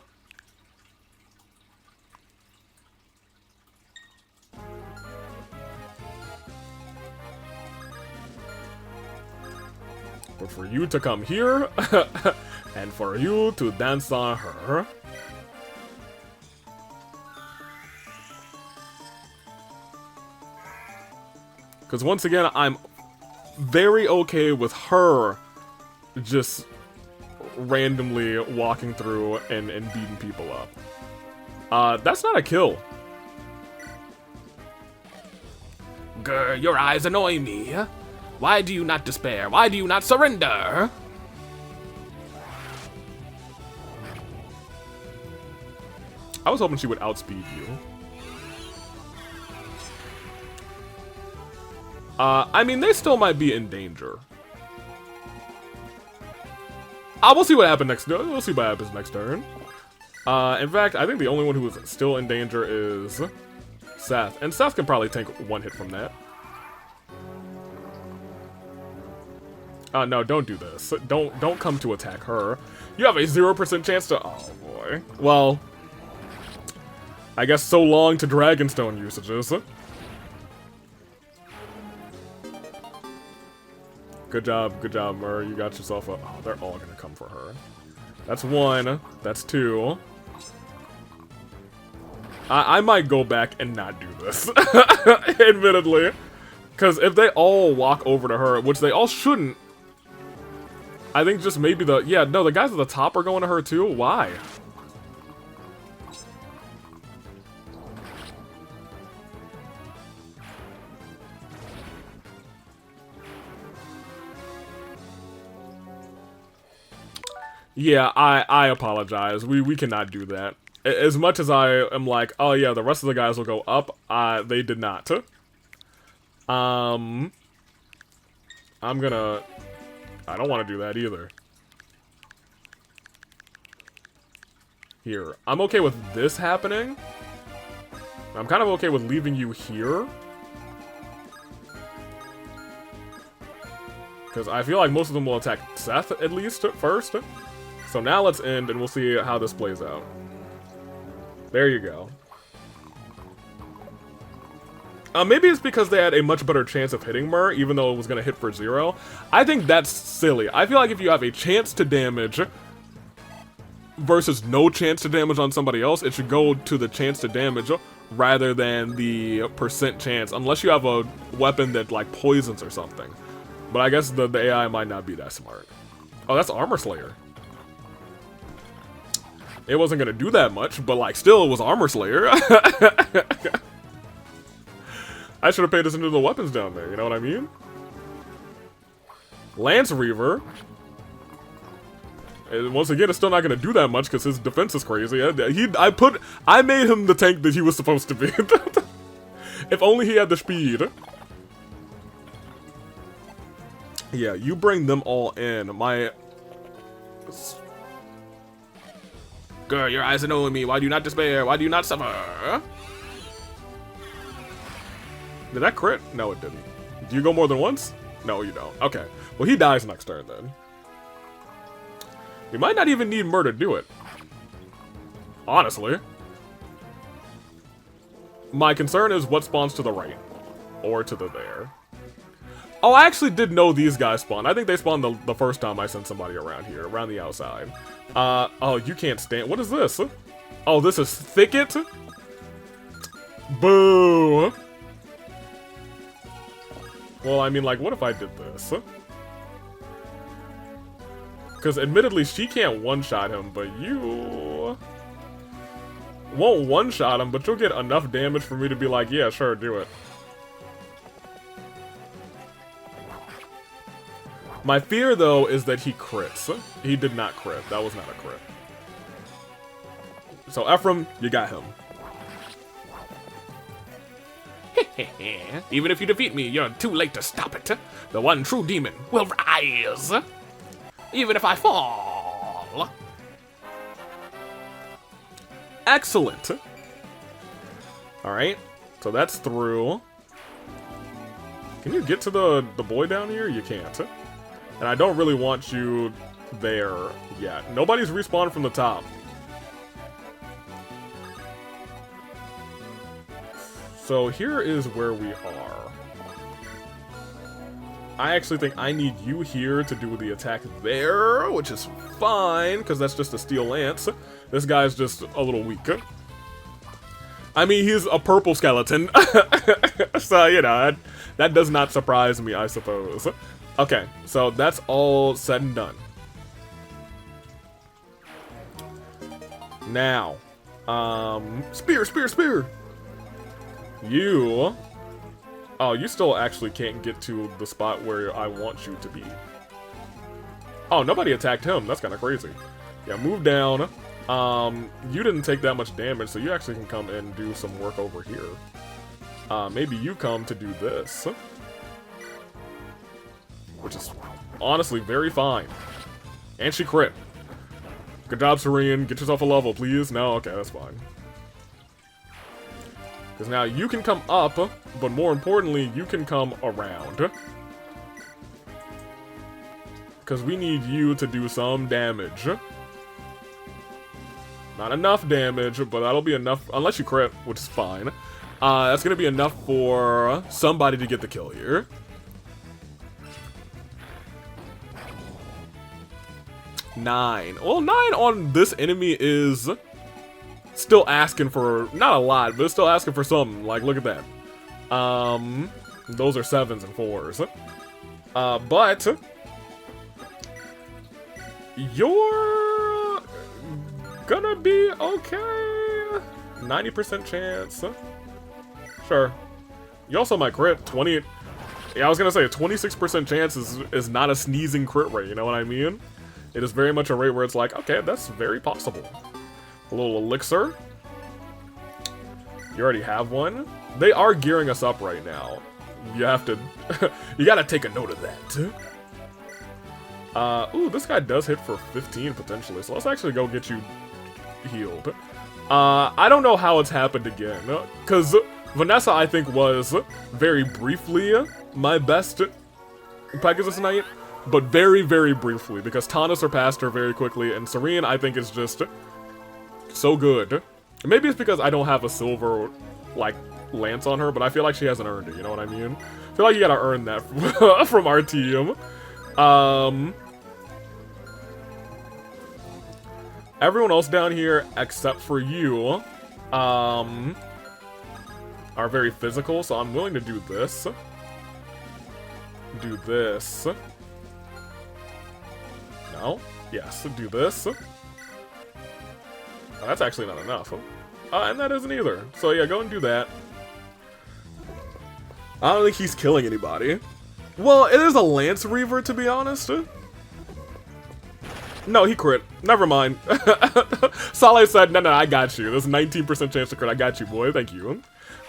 But for you to come here, and for you to dance on her. Because once again, I'm very okay with her just randomly walking through and beating people up. That's not a kill. Grr, your eyes annoy me. Why do you not despair? Why do you not surrender? I was hoping she would outspeed you. I mean, they still might be in danger. We'll see what happens next. We'll see what happens next turn. In fact, I think the only one who is still in danger is Seth, and Seth can probably tank one hit from that. No, don't do this. Don't come to attack her. You have a 0% chance to. Oh boy. Well, I guess so long to Dragonstone usages. Good job, Mur. You got yourself a. Oh, they're all gonna come for her. That's one. That's two. I might go back and not do this, admittedly, because if they all walk over to her, which they all shouldn't, I think just maybe the guys at the top are going to her too. Why? Yeah, I apologize. We cannot do that. As much as I am like, oh yeah, the rest of the guys will go up, they did not. I don't want to do that either. Here, I'm okay with this happening. I'm kind of okay with leaving you here. Because I feel like most of them will attack Seth, at least, first. So now let's end, and we'll see how this plays out. There you go. Maybe it's because they had a much better chance of hitting Mur, even though it was going to hit for 0. I think that's silly. I feel like if you have a chance to damage versus no chance to damage on somebody else, it should go to the chance to damage rather than the percent chance, unless you have a weapon that, like, poisons or something. But I guess the AI might not be that smart. Oh, that's Armor Slayer. It wasn't gonna do that much, but like still it was Armor Slayer. I should have paid attention to the weapons down there, you know what I mean? Lance Reaver. And once again, it's still not gonna do that much because his defense is crazy. I made him the tank that he was supposed to be. If only he had the speed. Yeah, you bring them all in. Girl, your eyes are knowing me. Why do you not despair? Why do you not suffer? Did that crit? No, it didn't. Do you go more than once? No, you don't. Okay. Well, he dies next turn then. We might not even need Mur to do it. Honestly. My concern is what spawns to the right. Or to the there. Oh, I actually did know these guys spawn. I think they spawned the first time I sent somebody around here, around the outside. Oh, you can't stand. What is this? Oh, this is Thicket? Boo! Well, I mean, like, what if I did this? Because admittedly, she can't one-shot him, but you won't one-shot him, but you'll get enough damage for me to be like, yeah, sure, do it. My fear, though, is that he crits. He did not crit. That was not a crit. So, Ephraim, you got him. Even if you defeat me, you're too late to stop it. The one true demon will rise. Even if I fall. Excellent. Alright. So that's through. Can you get to the boy down here? You can't. And I don't really want you there yet. Nobody's respawned from the top. So here is where we are. I actually think I need you here to do the attack there, which is fine, because that's just a steel lance. This guy's just a little weaker. I mean, he's a purple skeleton. So, you know, that does not surprise me, I suppose. Okay, so that's all said and done. Now, spear, spear, spear. You Oh, you still actually can't get to the spot where I want you to be. Oh, nobody attacked him. That's kind of crazy. Yeah, move down. You didn't take that much damage, so you actually can come and do some work over here. Maybe you come to do this. Which is honestly very fine. And she crit. Good job, Serene. Get yourself a level, please. No? Okay, that's fine. Because now you can come up, but more importantly, you can come around. Because we need you to do some damage. Not enough damage, but that'll be enough, unless you crit, which is fine. That's going to be enough for somebody to get the kill here. Nine. Well, 9 on this enemy is still asking for, not a lot, but it's still asking for something. Like, look at that. Those are 7s and 4s. But you're gonna be okay. 90% chance. Sure. You also might crit. 20. Yeah, I was gonna say 26% chance is not a sneezing crit rate. You know what I mean? It is very much a rate where it's like, okay, that's very possible. A little elixir. You already have one. They are gearing us up right now. You have to, you gotta take a note of that. Ooh, this guy does hit for 15 potentially, so let's actually go get you healed. I don't know how it's happened again, because Vanessa, I think, was very briefly my best Pegasus Knight. But very, very briefly, because Tana surpassed her very quickly, and Serene, I think, is just so good. Maybe it's because I don't have a silver, like, lance on her, but I feel like she hasn't earned it, you know what I mean? I feel like you gotta earn that from our team. Everyone else down here, except for you, are very physical, so I'm willing to do this. Do this. No? Yes, do this. Oh, that's actually not enough. And that isn't either. So yeah, go and do that. I don't think he's killing anybody. Well, it is a Lance Reaver, to be honest. No, he crit. Never mind. Saleh said, no, I got you. There's a 19% chance to crit. I got you, boy. Thank you.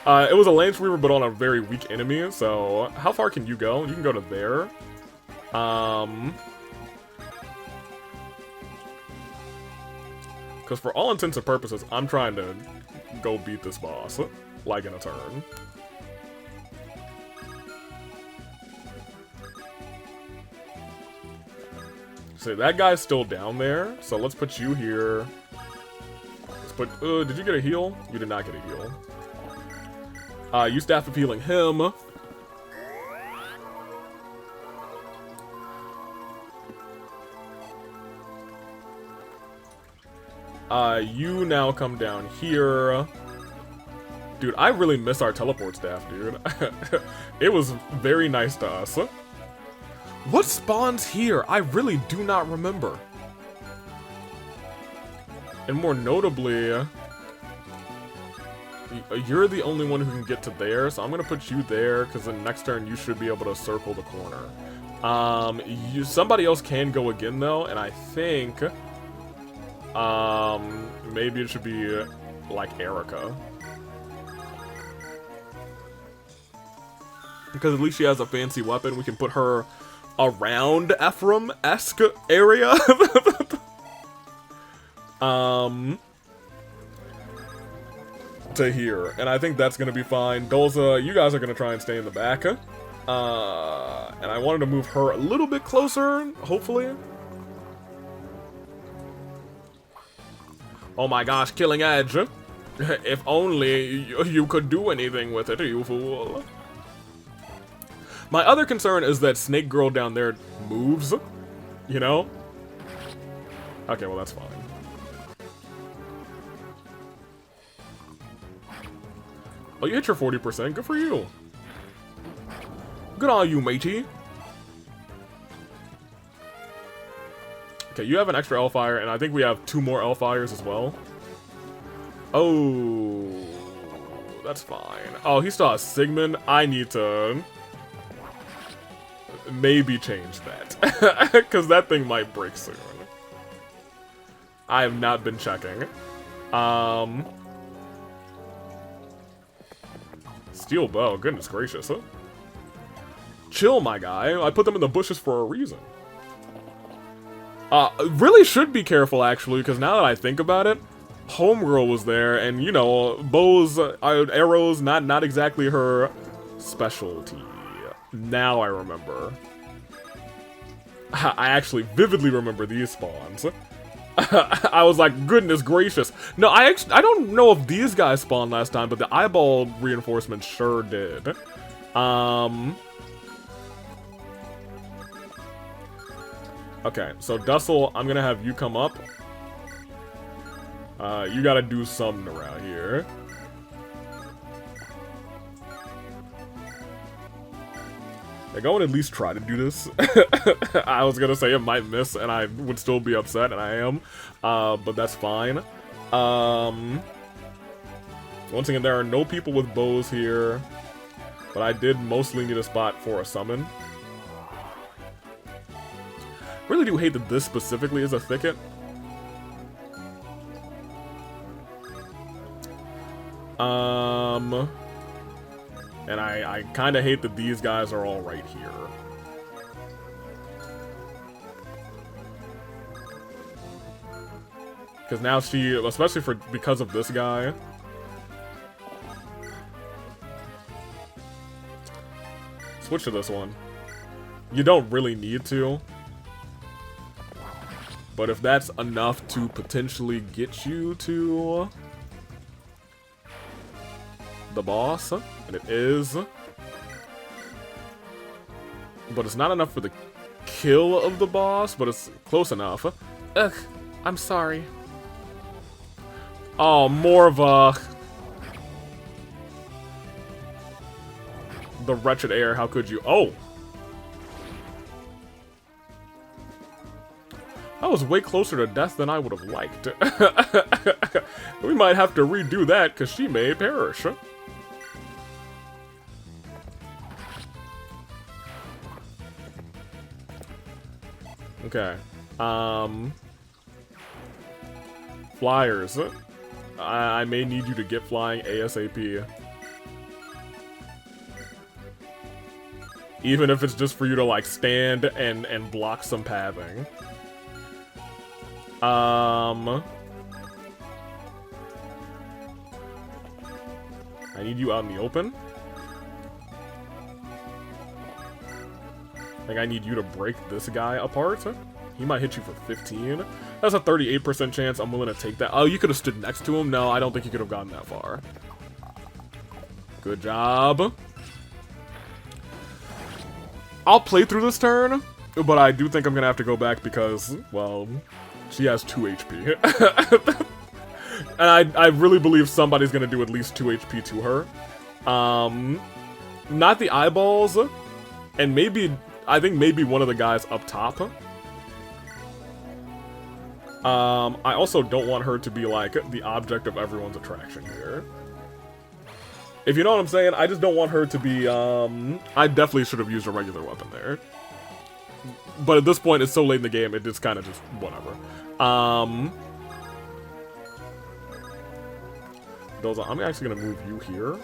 It was a Lance Reaver, but on a very weak enemy. So, how far can you go? You can go to there. Because for all intents and purposes, I'm trying to go beat this boss, like in a turn. So that guy's still down there, so let's put you here. Let's put, did you get a heal? You did not get a heal. You staff of healing him. You now come down here. Dude, I really miss our teleport staff, dude. It was very nice to us. What spawns here? I really do not remember. And more notably, you're the only one who can get to there, so I'm gonna put you there, because then next turn you should be able to circle the corner. Somebody else can go again, though, and I think... maybe it should be, like, Erica. Because at least she has a fancy weapon, we can put her around Ephraim-esque area. To here, and I think that's gonna be fine. Dolza, you guys are gonna try and stay in the back. And I wanted to move her a little bit closer, hopefully. Oh my gosh, Killing Edge. If only you could do anything with it, you fool. My other concern is that Snake Girl down there moves, you know? Okay, well that's fine. Oh, you hit your 40%, good for you. Good on you, matey. Okay, you have an extra L-Fire, and I think we have 2 more L-Fires as well. Oh, That's fine. Oh, he still has Sigmund. I need to maybe change that. Because that thing might break soon. I have not been checking. Steel bow, goodness gracious. Huh? Chill, my guy. I put them in the bushes for a reason. Really should be careful, actually, because now that I think about it, Homegirl was there, and, you know, bows, arrows, not exactly her specialty. Now I remember. I actually vividly remember these spawns. I was like, goodness gracious. No, I don't know if these guys spawned last time, but the eyeball reinforcement sure did. Okay, so Dussel, I'm gonna have you come up. You gotta do something around here. Like, I would at least try to do this. I was gonna say it might miss, and I would still be upset, and I am. But that's fine. Once again, there are no people with bows here. But I did mostly need a spot for a summon. Really do hate that this specifically is a thicket. And I kind of hate that these guys are all right here. Because now she, especially because of this guy. Switch to this one. You don't really need to. But if that's enough to potentially get you to the boss, and it is, but it's not enough for the kill of the boss, but it's close enough. Ugh, I'm sorry. Oh, more of a... The wretched air, how could you? Oh! That was way closer to death than I would have liked. We might have to redo that, because she may perish. Okay. Flyers. I may need you to get flying ASAP. Even if it's just for you to, like, stand and block some pathing. I need you out in the open. Like, I need you to break this guy apart. He might hit you for 15. That's a 38% chance I'm willing to take that. Oh, you could have stood next to him? No, I don't think you could have gotten that far. Good job. I'll play through this turn, but I do think I'm going to have to go back because, well, she has 2 HP. And I really believe somebody's going to do at least 2 HP to her. Not the eyeballs, and maybe... I think maybe one of the guys up top. I also don't want her to be, like, the object of everyone's attraction here. If you know what I'm saying, I just don't want her to be, I definitely should have used a regular weapon there. But at this point, it's so late in the game, it just kind of just, whatever. I'm actually gonna move you here.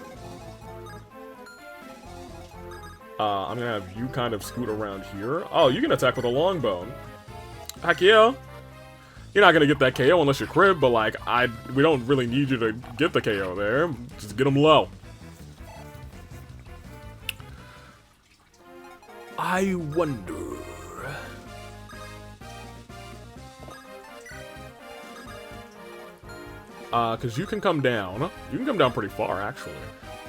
I'm gonna have you kind of scoot around here. Oh, you can attack with a longbow. Heck yeah. You're not gonna get that KO unless you crib, but like, we don't really need you to get the KO there. Just get him low. I wonder. Cause you can come down. You can come down pretty far, actually.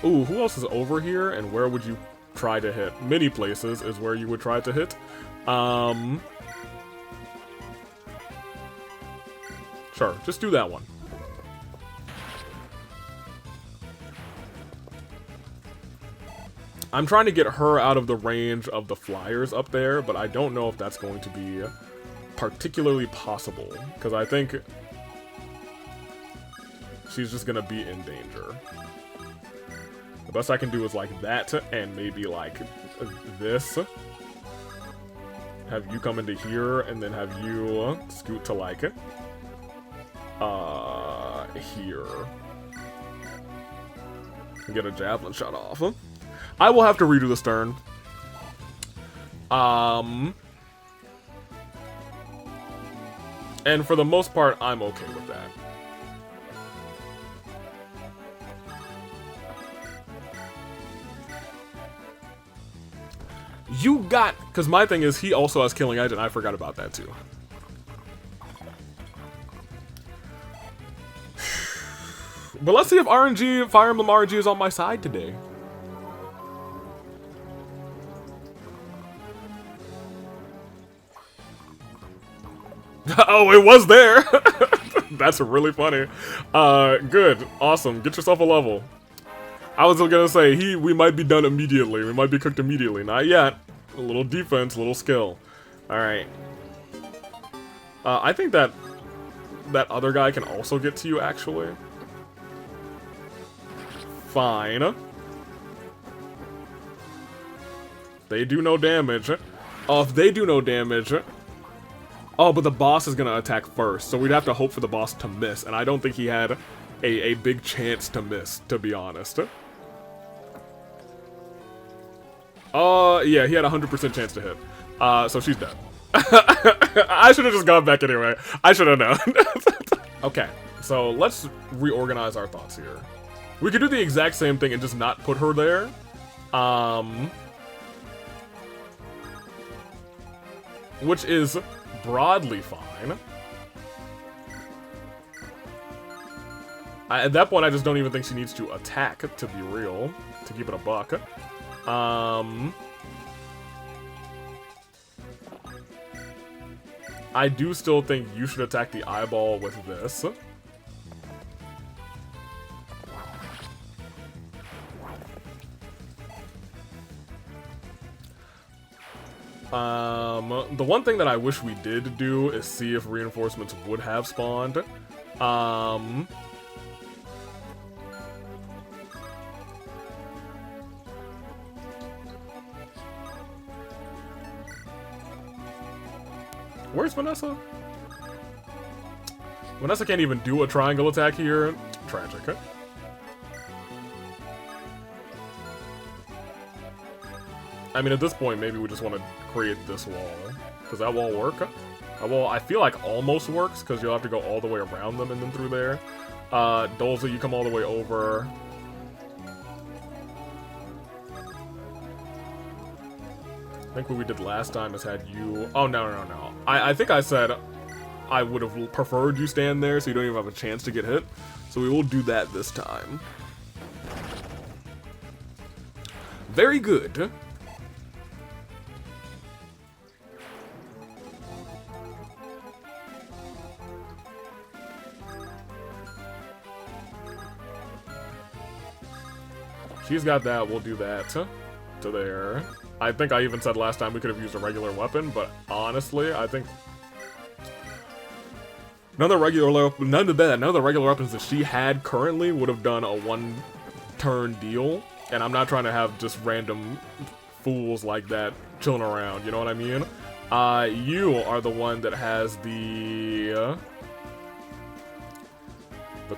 Ooh, who else is over here, and where would you try to hit? Many places is where you would try to hit. Sure, just do that one. I'm trying to get her out of the range of the flyers up there, but I don't know if that's going to be particularly possible, because I think she's just gonna be in danger. The best I can do is like that, and maybe like this. Have you come into here, and then have you scoot to like here. Get a javelin shot off. I will have to redo this turn. And for the most part, I'm okay with that. You got... Because my thing is, he also has Killing Edge, and I forgot about that too. But let's see if RNG, Fire Emblem RNG is on my side today. Oh, it was there! That's really funny. Good. Awesome. Get yourself a level. I was gonna say, we might be done immediately. We might be cooked immediately. Not yet. A little defense, a little skill. Alright. I think that other guy can also get to you, actually. Fine. They do no damage. Oh, if they do no damage... Oh, but the boss is gonna attack first, so we'd have to hope for the boss to miss, and I don't think he had a big chance to miss, to be honest. Yeah, he had a 100% chance to hit. So she's dead. I should have just gone back anyway. I should have known. Okay, so let's reorganize our thoughts here. We could do the exact same thing and just not put her there. Which is broadly fine. At that point, I just don't even think she needs to attack, to be real, to keep it a buck. I do still think you should attack the eyeball with this. The one thing that I wish we did do is see if reinforcements would have spawned. Where's Vanessa? Vanessa can't even do a triangle attack here. Tragic. I mean, at this point, maybe we just want to create this wall. Does that wall work? That wall, I feel like almost works, because you'll have to go all the way around them and then through there. Dolza, you come all the way over. I think what we did last time is had you... Oh, no. I think I said I would have preferred you stand there so you don't even have a chance to get hit. So we will do that this time. Very good. She's got that, we'll do that to there. I think I even said last time we could have used a regular weapon, but honestly, I think none of the regular weapons that she had currently would have done a one-turn deal, and I'm not trying to have just random fools like that chilling around, you know what I mean? You are the one that has the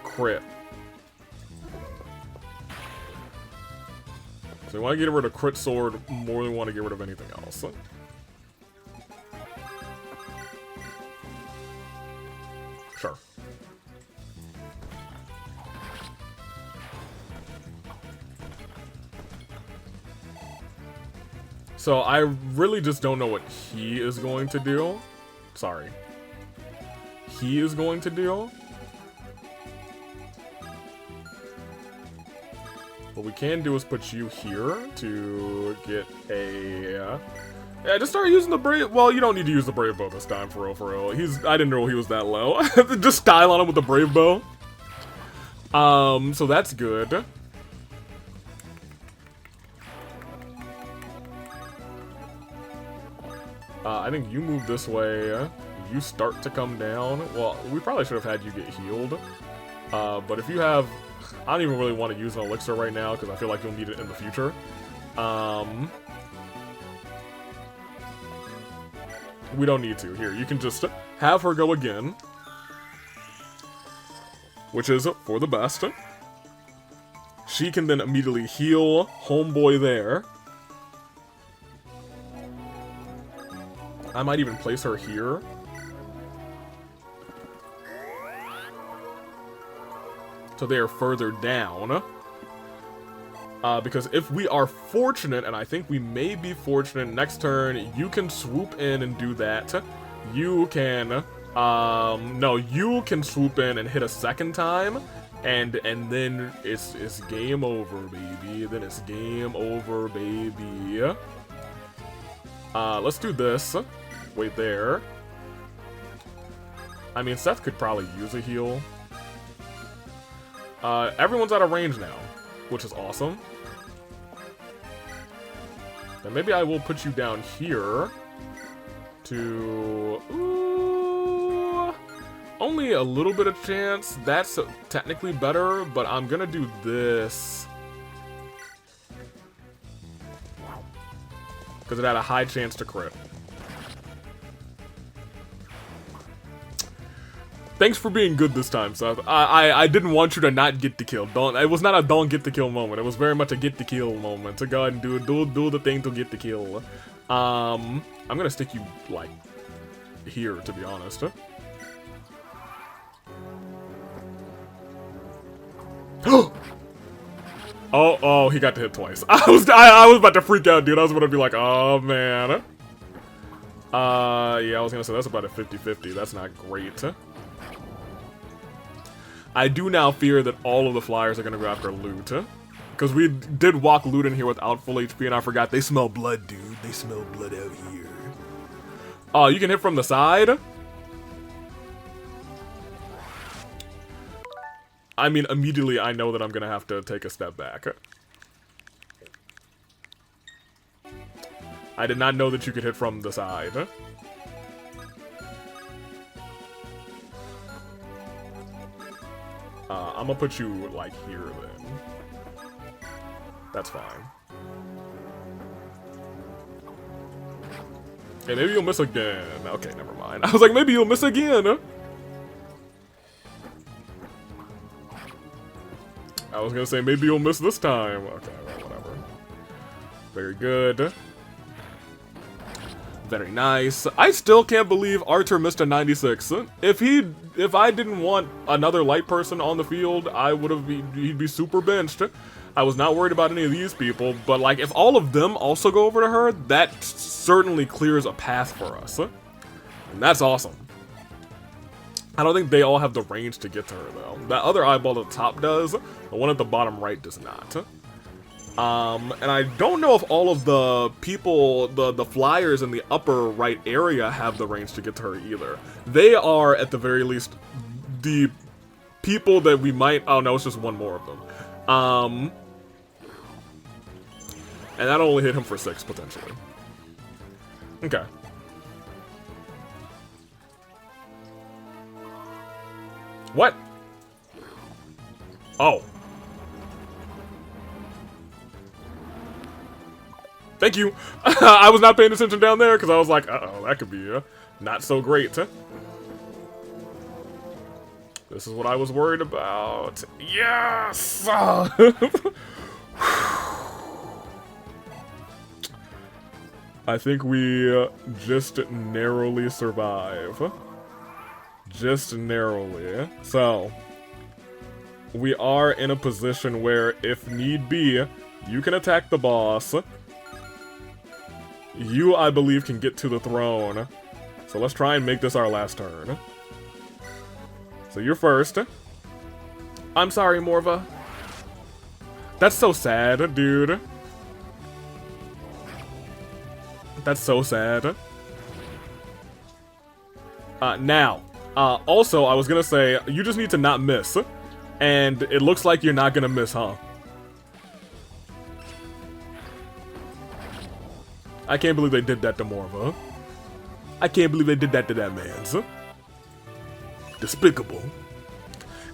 crit. So we want to get rid of crit sword more than we want to get rid of anything else. Sure. So I really just don't know what he is going to do. Sorry. He is going to do. What we can do is put you here to get a... yeah, just start using the Brave... Well, you don't need to use the Brave Bow this time, for real. I didn't know he was that low. Just style on him with the Brave Bow. So that's good. I think you move this way. You start to come down. Well, we probably should have had you get healed. But if you have I don't even really want to use an elixir right now because I feel like you'll need it in the future. We don't need to. Here, you can just have her go again. Which is for the best. She can then immediately heal homeboy there. I might even place her here. So they are further down. Because if we are fortunate, and I think we may be fortunate, next turn, you can swoop in and do that. You can, no, you can swoop in and hit a second time, and then it's game over, baby. Then it's game over, baby. Let's do this. Wait there. I mean, Seth could probably use a heal. Everyone's out of range now, which is awesome. And maybe I will put you down here to... Ooh, only a little bit of chance. That's technically better, but I'm gonna do this. Because it had a high chance to crit. Thanks for being good this time, Seth. I didn't want you to not get the kill. It was not a don't get the kill moment. It was very much a get the kill moment. To go ahead and do the thing to get the kill. I'm gonna stick you like here, to be honest. Oh, he got to hit twice. I was about to freak out, dude. I was gonna be like, oh man. Yeah, I was gonna say that's about a 50-50. That's not great. I do now fear that all of the flyers are gonna go after loot. Because we did walk loot in here without full HP, and I forgot they smell blood, dude. They smell blood out here. Oh, you can hit from the side? I mean, immediately I know that I'm gonna have to take a step back. I did not know that you could hit from the side. I'm gonna put you, like, here, then. That's fine. Hey, maybe you'll miss again. Okay, never mind. I was like, maybe you'll miss again. I was gonna say, maybe you'll miss this time. Okay, well, whatever. Very good. Very nice. I still can't believe Arthur missed a 96. If I didn't want another light person on the field, he'd be super benched. I was not worried about any of these people, but like if all of them also go over to her, that certainly clears a path for us. And that's awesome. I don't think they all have the range to get to her though. That other eyeball at the top does, the one at the bottom right does not. And I don't know if all of the people, the flyers in the upper right area have the range to get to her either. They are, at the very least, the people that we might... Oh, no, it's just one more of them. And that'll only hit him for 6, potentially. Okay. What? Oh. Thank you. I was not paying attention down there because I was like, uh-oh, that could be not so great. This is what I was worried about. Yes! I think we just narrowly survive. Just narrowly. So, we are in a position where, if need be, you can attack the boss. You, I believe, can get to the throne. So let's try and make this our last turn. So you're first. I'm sorry, Morva. That's so sad, dude. That's so sad. Now, also, I was gonna say, you just need to not miss. And it looks like you're not gonna miss, huh? I can't believe they did that to Morva. I can't believe they did that to that man's. Despicable.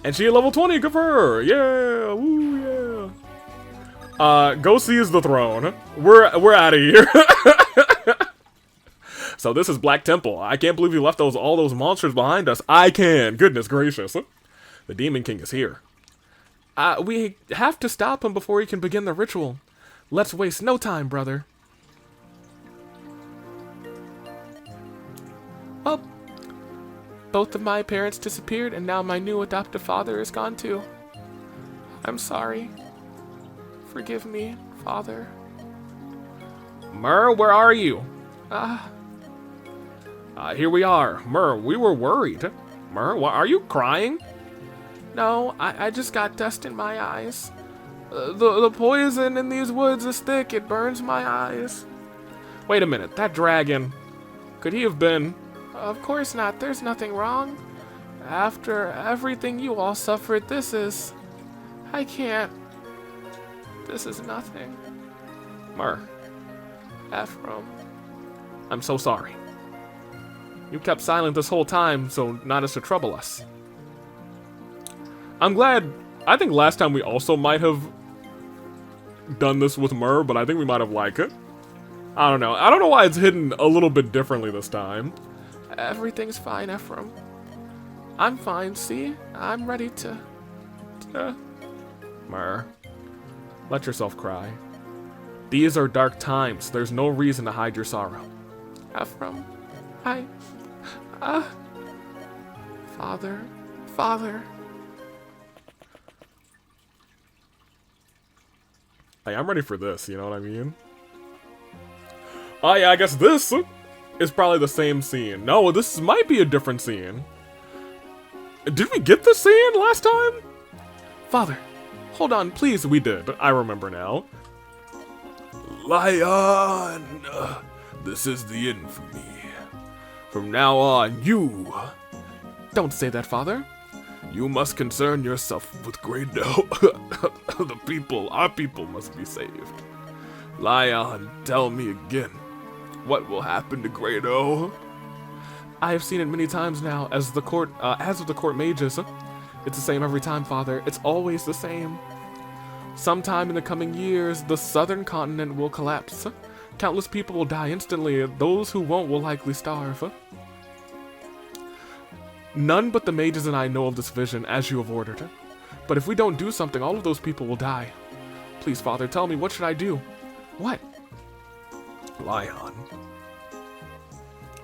And she at level 20, good for her! Yeah! Woo, yeah! Go seize the throne. We're out of here. So this is Black Temple. I can't believe you left all those monsters behind us. I can! Goodness gracious. The Demon King is here. We have to stop him before he can begin the ritual. Let's waste no time, brother. Well, both of my parents disappeared, and now my new adoptive father is gone too. I'm sorry. Forgive me, Father. Myrrh, where are you? Here we are. Myrrh, we were worried. Myrrh, are you crying? No, I just got dust in my eyes. The poison in these woods is thick. It burns my eyes. Wait a minute. That dragon. Could he have been... Of course not. There's nothing wrong. After everything you all suffered, this is... I can't... This is nothing. Myrrh. Ephraim. I'm so sorry. You kept silent this whole time, so not as to trouble us. I'm glad... I think last time we also might have done this with Myrrh, but I think we might have liked it. I don't know. I don't know why it's hidden a little bit differently this time. Everything's fine, Ephraim. I'm fine, see? I'm ready to... Myrrh. Let yourself cry. These are dark times. There's no reason to hide your sorrow. Ephraim, Father. Hey, I'm ready for this, you know what I mean? Oh yeah, I guess this is probably the same scene. No, this might be a different scene. Did we get this scene last time? Father, hold on, please. We did. I remember now. Lion! This is the end for me. From now on, you... Don't say that, Father. You must concern yourself with Grado. The people, our people must be saved. Lion, tell me again, what will happen to Grado? I have seen it many times now, as of the court mages. It's the same every time, Father. It's always the same. Sometime in the coming years, the southern continent will collapse. Countless people will die instantly. Those who won't will likely starve. None but the mages and I know of this vision, as you have ordered. But if we don't do something, all of those people will die. Please, Father, tell me, what should I do? What? Lion.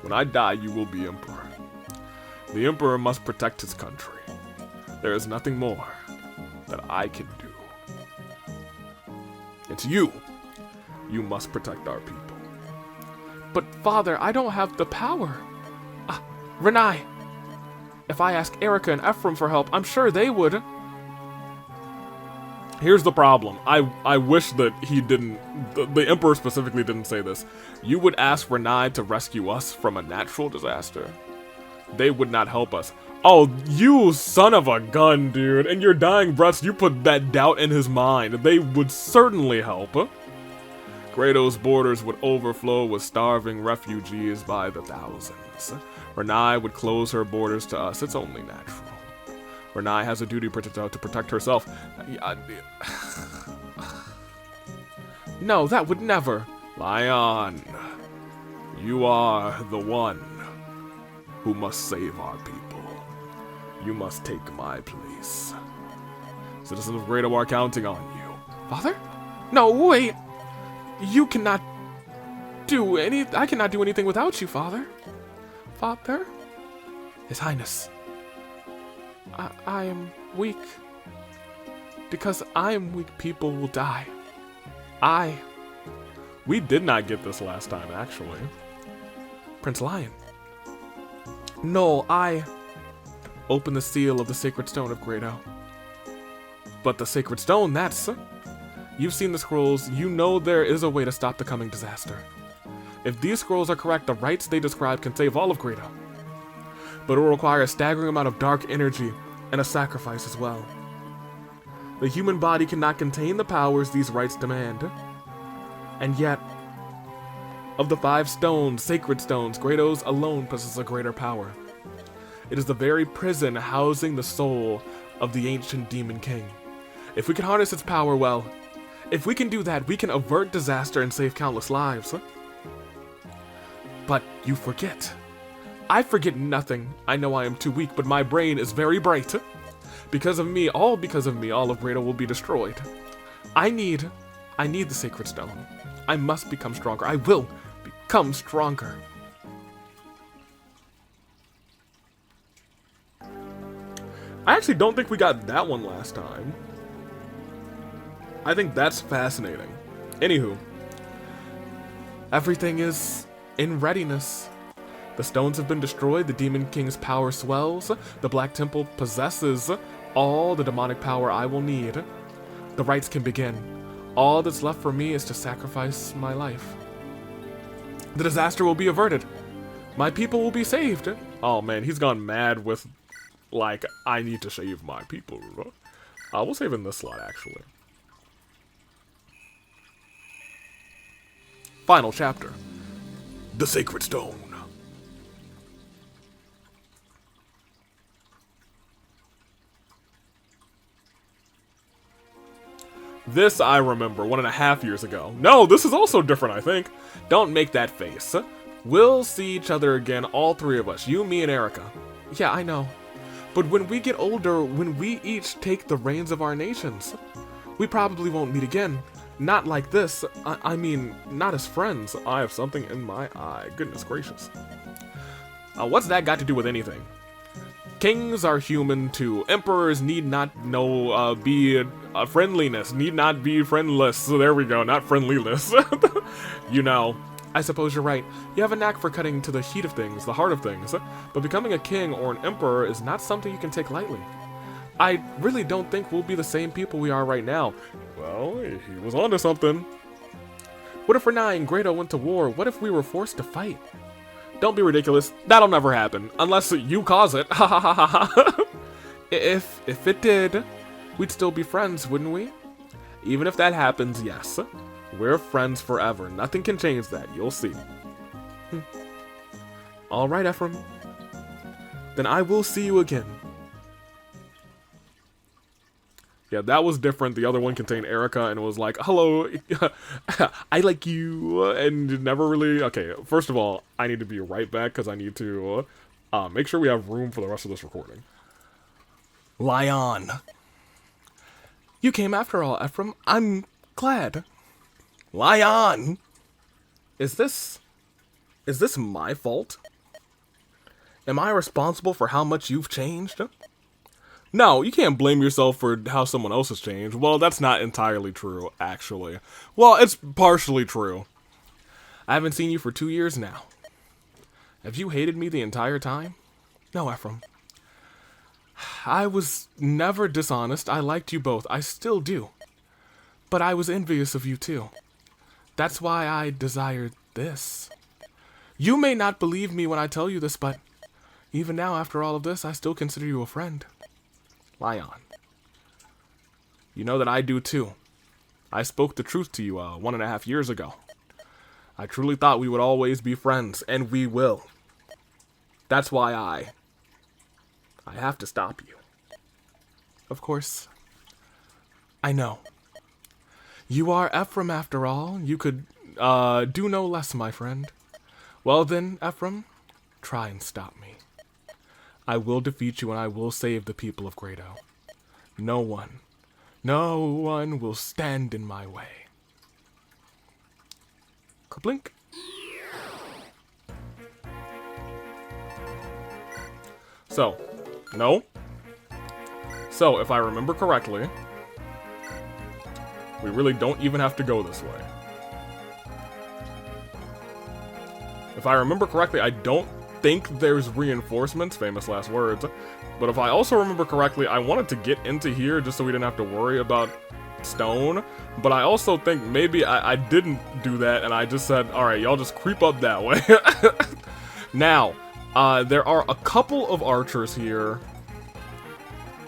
When I die, you will be emperor. The emperor must protect his country. There is nothing more that I can do. It's you. You must protect our people. But, Father, I don't have the power. Renai. If I ask Erica and Ephraim for help, I'm sure they would. Here's the problem. I wish that he didn't... The Emperor specifically didn't say this. You would ask Renai to rescue us from a natural disaster. They would not help us. Oh, you son of a gun, dude. In your dying breaths, you put that doubt in his mind. They would certainly help. Grado's borders would overflow with starving refugees by the thousands. Renai would close her borders to us. It's only natural. Renai has a duty to protect herself. No, that would never. Lion, you are the one who must save our people. You must take my place. Citizens of Grado are counting on you. Father? No, wait. You cannot do I cannot do anything without you, Father. Father? His Highness. I am weak. Because I am weak, people will die. We did not get this last time, actually. Prince Lion. No, I open the seal of the Sacred Stone of Grado. But the Sacred Stone, that's... You've seen the scrolls, you know there is a way to stop the coming disaster. If these scrolls are correct, the rites they describe can save all of Grado. But it will require a staggering amount of dark energy and a sacrifice as well. The human body cannot contain the powers these rites demand. And yet, of the 5 stones, sacred stones, Grado's alone possesses a greater power. It is the very prison housing the soul of the ancient Demon King. If we can harness its power well, if we can do that, we can avert disaster and save countless lives. But you forget. I forget nothing. I know I am too weak, but my brain is very bright. Because of me, all of Grado will be destroyed. I need the Sacred Stone. I must become stronger. I will become stronger. I actually don't think we got that one last time. I think that's fascinating. Anywho, everything is in readiness. The stones have been destroyed, the Demon King's power swells, the Black Temple possesses all the demonic power I will need. The rites can begin. All that's left for me is to sacrifice my life. The disaster will be averted. My people will be saved. Oh man, he's gone mad with, like, I need to save my people. We'll save in this slot, actually. Final chapter. The Sacred Stone. This I remember 1.5 years ago. No, this is also different, I think. Don't make that face. We'll see each other again, all three of us. You, me, and Erica. Yeah, I know. But when we get older, when we each take the reins of our nations, we probably won't meet again. Not like this. I mean, not as friends. I have something in my eye. Goodness gracious. What's that got to do with anything? Kings are human too. Emperors need not be friendliness. Need not be friendless. So there we go. Not friendliness. You know. I suppose you're right. You have a knack for cutting to the heat of things, the heart of things. But becoming a king or an emperor is not something you can take lightly. I really don't think we'll be the same people we are right now. Well, he was onto something. What if Renai and Grado went to war? What if we were forced to fight? Don't be ridiculous. That'll never happen. Unless you cause it. Ha ha ha ha ha. If it did, we'd still be friends, wouldn't we? Even if that happens, yes. We're friends forever. Nothing can change that. You'll see. Alright, Ephraim. Then I will see you again. Yeah, that was different. The other one contained Erica and it was like, hello, I like you, and never really... Okay, first of all, I need to be right back because I need to make sure we have room for the rest of this recording. Lion. You came after all, Ephraim. I'm glad. Lion! Is this my fault? Am I responsible for how much you've changed? No, you can't blame yourself for how someone else has changed. Well, that's not entirely true, actually. Well, it's partially true. I haven't seen you for 2 years now. Have you hated me the entire time? No, Ephraim. I was never dishonest. I liked you both. I still do. But I was envious of you too. That's why I desired this. You may not believe me when I tell you this, but even now, after all of this, I still consider you a friend. Lion. You know that I do too. I spoke the truth to you 1.5 years ago. I truly thought we would always be friends, and we will. That's why I have to stop you. Of course, I know. You are Ephraim after all. You could do no less, my friend. Well then, Ephraim, try and stop me. I will defeat you and I will save the people of Grado. No one will stand in my way. Kablink. So, no. So, if I remember correctly, we really don't even have to go this way. If I remember correctly, I don't think there's reinforcements, famous last words, but if I also remember correctly, I wanted to get into here just so we didn't have to worry about stone, but I also think maybe I didn't do that and I just said, alright, y'all just creep up that way. Now, there are a couple of archers here.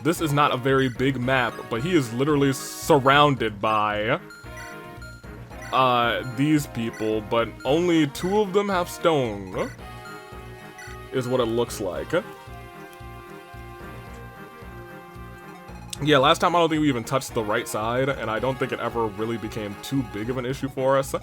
This is not a very big map, but he is literally surrounded by these people, but only 2 of them have stone. Is what it looks like. Yeah, last time I don't think we even touched the right side, and I don't think it ever really became too big of an issue for us.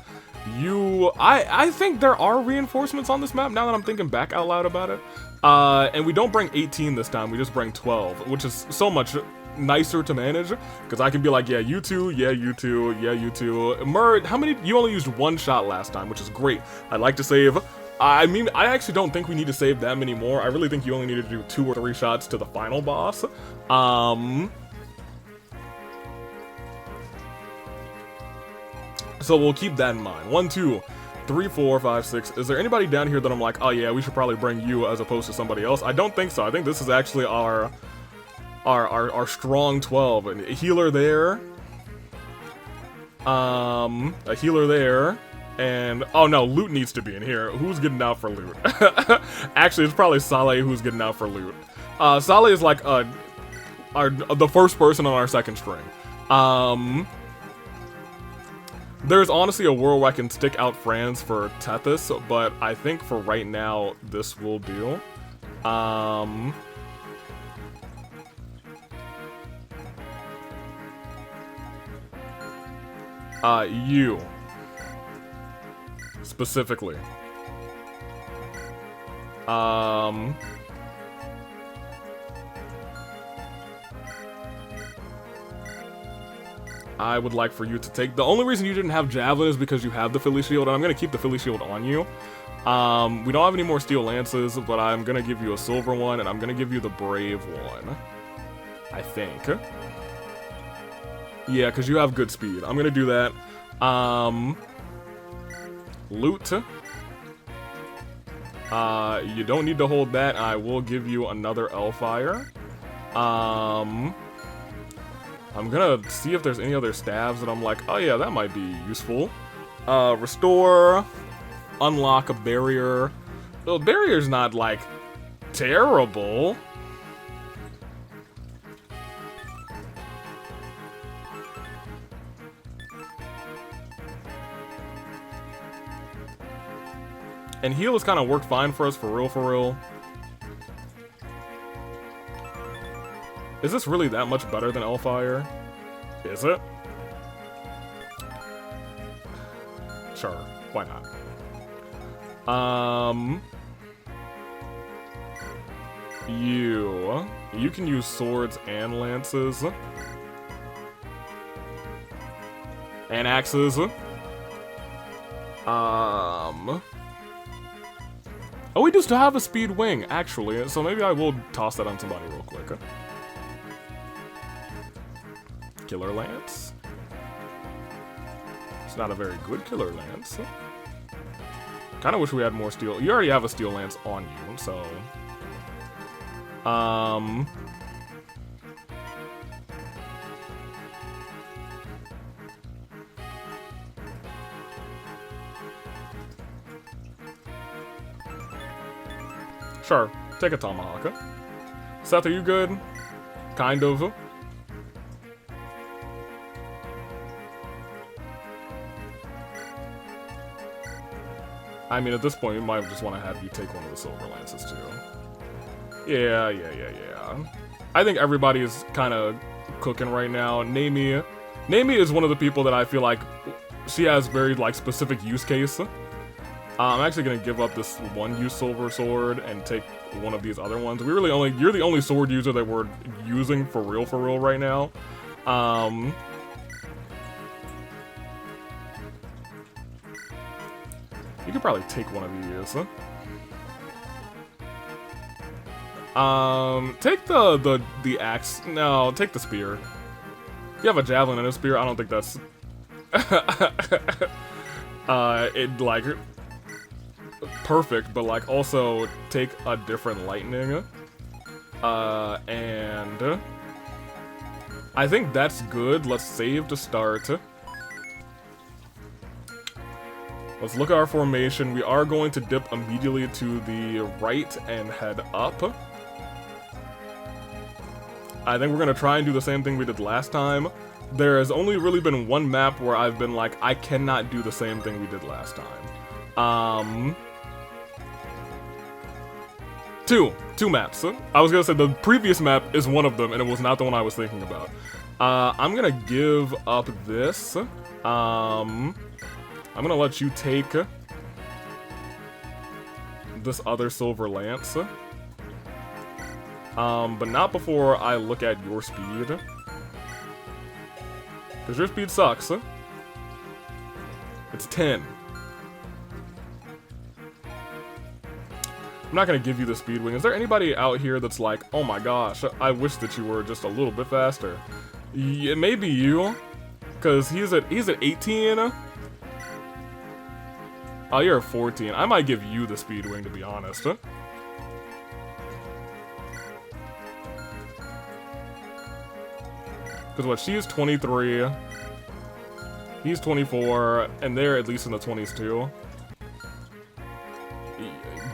I think there are reinforcements on this map now that I'm thinking back out loud about it. And we don't bring 18 this time, we just bring 12, which is so much nicer to manage, because I can be like, yeah, you two, yeah, you two, yeah, you two. Murd, how many? You only used one shot last time, which is great. I'd like to save. I mean, I actually don't think we need to save that many more. I really think you only need to do 2 or 3 shots to the final boss. So we'll keep that in mind. 1, 2, 3, 4, 5, 6. Is there anybody down here that I'm like, oh yeah, we should probably bring you as opposed to somebody else? I don't think so. I think this is actually our strong 12. And a healer there. A healer there. And, oh no, loot needs to be in here. Who's getting out for loot? Actually, it's probably Saleh who's getting out for loot. Saleh is like the first person on our second string. There's honestly a world where I can stick out Franz for Tethys, but I think for right now, this will do. You. Specifically. I would like for you to take... The only reason you didn't have Javelin is because you have the Philly Shield, and I'm going to keep the Philly Shield on you. We don't have any more Steel Lances, but I'm going to give you a Silver one, and I'm going to give you the Brave one. I think. Yeah, because you have good speed. I'm going to do that. Loot. You don't need to hold that. I will give you another Elfire. I'm gonna see if there's any other stabs that I'm like, oh yeah, that might be useful. Restore. Unlock a barrier. The barrier's not, like, terrible. And heal has kind of worked fine for us, for real, for real. Is this really that much better than Elfire? Is it? Sure, why not? You can use swords and lances. And axes. Oh, we do still have a speed wing, actually, so maybe I will toss that on somebody real quick. Killer Lance. It's not a very good Killer Lance. Kinda wish we had more steel. You already have a Steel Lance on you, so... Sure, take a Tomahawk. Seth, are you good? Kind of. I mean, at this point, we might just want to have you take one of the Silver Lances, too. Yeah. I think everybody is kind of cooking right now. Nami is one of the people that I feel like she has very, like, specific use case. I'm actually going to give up this one-use Silver Sword and take one of these other ones. You're the only sword user that we're using for real right now. You could probably take one of these. Take the axe. No, take the spear. If you have a javelin and a spear, I don't think that's... like... perfect, but, like, also take a different lightning. And... I think that's good. Let's save to start. Let's look at our formation. We are going to dip immediately to the right and head up. I think we're going to try and do the same thing we did last time. There has only really been one map where I've been like, I cannot do the same thing we did last time. Two maps. I was gonna say the previous map is one of them, and it was not the one I was thinking about. I'm gonna give up this. I'm gonna let you take this other silver lance. But not before I look at your speed. Because your speed sucks. It's 10. I'm not gonna give you the speed wing. Is there anybody out here that's like, oh my gosh, I wish that you were just a little bit faster? It may be you, because he's at 18. Oh, you're at 14. I might give you the speed wing, to be honest. Because what, she's 23, he's 24, and they're at least in the 20s too.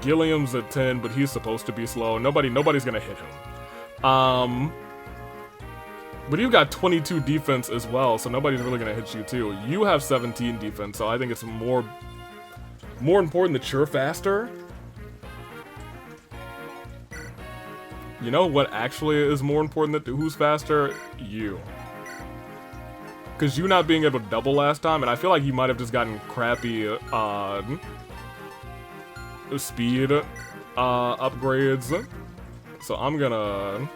Gilliam's at 10, but he's supposed to be slow. Nobody's gonna hit him. But you've got 22 defense as well, so nobody's really gonna hit you too. You have 17 defense, so I think it's more important that you're faster. You know what actually is more important than who's faster? You. Because you not being able to double last time, and I feel like you might have just gotten crappy speed upgrades. So I'm gonna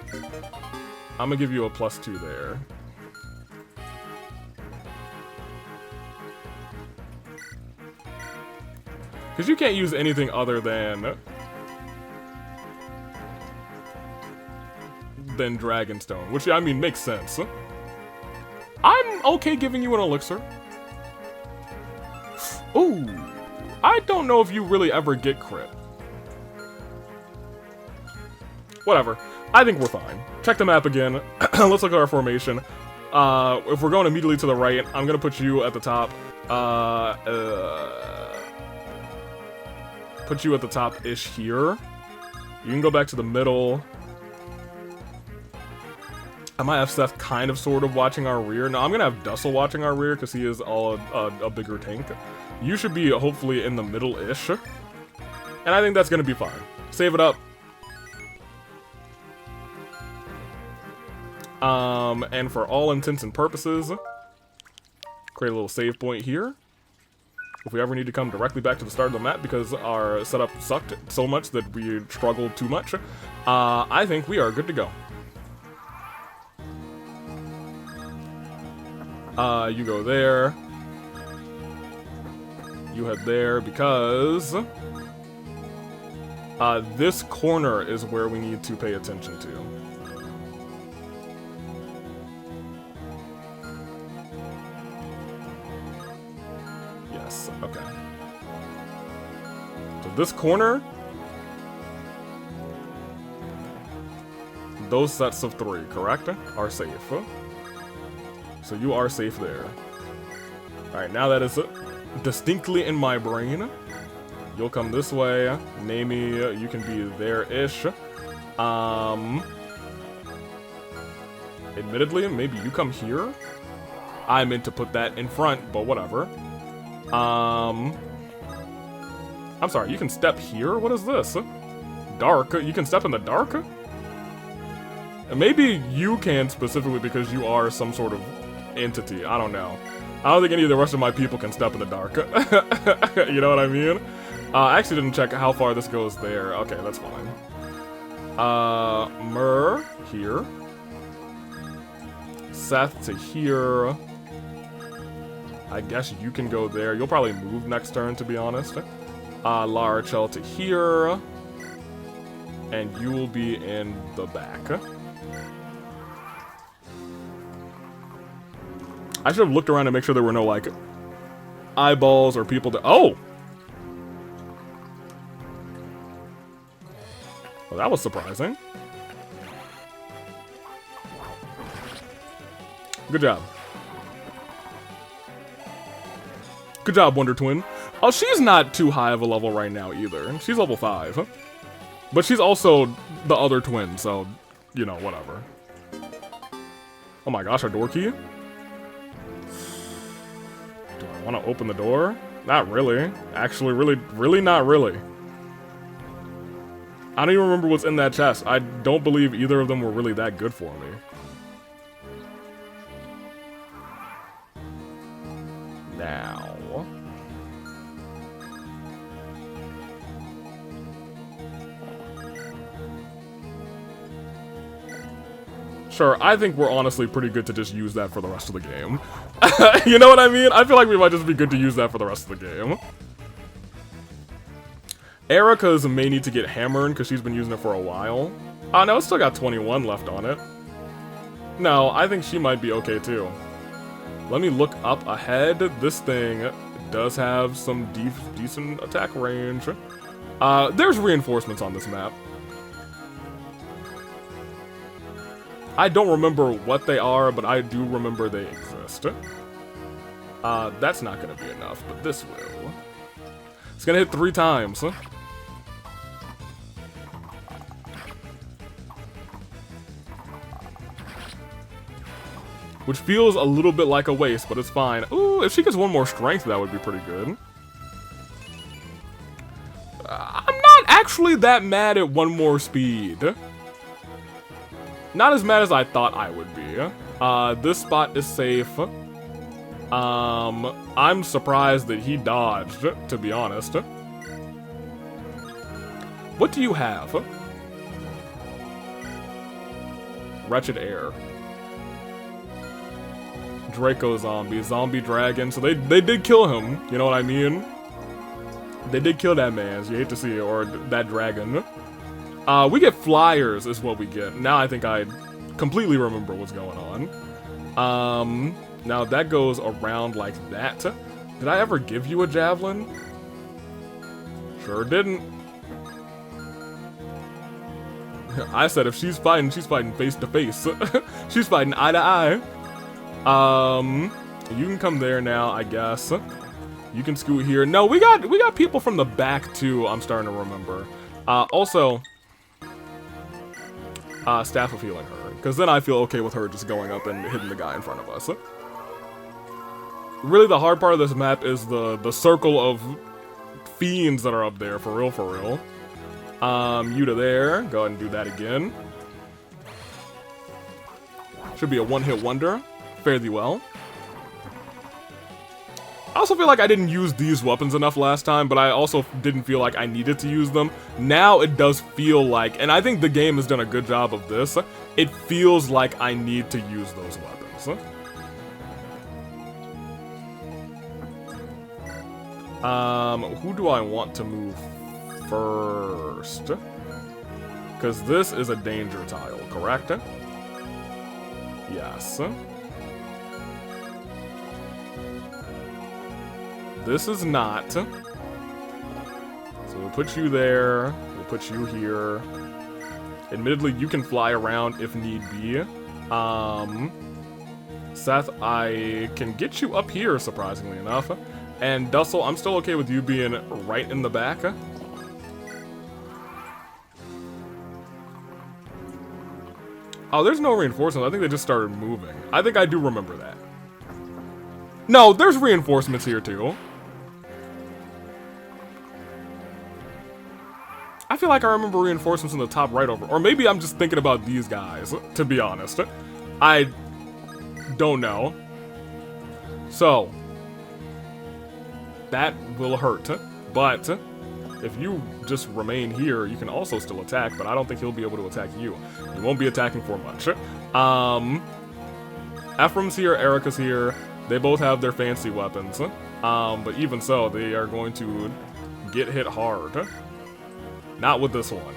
give you a +2 there. Because you can't use anything other than Dragonstone, which, I mean, makes sense. I'm okay giving you an elixir. Ooh, I don't know if you really ever get crit. Whatever. I think we're fine. Check the map again. Let's look at our formation. If we're going immediately to the right, I'm gonna put you at the top. Put you at the top-ish here. You can go back to the middle. I might have Seth kind of sort of watching our rear. No, I'm gonna have Dussel watching our rear because he is a bigger tank. You should be hopefully in the middle-ish. And I think that's gonna be fine. Save it up. And for all intents and purposes, create a little save point here. If we ever need to come directly back to the start of the map because our setup sucked so much that we struggled too much, I think we are good to go. You go there. You head there because this corner is where we need to pay attention to. Yes, okay. So this corner, those sets of 3, correct, are safe. So you are safe there. Alright, now that is distinctly in my brain. You'll come this way. Namie, you can be there-ish. Admittedly, maybe you come here? I meant to put that in front, but whatever. I'm sorry, you can step here? What is this? Dark? You can step in the dark? And maybe you can specifically because you are some sort of entity. I don't know. I don't think any of the rest of my people can step in the dark. You know what I mean? I actually didn't check how far this goes there. Okay, that's fine. Myrrh here. Seth to here. I guess you can go there. You'll probably move next turn, to be honest. Larachel to here. And you will be in the back. I should have looked around to make sure there were no, like, eyeballs or people that— oh! Well, that was surprising. Good job. Good job, Wonder Twin. Oh, she's not too high of a level right now either. She's level 5. But she's also the other twin, so, you know, whatever. Oh my gosh, our door key? Do I want to open the door? Not really. Actually, really not really. I don't even remember what's in that chest. I don't believe either of them were really that good for me. Now... Sure, I think we're honestly pretty good to just use that for the rest of the game. You know what I mean? I feel like we might just be good to use that for the rest of the game. Erica's may need to get hammered because she's been using it for a while. Oh no, it's still got 21 left on it. No, I think she might be okay too. Let me look up ahead. This thing does have some decent attack range. There's reinforcements on this map. I don't remember what they are, but I do remember they exist. That's not gonna be enough, but this will. It's gonna hit 3 times. Which feels a little bit like a waste, but it's fine. Ooh, if she gets 1 more strength, that would be pretty good. I'm not actually that mad at 1 more speed. Not as mad as I thought I would be. This spot is safe. I'm surprised that he dodged, to be honest. What do you have? Wretched Air. Draco Zombie. Zombie Dragon. So they did kill him. You know what I mean? They did kill that man. So you hate to see it. Or that dragon. We get flyers is what we get. Now I think I completely remember what's going on. Now that goes around like that. Did I ever give you a javelin? Sure didn't. I said if she's fighting face to face. She's fighting eye to eye. You can come there now, I guess. You can scoot here. No, we got people from the back too, I'm starting to remember. Also... Staff of Healing her, because then I feel okay with her just going up and hitting the guy in front of us. Really, the hard part of this map is the circle of fiends that are up there, for real, for real. You to there, go ahead and do that again. Should be a one-hit wonder, fare thee well. I also feel like I didn't use these weapons enough last time, but I also didn't feel like I needed to use them. Now it does feel like, and I think the game has done a good job of this, it feels like I need to use those weapons. Who do I want to move first? Because this is a danger tile, correct? Yes. This is not. So we'll put you there. We'll put you here. Admittedly, you can fly around if need be. Seth, I can get you up here, surprisingly enough. And Dussel, I'm still okay with you being right in the back. Oh, there's no reinforcements. I think they just started moving. I think I do remember that. No, there's reinforcements here too. I feel like I remember reinforcements in the top right over. Or maybe I'm just thinking about these guys, to be honest. I don't know. So, that will hurt. But, if you just remain here, you can also still attack, but I don't think he'll be able to attack you. He won't be attacking for much. Ephraim's here, Erica's here. They both have their fancy weapons. But even so, they are going to get hit hard. Not with this one.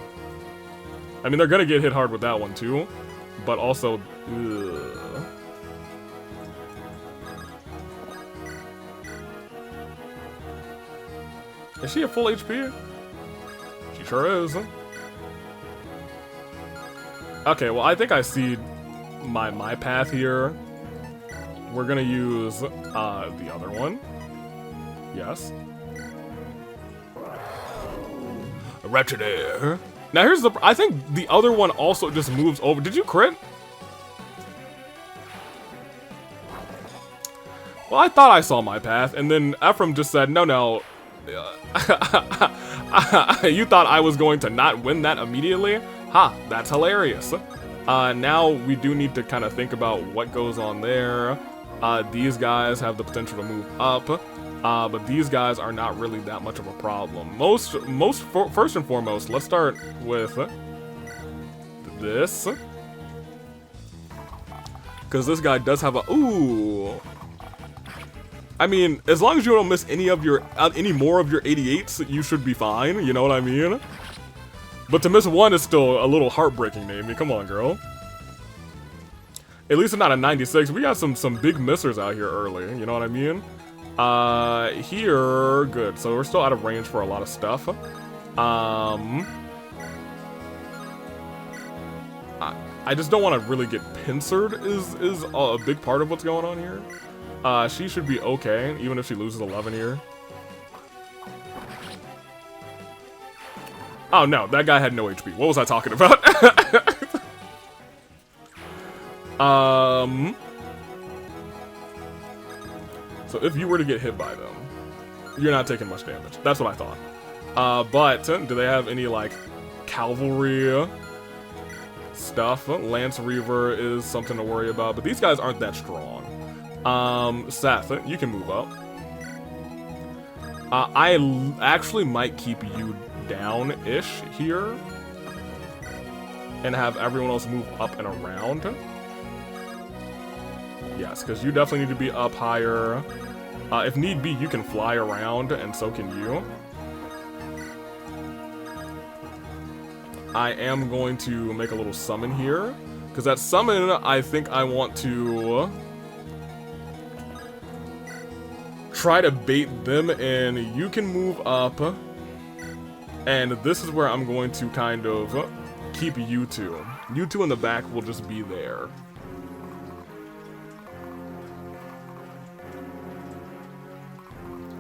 I mean, they're gonna get hit hard with that one too, but also, ugh. Is she at full HP? She sure is. Okay, well, I think I see my path here. We're gonna use the other one. Yes. Wretched Air. Now here's the... I think the other one also just moves over. Did you crit? Well, I thought I saw my path, and then Ephraim just said, no. You thought I was going to not win that immediately? Ha, that's hilarious. Now we do need to kind of think about what goes on there. These guys have the potential to move up, but these guys are not really that much of a problem. First and foremost, let's start with this. Because this guy does have a, ooh. I mean, as long as you don't miss any more of your 88s, you should be fine, you know what I mean? But to miss one is still a little heartbreaking, Amy. Come on, girl. At least it's not a 96. We got some big missers out here early, you know what I mean? Here, good. So we're still out of range for a lot of stuff. I just don't want to really get pincered is a big part of what's going on here. She should be okay, even if she loses 11 here. Oh no, that guy had no HP. What was I talking about? So if you were to get hit by them, you're not taking much damage. That's what I thought. But do they have any like cavalry stuff? Lance Reaver is something to worry about, but these guys aren't that strong. Seth, you can move up. I actually might keep you down-ish here and have everyone else move up and around. Yes, because you definitely need to be up higher. If need be, you can fly around, and so can you. I am going to make a little summon here, because that summon, I think I want to try to bait them in. You can move up, and this is where I'm going to kind of keep you two. You two in the back will just be there.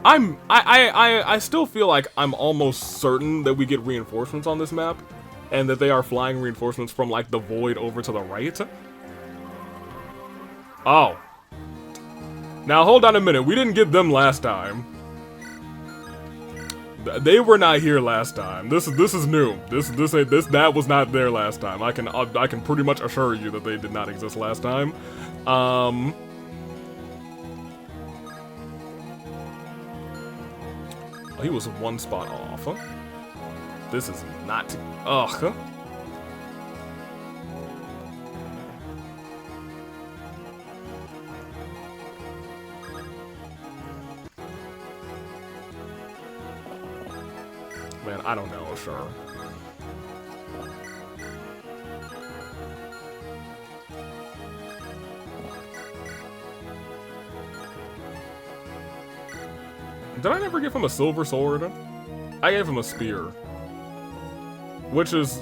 I still feel like I'm almost certain that we get reinforcements on this map, and that they are flying reinforcements from like the void over to the right. Oh. Now hold on a minute, we didn't get them last time. They were not here last time. This is new. That was not there last time. I can pretty much assure you that they did not exist last time. He was one spot off. This is not. Ugh. Man, I don't know, sure. Did I never give him a silver sword? I gave him a spear. Which is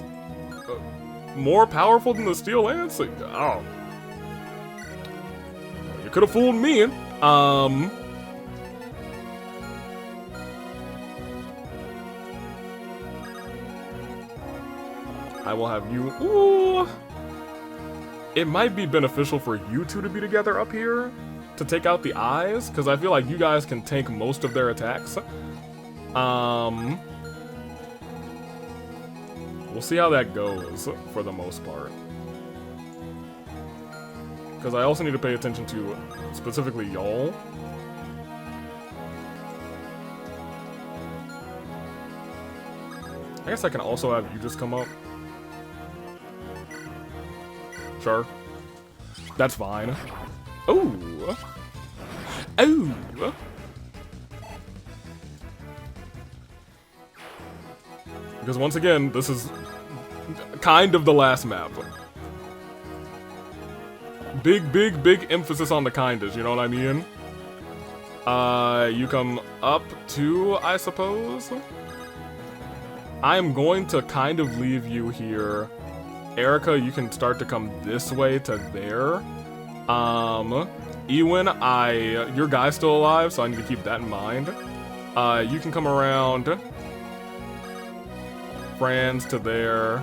more powerful than the steel lance? Oh. You could have fooled me. I will have you. Ooh. It might be beneficial for you two to be together up here to take out the eyes, because I feel like you guys can tank most of their attacks. We'll see how that goes for the most part. Because I also need to pay attention to specifically y'all. I guess I can also have you just come up. Sure. That's fine. Ooh. Ooh. Because once again, this is kind of the last map. Big emphasis on the kindest, you know what I mean? You come up too, I suppose? I'm going to kind of leave you here. Erica, you can start to come this way to there. Ewan, your guy's still alive, so I need to keep that in mind. You can come around. Franz to there.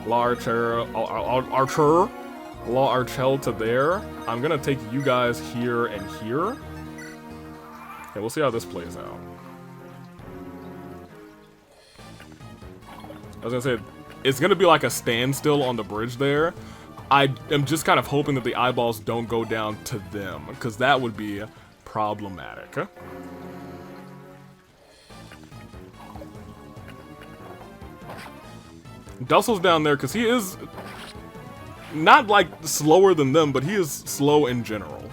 La Archel to there. I'm gonna take you guys here and here. Okay, we'll see how this plays out. I was gonna say, it's gonna be like a standstill on the bridge there. I am just kind of hoping that the eyeballs don't go down to them, because that would be problematic. Dussel's down there because he is not like slower than them, but he is slow in general.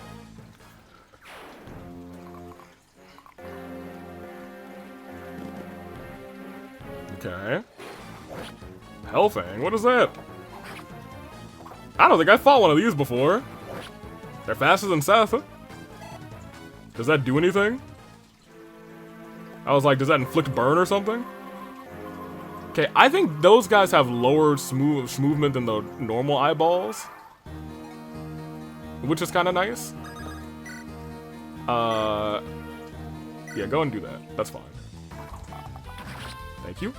Okay. Hellfang, what is that? I don't think I fought one of these before. They're faster than Seth. Does that do anything? I was like, does that inflict burn or something? Okay, I think those guys have lower movement than the normal eyeballs, which is kind of nice. Yeah, go and do that. That's fine. Thank you.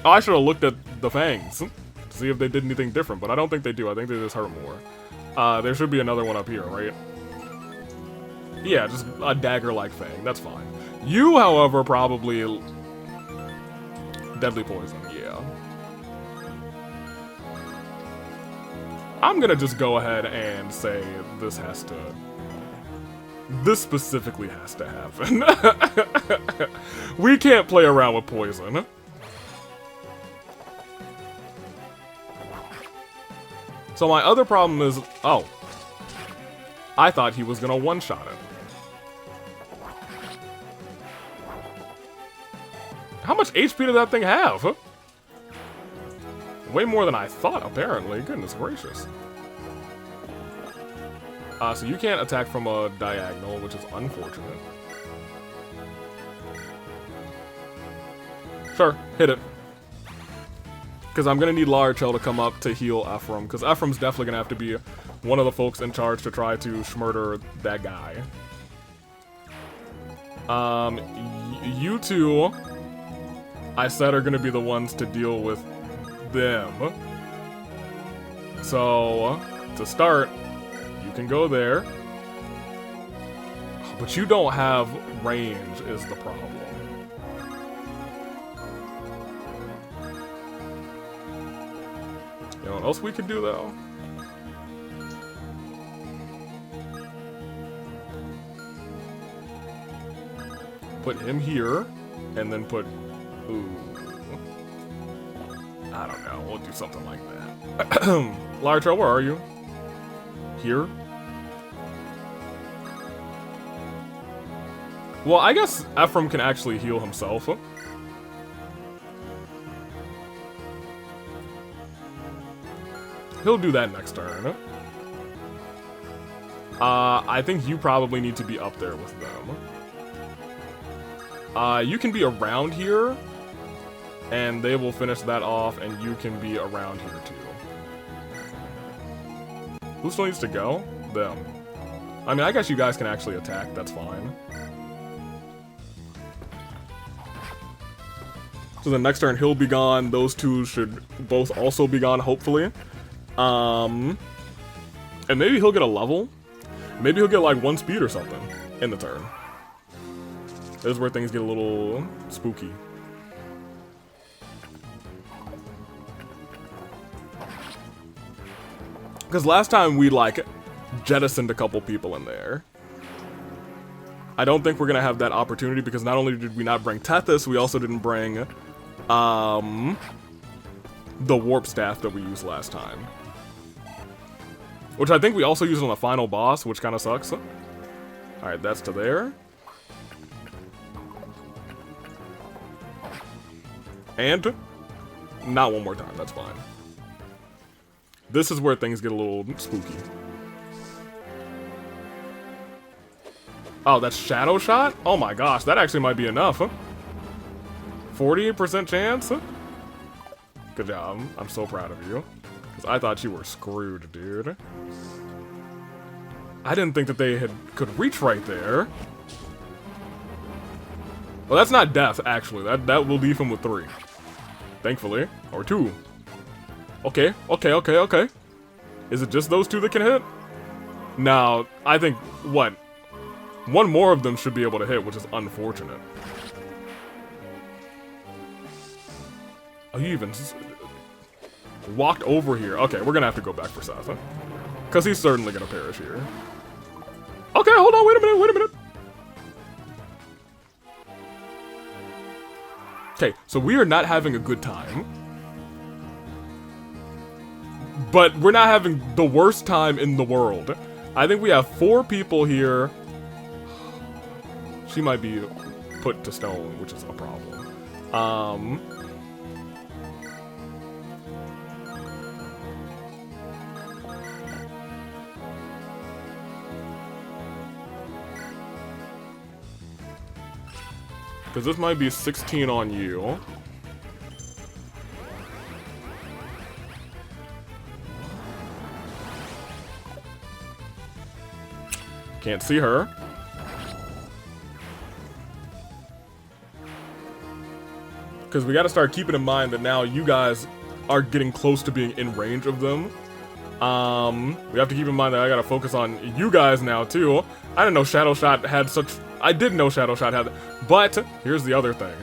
Oh, I should have looked at the fangs to see if they did anything different, but I don't think they do. I think they just hurt more. There should be another one up here, right? Yeah, just a dagger-like fang. That's fine. You, however, probably... Deadly poison, yeah. I'm gonna just go ahead and say this has to... This specifically has to happen. We can't play around with poison. So my other problem is... Oh. I thought he was gonna one-shot it. How much HP did that thing have? Huh? Way more than I thought, apparently. Goodness gracious. So you can't attack from a diagonal, which is unfortunate. Sure, hit it. Because I'm going to need Larchel to come up to heal Ephraim, because Ephraim's definitely going to have to be one of the folks in charge to try to schmurder that guy. You two... I said are gonna be the ones to deal with them. So, to start, you can go there. But you don't have range is the problem. You know what else we can do though? Put him here, and then put... Ooh. I don't know, we'll do something like that. Lartra, where are you? Here? Well, I guess Ephraim can actually heal himself. He'll do that next turn. I think you probably need to be up there with them. You can be around here, and they will finish that off, and you can be around here too. Who still needs to go? Them. I mean, I guess you guys can actually attack, that's fine. So the next turn he'll be gone, those two should both also be gone, hopefully. And maybe he'll get a level. Maybe he'll get like 1 speed or something in the turn. This is where things get a little spooky. Because last time we, like, jettisoned a couple people in there. I don't think we're going to have that opportunity because not only did we not bring Tethys, we also didn't bring the warp staff that we used last time. Which I think we also used on the final boss, which kind of sucks. Alright, that's to there. And not one more time, that's fine. This is where things get a little spooky. Oh, that's Shadow Shot? Oh my gosh, that actually might be enough, huh? 48% chance? Good job. I'm so proud of you. Because I thought you were screwed, dude. I didn't think that they could reach right there. Well, that's not death, actually. That will leave him with 3. Thankfully. Or 2. Okay, okay, okay, okay. Is it just those 2 that can hit? No, I think, what? 1 more of them should be able to hit, which is unfortunate. Oh, he even walked over here. Okay, we're gonna have to go back for Seth. Because he's certainly gonna perish here. Okay, hold on, wait a minute. Okay, so we are not having a good time. But we're not having the worst time in the world. I think we have 4 people here. She might be put to stone, which is a problem. Because this might be 16 on you. Can't see her. Because we got to start keeping in mind that now you guys are getting close to being in range of them. We have to keep in mind that I got to focus on you guys now, too. I didn't know Shadow Shot had such... I did know Shadow Shot had that. But, here's the other thing.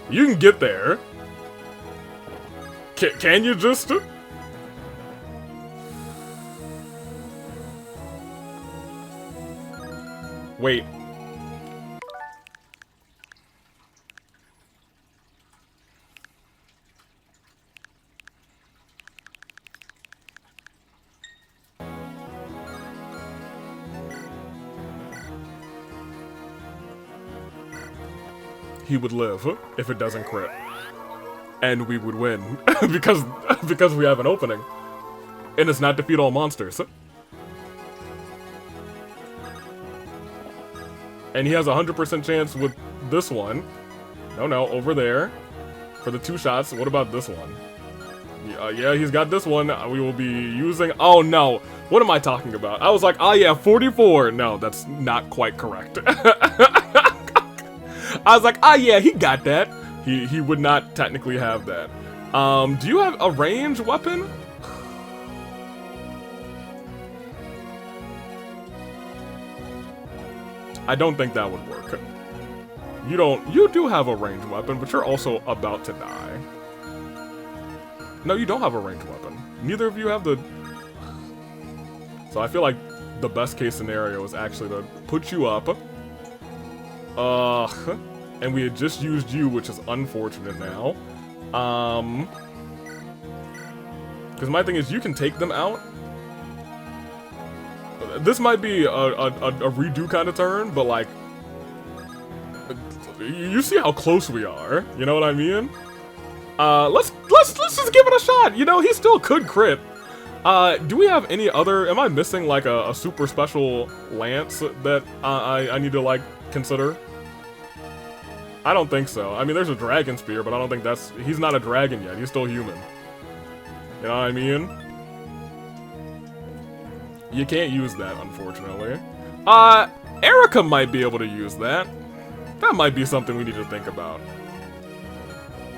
You can get there. Can you just... Wait. He would live if it doesn't crit. And we would win. because we have an opening. And it's not defeat all monsters. And he has a 100% chance with this one. No, over there. For the 2 shots. What about this one? Yeah, he's got this one. We will be using... Oh, no. What am I talking about? I was like, oh, yeah, 44. No, that's not quite correct. I was like, ah, yeah, he got that. He would not technically have that. Do you have a ranged weapon? I don't think that would work. You do have a ranged weapon, but you're also about to die. No, you don't have a ranged weapon. Neither of you have the... So I feel like the best case scenario is actually to put you up. And we had just used you, which is unfortunate now. Because my thing is, you can take them out. This might be a redo kind of turn, but like, you see how close we are. You know what I mean? Let's just give it a shot. You know, he still could crit. Do we have any other? Am I missing like a super special lance that I need to like consider? I don't think so. I mean, there's a dragon spear, but I don't think that's... He's not a dragon yet. He's still human. You know what I mean? You can't use that, unfortunately. Erica might be able to use that. That might be something we need to think about.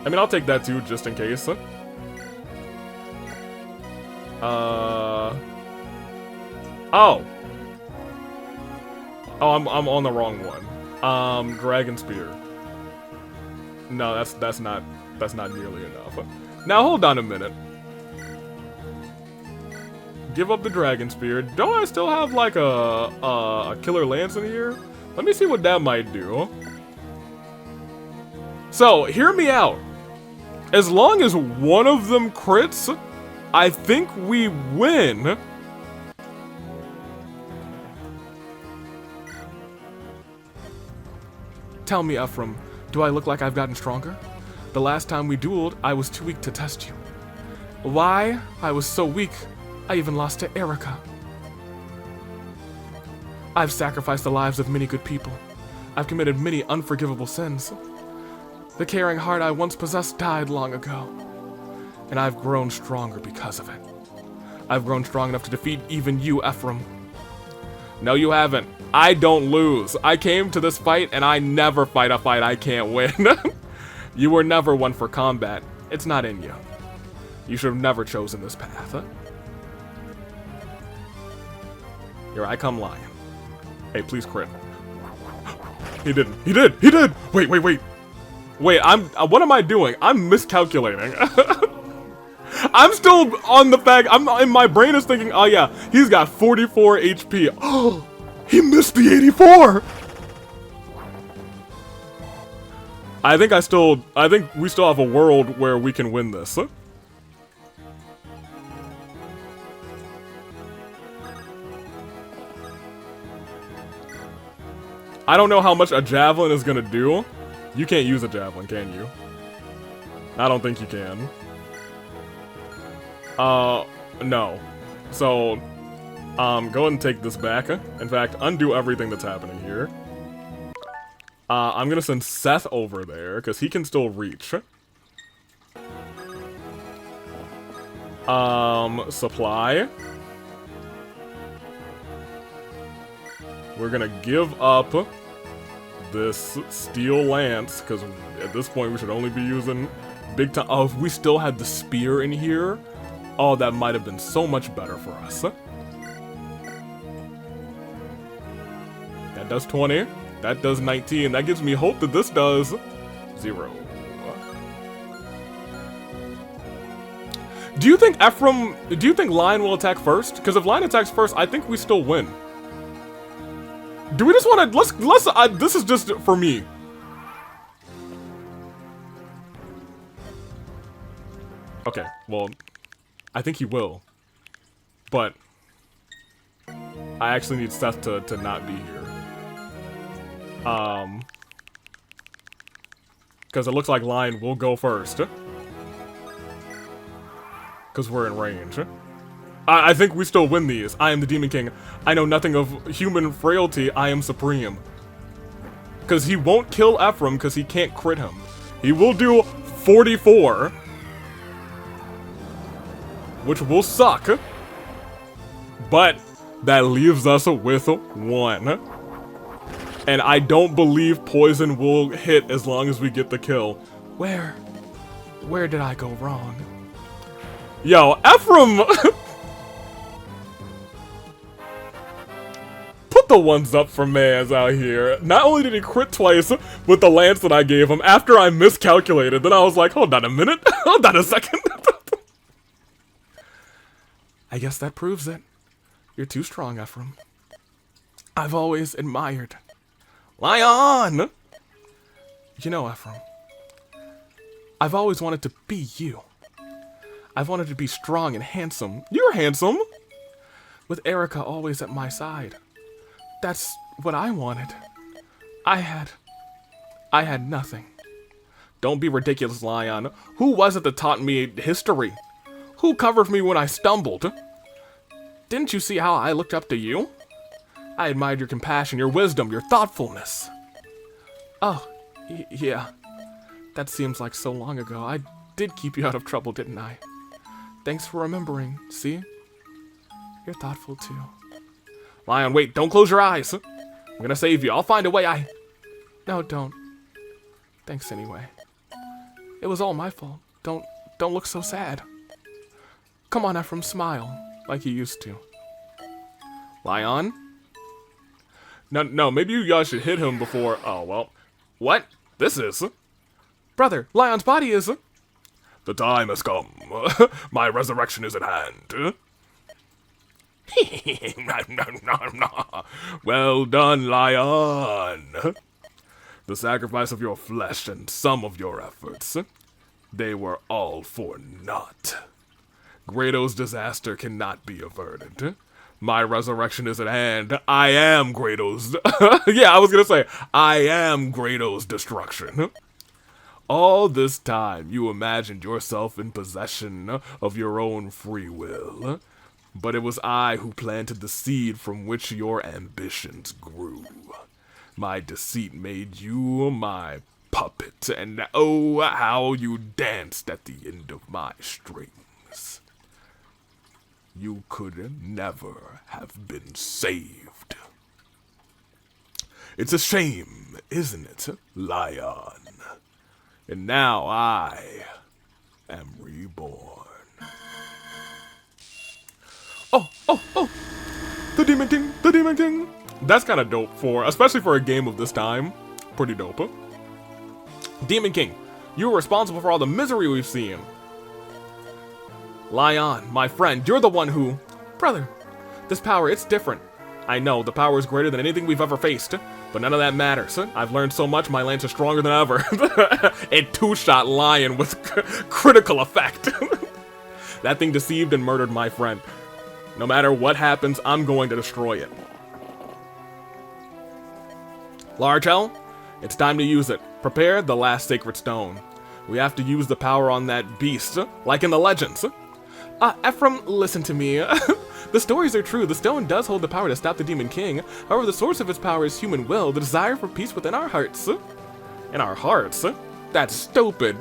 I mean, I'll take that too, just in case. Oh, I'm on the wrong one. Dragon spear. No, that's not nearly enough. Now hold on a minute. Give up the dragon spear. Don't I still have like a killer lance in here? Let me see what that might do. So, hear me out. As long as one of them crits, I think we win. Tell me, Ephraim, do I look like I've gotten stronger? The last time we dueled, I was too weak to test you. Why? I was so weak, I even lost to Erica. I've sacrificed the lives of many good people. I've committed many unforgivable sins. The caring heart I once possessed died long ago. And I've grown stronger because of it. I've grown strong enough to defeat even you, Ephraim. No, you haven't. I don't lose. I came to this fight, and I never fight a fight I can't win. You were never one for combat. It's not in you. You should have never chosen this path. Huh? Here I come, Lion. Hey, please crit. He didn't. He did! He did! Wait. Wait, what am I doing? I'm miscalculating. I'm still on the fact, my brain is thinking, oh yeah, he's got 44 HP. Oh, he missed the 84! I think we still have a world where we can win this. I don't know how much a javelin is gonna do. You can't use a javelin, can you? I don't think you can. No. So, go ahead and take this back. In fact, undo everything that's happening here. I'm gonna send Seth over there, because he can still reach. Supply. We're gonna give up this steel lance, because at this point we should only be using big time. Oh, if we still had the spear in here, oh, that might have been so much better for us. That does 20. That does 19. That gives me hope that this does 0. Do you think Lion will attack first? Because if Lion attacks first, I think we still win. Do we just want to, this is just for me. Okay, well, I think he will. But I actually need Seth to not be here. Because it looks like Lion will go first. Because we're in range. I think we still win these. I am the Demon King. I know nothing of human frailty. I am supreme. Because he won't kill Ephraim because he can't crit him. He will do 44. Which will suck. But that leaves us with 1. And I don't believe poison will hit as long as we get the kill. Where did I go wrong? Yo, Ephraim! Put the ones up for Maz out here. Not only did he crit twice with the lance that I gave him, after I miscalculated, then I was like, hold on a minute, hold on a second. I guess that proves it. You're too strong, Ephraim. I've always admired. Lion! You know, Ephraim, I've always wanted to be you. I've wanted to be strong and handsome. You're handsome! With Erica always at my side. That's what I wanted. I had nothing. Don't be ridiculous, Lion. Who was it that taught me history? Who covered me when I stumbled? Didn't you see how I looked up to you? I admired your compassion, your wisdom, your thoughtfulness. Oh, yeah. That seems like so long ago. I did keep you out of trouble, didn't I? Thanks for remembering, see? You're thoughtful too. Lion, wait, don't close your eyes. I'm gonna save you. I'll find a way. No, don't. Thanks anyway. It was all my fault. Don't look so sad. Come on, Ephraim, smile like you used to. Lion? No, maybe you guys should hit him before. Oh, well. What? This is? Brother, Lion's body is. The time has come. My resurrection is at hand. Well done, Lion. The sacrifice of your flesh and some of your efforts, they were all for naught. Grado's disaster cannot be averted. My resurrection is at hand. I am Grado's. Yeah, I was gonna say, I am Grado's destruction. All this time, you imagined yourself in possession of your own free will. But it was I who planted the seed from which your ambitions grew. My deceit made you my puppet, and oh, how you danced at the end of my strings. You could never have been saved. It's a shame, isn't it, Lion? And now I am reborn. Oh! The Demon King! The Demon King! That's kind of dope especially for a game of this time. Pretty dope. Demon King, you are responsible for all the misery we've seen. Lion, my friend, you're the one who... Brother, this power, it's different. I know, the power is greater than anything we've ever faced, but none of that matters. I've learned so much, my lance is stronger than ever. It two-shot Lion with critical effect. That thing deceived and murdered my friend. No matter what happens, I'm going to destroy it. Large Hell, it's time to use it. Prepare the last sacred stone. We have to use the power on that beast, like in the legends. Ephraim, listen to me. The stories are true. The stone does hold the power to stop the Demon King. However, the source of its power is human will, the desire for peace within our hearts. In our hearts? That's stupid.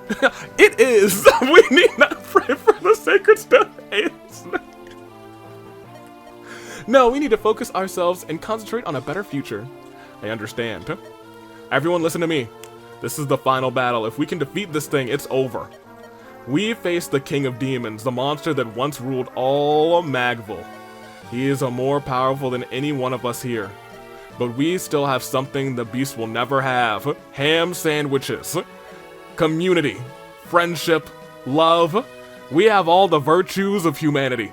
It is. We need not pray for the sacred stone. No, we need to focus ourselves and concentrate on a better future. I understand. Everyone listen to me. This is the final battle. If we can defeat this thing, it's over. We face the King of Demons, the monster that once ruled all of Magville. He is more powerful than any one of us here. But we still have something the beast will never have. Ham sandwiches. Community. Friendship. Love. We have all the virtues of humanity.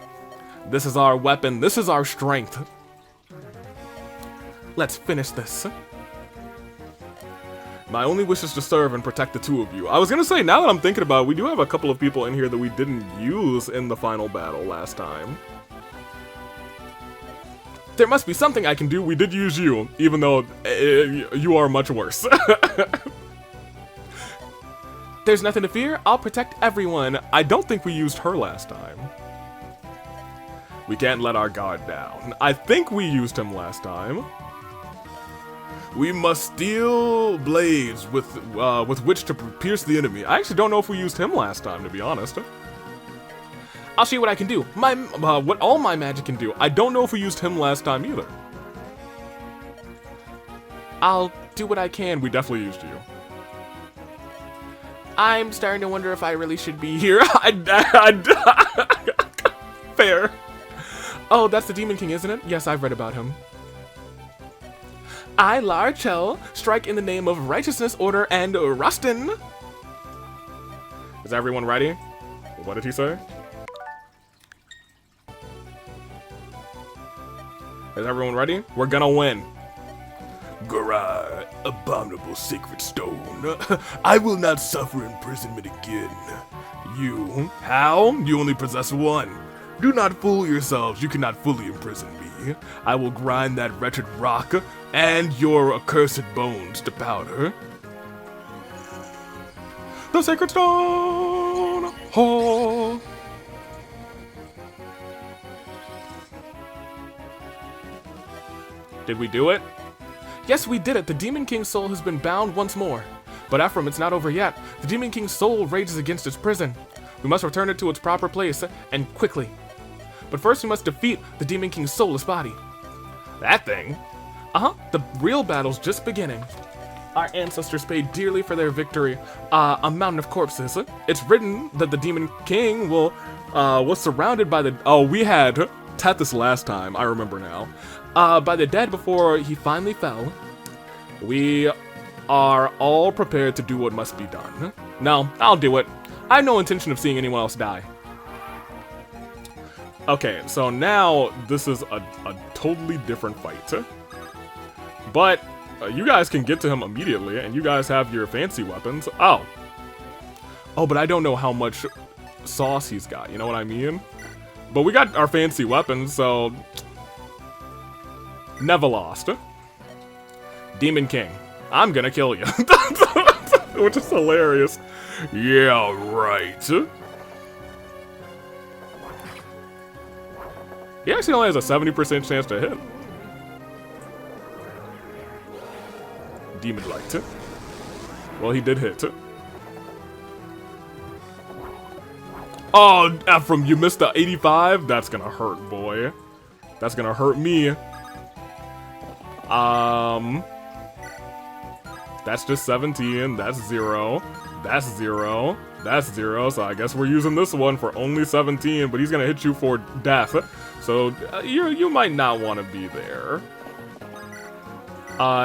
This is our weapon. This is our strength. Let's finish this. My only wish is to serve and protect the two of you. I was gonna say, now that I'm thinking about it, we do have a couple of people in here that we didn't use in the final battle last time. There must be something I can do. We did use you, even though you are much worse. There's nothing to fear. I'll protect everyone. I don't think we used her last time. We can't let our guard down. I think we used him last time. We must steal blades with which to pierce the enemy. I actually don't know if we used him last time, to be honest. I'll show you what I can do. What all my magic can do. I don't know if we used him last time either. I'll do what I can. We definitely used you. I'm starting to wonder if I really should be here. Fair. Oh, that's the Demon King, isn't it? Yes, I've read about him. I, Large Hell, strike in the name of righteousness, order, and Rustin. Is everyone ready? What did he say? Is everyone ready? We're gonna win. Garai, abominable sacred stone. I will not suffer imprisonment again. You, how? You only possess one. Do not fool yourselves, you cannot fully imprison me. I will grind that wretched rock and your accursed bones to powder. The sacred stone! Oh. Did we do it? Yes, we did it. The Demon King's soul has been bound once more. But Ephraim, it's not over yet. The Demon King's soul rages against its prison. We must return it to its proper place, and quickly. But first we must defeat the Demon King's soulless body. That thing? Uh-huh, the real battle's just beginning. Our ancestors paid dearly for their victory. A mountain of corpses. It's written that the Demon King was surrounded by the... Oh, we had Tethys last time, I remember now. By the dead before he finally fell. We are all prepared to do what must be done. No, I'll do it. I have no intention of seeing anyone else die. Okay, so now this is a totally different fight. But you guys can get to him immediately, and you guys have your fancy weapons. Oh, but I don't know how much sauce he's got, you know what I mean? But we got our fancy weapons, so... Never lost. Demon King, I'm gonna kill you. Which is hilarious. Yeah, right. He actually only has a 70% chance to hit. Demon Light. Well, he did hit. Oh, Ephraim, you missed the 85? That's gonna hurt, boy. That's gonna hurt me. That's just 17. That's 0. That's 0. That's 0. So I guess we're using this one for only 17, but he's gonna hit you for death. So you might not want to be there.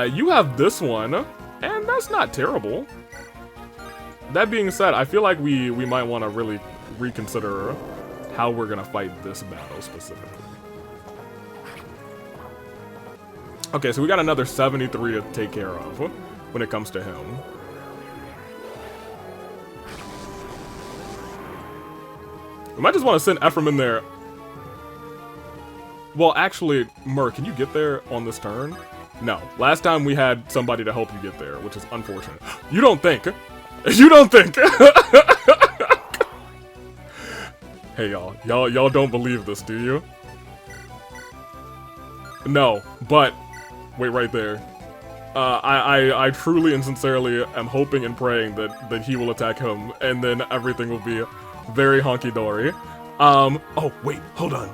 You have this one, and that's not terrible. That being said, I feel like we might want to really reconsider how we're gonna fight this battle specifically. Okay, so we got another 73 to take care of when it comes to him. We might just want to send Ephraim in there. Well, actually, Mur, can you get there on this turn? No. Last time we had somebody to help you get there, which is unfortunate. You don't think? You don't think? Hey, y'all don't believe this, do you? No, but wait right there. I truly and sincerely am hoping and praying that he will attack him, and then everything will be very honky-dory. Oh, wait, hold on.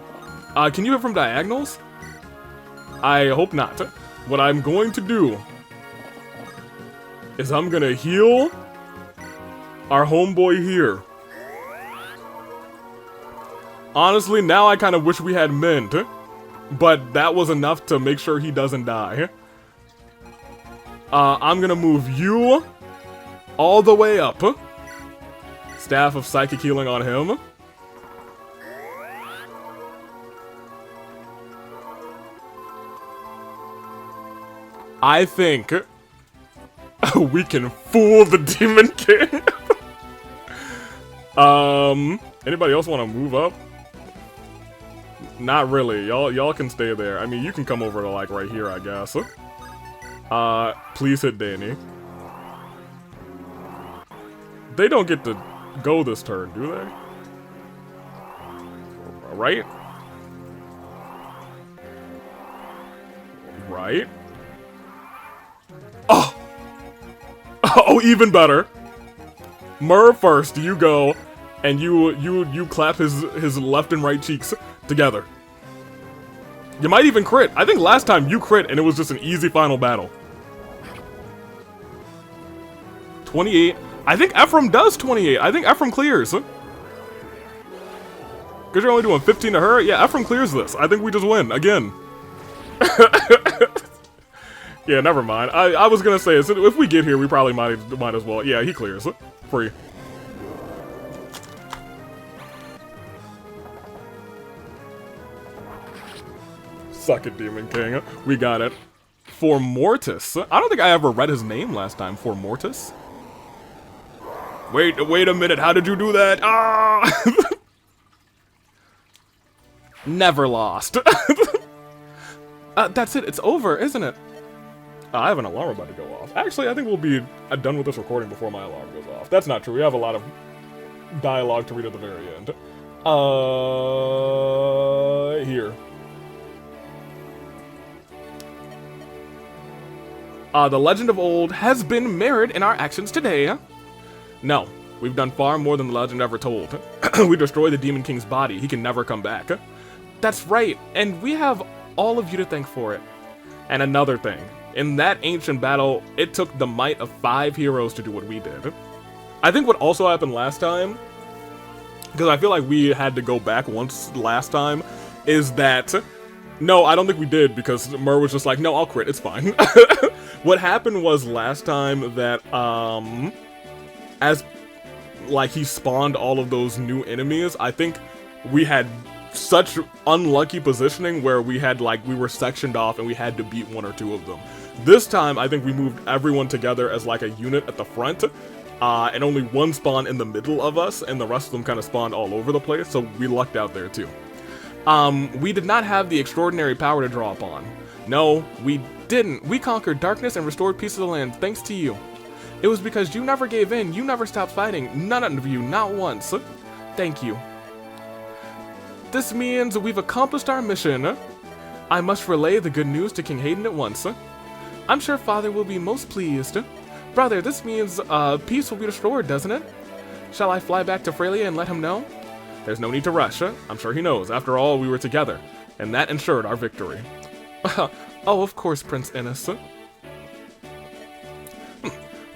Can you hit from diagonals? I hope not. What I'm going to do is I'm gonna heal our homeboy here. Honestly, now I kind of wish we had Mint, but that was enough to make sure he doesn't die. I'm gonna move you all the way up. Staff of Psychic Healing on him. I think we can fool the Demon King. Anybody else want to move up? Not really. Y'all can stay there. I mean, you can come over to like right here, I guess. Please hit Danny. They don't get to go this turn, do they? Right? Right? Oh! Oh, even better. Mur first, you go, and you clap his left and right cheeks together. You might even crit. I think last time you crit and it was just an easy final battle. 28. I think Ephraim does 28. I think Ephraim clears. Because you're only doing 15 to her? Yeah, Ephraim clears this. I think we just win again. Yeah, never mind. I was gonna say, if we get here, we probably might as well. Yeah, he clears. Free. Suck it, Demon King. We got it. For Mortis. I don't think I ever read his name last time. For Mortis. Wait a minute. How did you do that? Ah! Never lost. That's it. It's over, isn't it? I have an alarm about to go off. Actually, I think we'll be done with this recording before my alarm goes off. That's not true. We have a lot of dialogue to read at the very end. Here. The legend of old has been mirrored in our actions today. No, we've done far more than the legend ever told. We destroyed the Demon King's body. He can never come back. That's right, and we have all of you to thank for it. And another thing. In that ancient battle, it took the might of 5 heroes to do what we did. I think what also happened last time, because I feel like we had to go back once last time, is that... No, I don't think we did, because Mur was just like, no, I'll crit, it's fine. What happened was last time that, as, like, he spawned all of those new enemies, I think we had such unlucky positioning where we had, like, we were sectioned off and we had to beat 1 or 2 of them. This time, I think we moved everyone together as, like, a unit at the front, and only one spawned in the middle of us, and the rest of them kind of spawned all over the place, so we lucked out there, too. We did not have the extraordinary power to draw upon. No, we didn't. We conquered darkness and restored peace of the land, thanks to you. It was because you never gave in, you never stopped fighting, none of you, not once. Thank you. This means we've accomplished our mission. I must relay the good news to King Hayden at once. I'm sure Father will be most pleased. Brother, this means, peace will be restored, doesn't it? Shall I fly back to Frelia and let him know? There's no need to rush. I'm sure he knows. After all, we were together, and that ensured our victory. Oh, of course, Prince Ennis.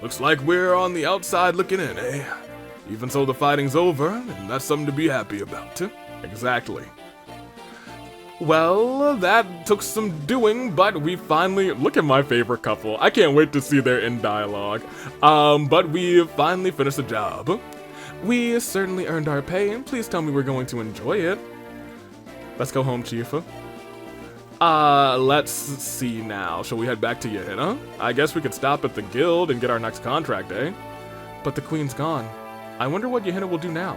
Looks like we're on the outside looking in, eh? Even so, the fighting's over, and that's something to be happy about. Exactly. Well, that took some doing, but we finally, look at my favorite couple. I can't wait to see their in dialogue. But we finally finished the job. We certainly earned our pay, and please tell me we're going to enjoy it. Let's go home, Chief. Let's see now. Shall we head back to Yehenna? I guess we could stop at the guild and get our next contract, eh? But the queen's gone. I wonder what Yehenna will do now.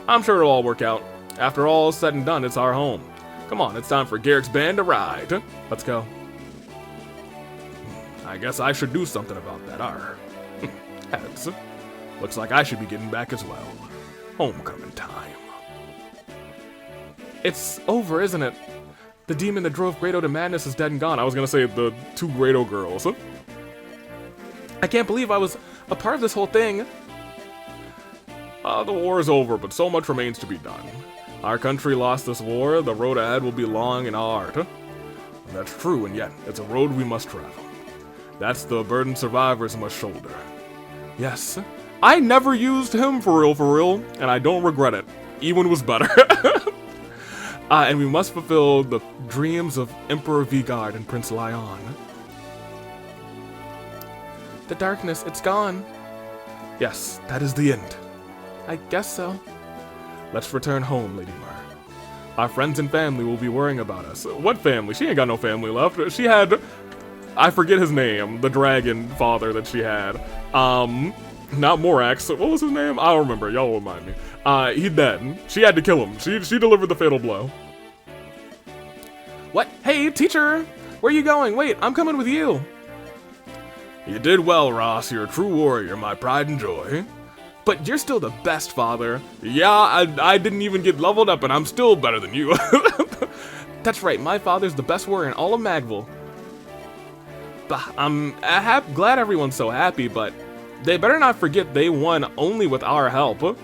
I'm sure it'll all work out. After all is said and done, it's our home. Come on, it's time for Garrick's band to ride. Let's go. I guess I should do something about that, Heads. Looks like I should be getting back as well. Homecoming time. It's over, isn't it? The demon that drove Grado to madness is dead and gone. I was gonna say the two Grado girls. I can't believe I was a part of this whole thing. The war is over, but so much remains to be done. Our country lost this war, the road ahead will be long and hard. That's true, and yet, it's a road we must travel. That's the burden survivors must shoulder. Yes, I never used him for real, and I don't regret it. Ewan was better. And we must fulfill the dreams of Emperor Vigard and Prince Lyon. The darkness, it's gone. Yes, that is the end. I guess so. Let's return home, Lady Mer. Our friends and family will be worrying about us. What family? She ain't got no family left. She had, I forget his name, the dragon father that she had. Not Morax. What was his name? I don't remember. Y'all remind me. He's dead. She had to kill him. She delivered the fatal blow. What? Hey, teacher! Where are you going? Wait, I'm coming with you. You did well, Ross. You're a true warrior, my pride and joy. But you're still the best, father. Yeah, I didn't even get leveled up, and I'm still better than you. That's right, my father's the best warrior in all of Magville. Bah, I'm glad everyone's so happy, but they better not forget they won only with our help.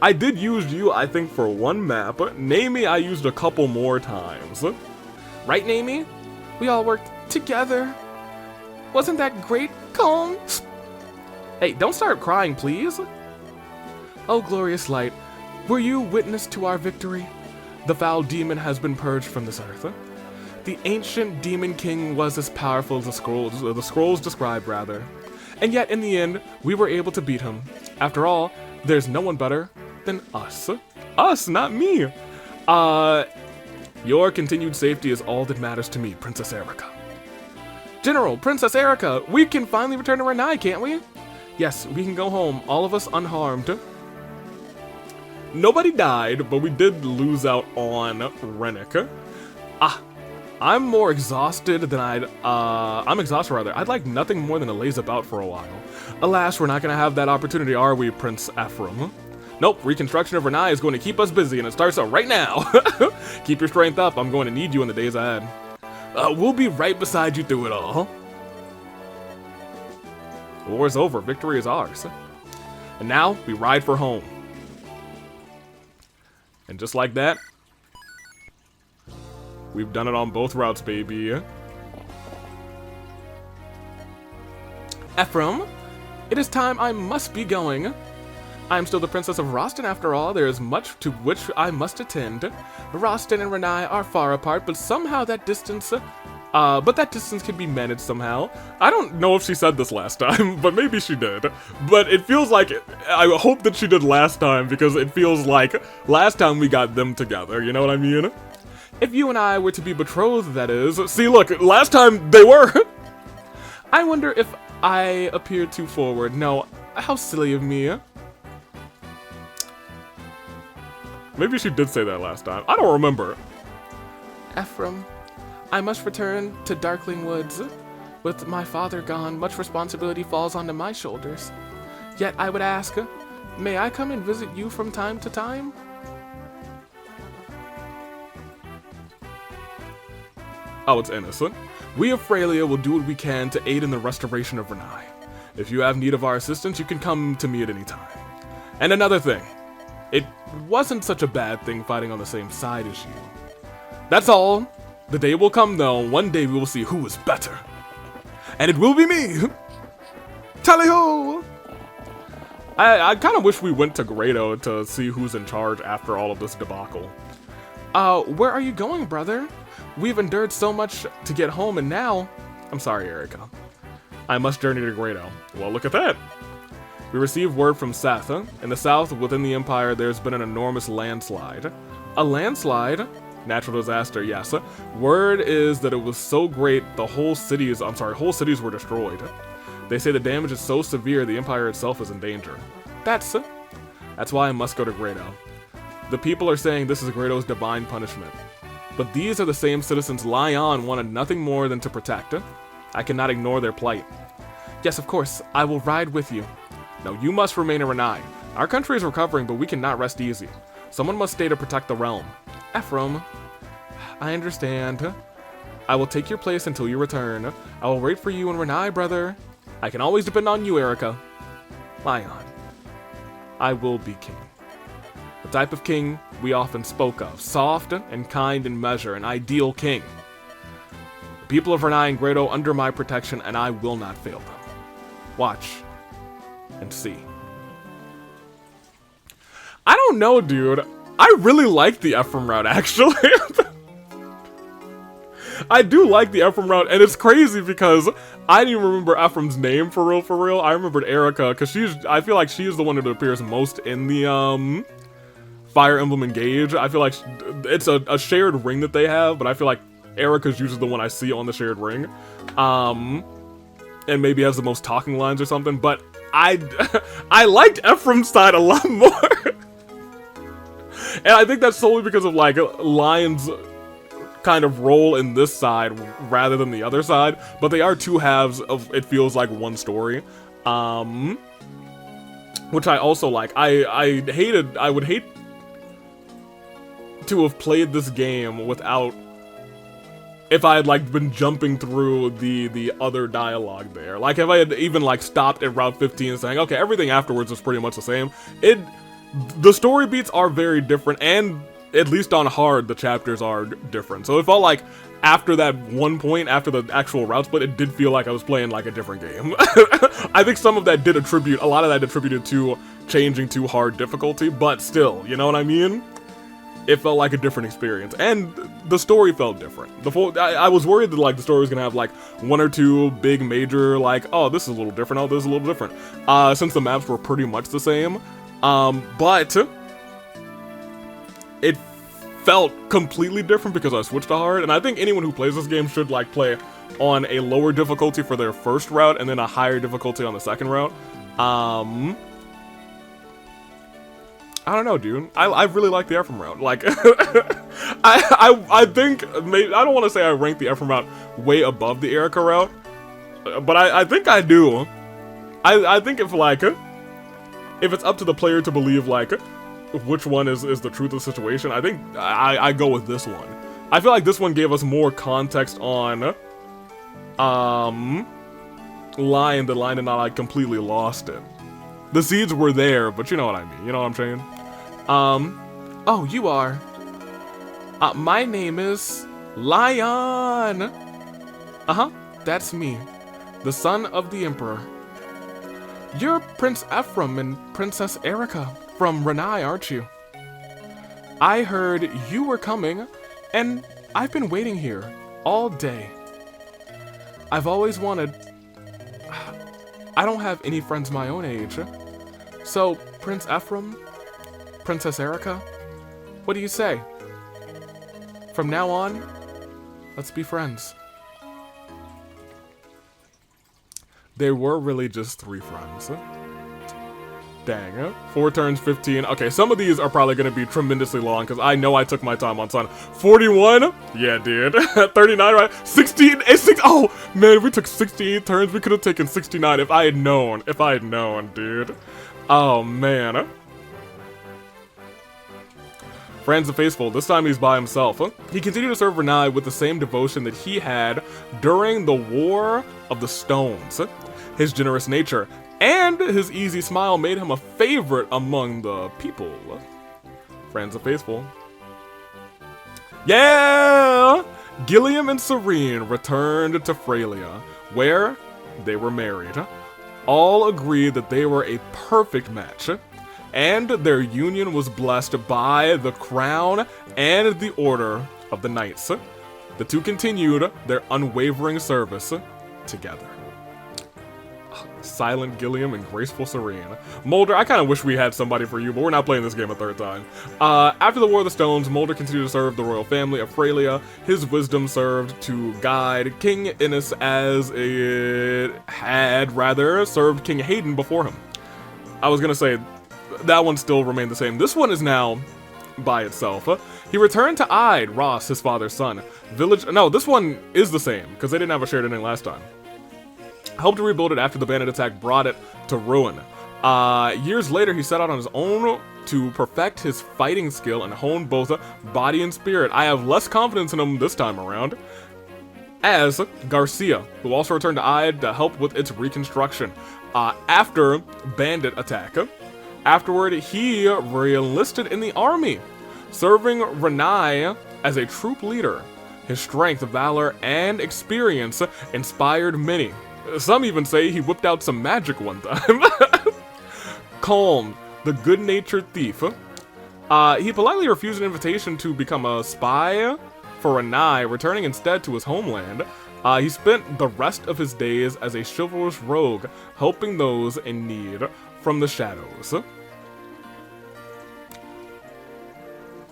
I did use you, I think, for one map. Namie, I used a couple more times. Right, Namie? We all worked together. Wasn't that great, Colm? Hey, don't start crying, please. Oh, glorious light, were you witness to our victory? The foul demon has been purged from this earth. The ancient demon king was as powerful as the scrolls described, rather. And yet, in the end, we were able to beat him. After all, there's no one better than us. Us, not me. Your continued safety is all that matters to me, Princess Erica. General, Princess Erica, we can finally return to Renai, can't we? Yes, we can go home, all of us unharmed. Nobody died, but we did lose out on Rennick. I'm more exhausted than I'm exhausted rather. I'd like nothing more than to laze about for a while. Alas, we're not gonna have that opportunity, are we, Prince Ephraim? Nope, reconstruction of Renai is going to keep us busy, and it starts out right now. Keep your strength up, I'm going to need you in the days ahead. We'll be right beside you through it all. The war's over, victory is ours. And now, we ride for home. And just like that, we've done it on both routes, baby. Ephraim, it is time I must be going. I am still the Princess of Roston after all. There is much to which I must attend. Roston and Renai are far apart, but somehow that distance... can be managed somehow. I don't know if she said this last time, but maybe she did. But it feels like... I hope that she did last time, because it feels like last time we got them together, you know what I mean? If you and I were to be betrothed, that is. See, look, last time they were. I wonder if I appeared too forward. No, how silly of me. Maybe she did say that last time. I don't remember. Ephraim, I must return to Darkling Woods. With my father gone, much responsibility falls onto my shoulders. Yet I would ask, may I come and visit you from time to time? Oh, it's innocent. We of Frelia will do what we can to aid in the restoration of Renai. If you have need of our assistance, you can come to me at any time. And another thing, it wasn't such a bad thing fighting on the same side as you. That's all. The day will come, though. One day we will see who is better. And it will be me! Tally-ho! I kind of wish we went to Grado to see who's in charge after all of this debacle. Where are you going, brother? We've endured so much to get home, and now... I'm sorry, Erica. I must journey to Grado. Well, look at that. We received word from Seth. In the south, within the Empire, there's been an enormous landslide. A landslide? Natural disaster, yes. Word is that it was so great, whole cities were destroyed. They say the damage is so severe, the Empire itself is in danger. That's why I must go to Grado. The people are saying this is Grado's divine punishment. But these are the same citizens Lion wanted nothing more than to protect. I cannot ignore their plight. Yes, of course, I will ride with you. No, you must remain in Renai. Our country is recovering, but we cannot rest easy. Someone must stay to protect the realm. Ephraim, I understand. I will take your place until you return. I will wait for you in Renai, brother. I can always depend on you, Erica. Lion, I will be king. The type of king we often spoke of. Soft and kind in measure, an ideal king. The people of Renai and Grado under my protection, and I will not fail them. Watch and see. I don't know, dude. I really like the Ephraim route, actually. I do like the Ephraim route, and it's crazy because I didn't even remember Ephraim's name for real. I remembered Erica, because I feel like she's the one that appears most in the, Fire Emblem Engage. I feel like it's a shared ring that they have, but I feel like Erica's usually the one I see on the shared ring. And maybe has the most talking lines or something, but I liked Ephraim's side a lot more. And I think that's solely because of, like, Lion's kind of role in this side rather than the other side. But they are two halves of, it feels like, one story. Which I also like. I would hate to have played this game without... if I had, like, been jumping through the other dialogue there. Like, if I had even, like, stopped at Route 15 saying, okay, everything afterwards is pretty much the same. The story beats are very different, and at least on hard, the chapters are different. So it felt like after that one point, after the actual route split, it did feel like I was playing, like, a different game. I think some of that a lot of that attributed to changing to hard difficulty, but still, you know what I mean? It felt like a different experience, and the story felt different. I was worried that, like, the story was gonna have, like, one or two big major, like, oh, this is a little different, oh, this is a little different, since the maps were pretty much the same, but it felt completely different because I switched to hard, and I think anyone who plays this game should, like, play on a lower difficulty for their first route, and then a higher difficulty on the second route. I don't know, dude. I really like the Ephraim route. Like, I think, maybe, I don't want to say I rank the Ephraim route way above the Erica route, but I think I do. I think if, like, if it's up to the player to believe, like, which one is the truth of the situation, I think I go with this one. I feel like this one gave us more context on, Lion, that Lion did not, like, completely lost it. The seeds were there, but you know what I mean. You know what I'm saying? Oh, you are. My name is Lion. Uh-huh, that's me, the son of the Emperor. You're Prince Ephraim and Princess Erica from Renai, aren't you? I heard you were coming, and I've been waiting here all day. I've always wanted... I don't have any friends my own age. So, Prince Ephraim, Princess Erica, what do you say? From now on, let's be friends. There were really just 3 friends. Dang, 4 turns, 15. Okay, some of these are probably going to be tremendously long, because I know I took my time on Sun. 41? Yeah, dude. 39, right? 16, oh, man, we took 68 turns. We could have taken 69 if I had known. Dude. Oh, man. Friends of Faithful, this time he's by himself. He continued to serve Renai with the same devotion that he had during the War of the Stones. His generous nature and his easy smile made him a favorite among the people. Friends of Faithful. Yeah! Gilliam and Serene returned to Frelia, where they were married. All agreed that they were a perfect match. and their union was blessed by the crown and the order of the knights. The two continued their unwavering service together. Silent Gilliam and Graceful Serene. Mulder, I kind of wish we had somebody for you, but we're not playing this game a third time. After the War of the Stones, Mulder continued to serve the royal family of Frelia. His wisdom served to guide King Innes as it had, rather, served King Hayden before him. I was gonna say, that one still remained the same. This one is now by itself. He returned to Ide, Ross, his father's son. No, this one is the same, because they didn't have a shared ending last time. Helped to rebuild it after the bandit attack brought it to ruin. Years later, he set out on his own to perfect his fighting skill and hone both body and spirit. I have less confidence in him this time around. As Garcia, who also returned to Ide to help with its reconstruction after bandit attack. Afterward, he re-enlisted in the army, serving Renai as a troop leader. His strength, valor, and experience inspired many. Some even say he whipped out some magic one time. Calm, the good-natured thief. He politely refused an invitation to become a spy for Renai, returning instead to his homeland. He spent the rest of his days as a chivalrous rogue, helping those in need from the shadows.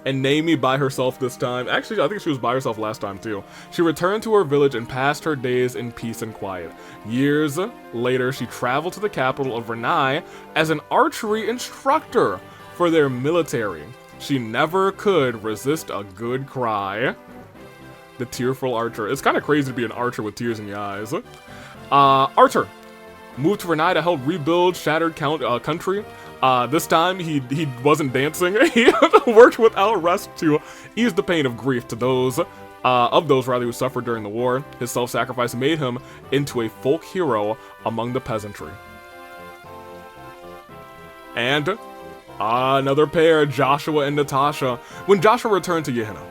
And Naomi by herself this time. Actually, I think she was by herself last time too. She returned to her village and passed her days in peace and quiet. Years later, she traveled to the capital of Renai as an archery instructor for their military. She never could resist a good cry. The tearful archer. It's kind of crazy to be an archer with tears in your eyes. Archer moved to Renai to help rebuild shattered country. This time, he wasn't dancing. He worked without rest to ease the pain of grief to those, who suffered during the war. His self-sacrifice made him into a folk hero among the peasantry. And another pair, Joshua and Natasha. When Joshua returned to Gehenna,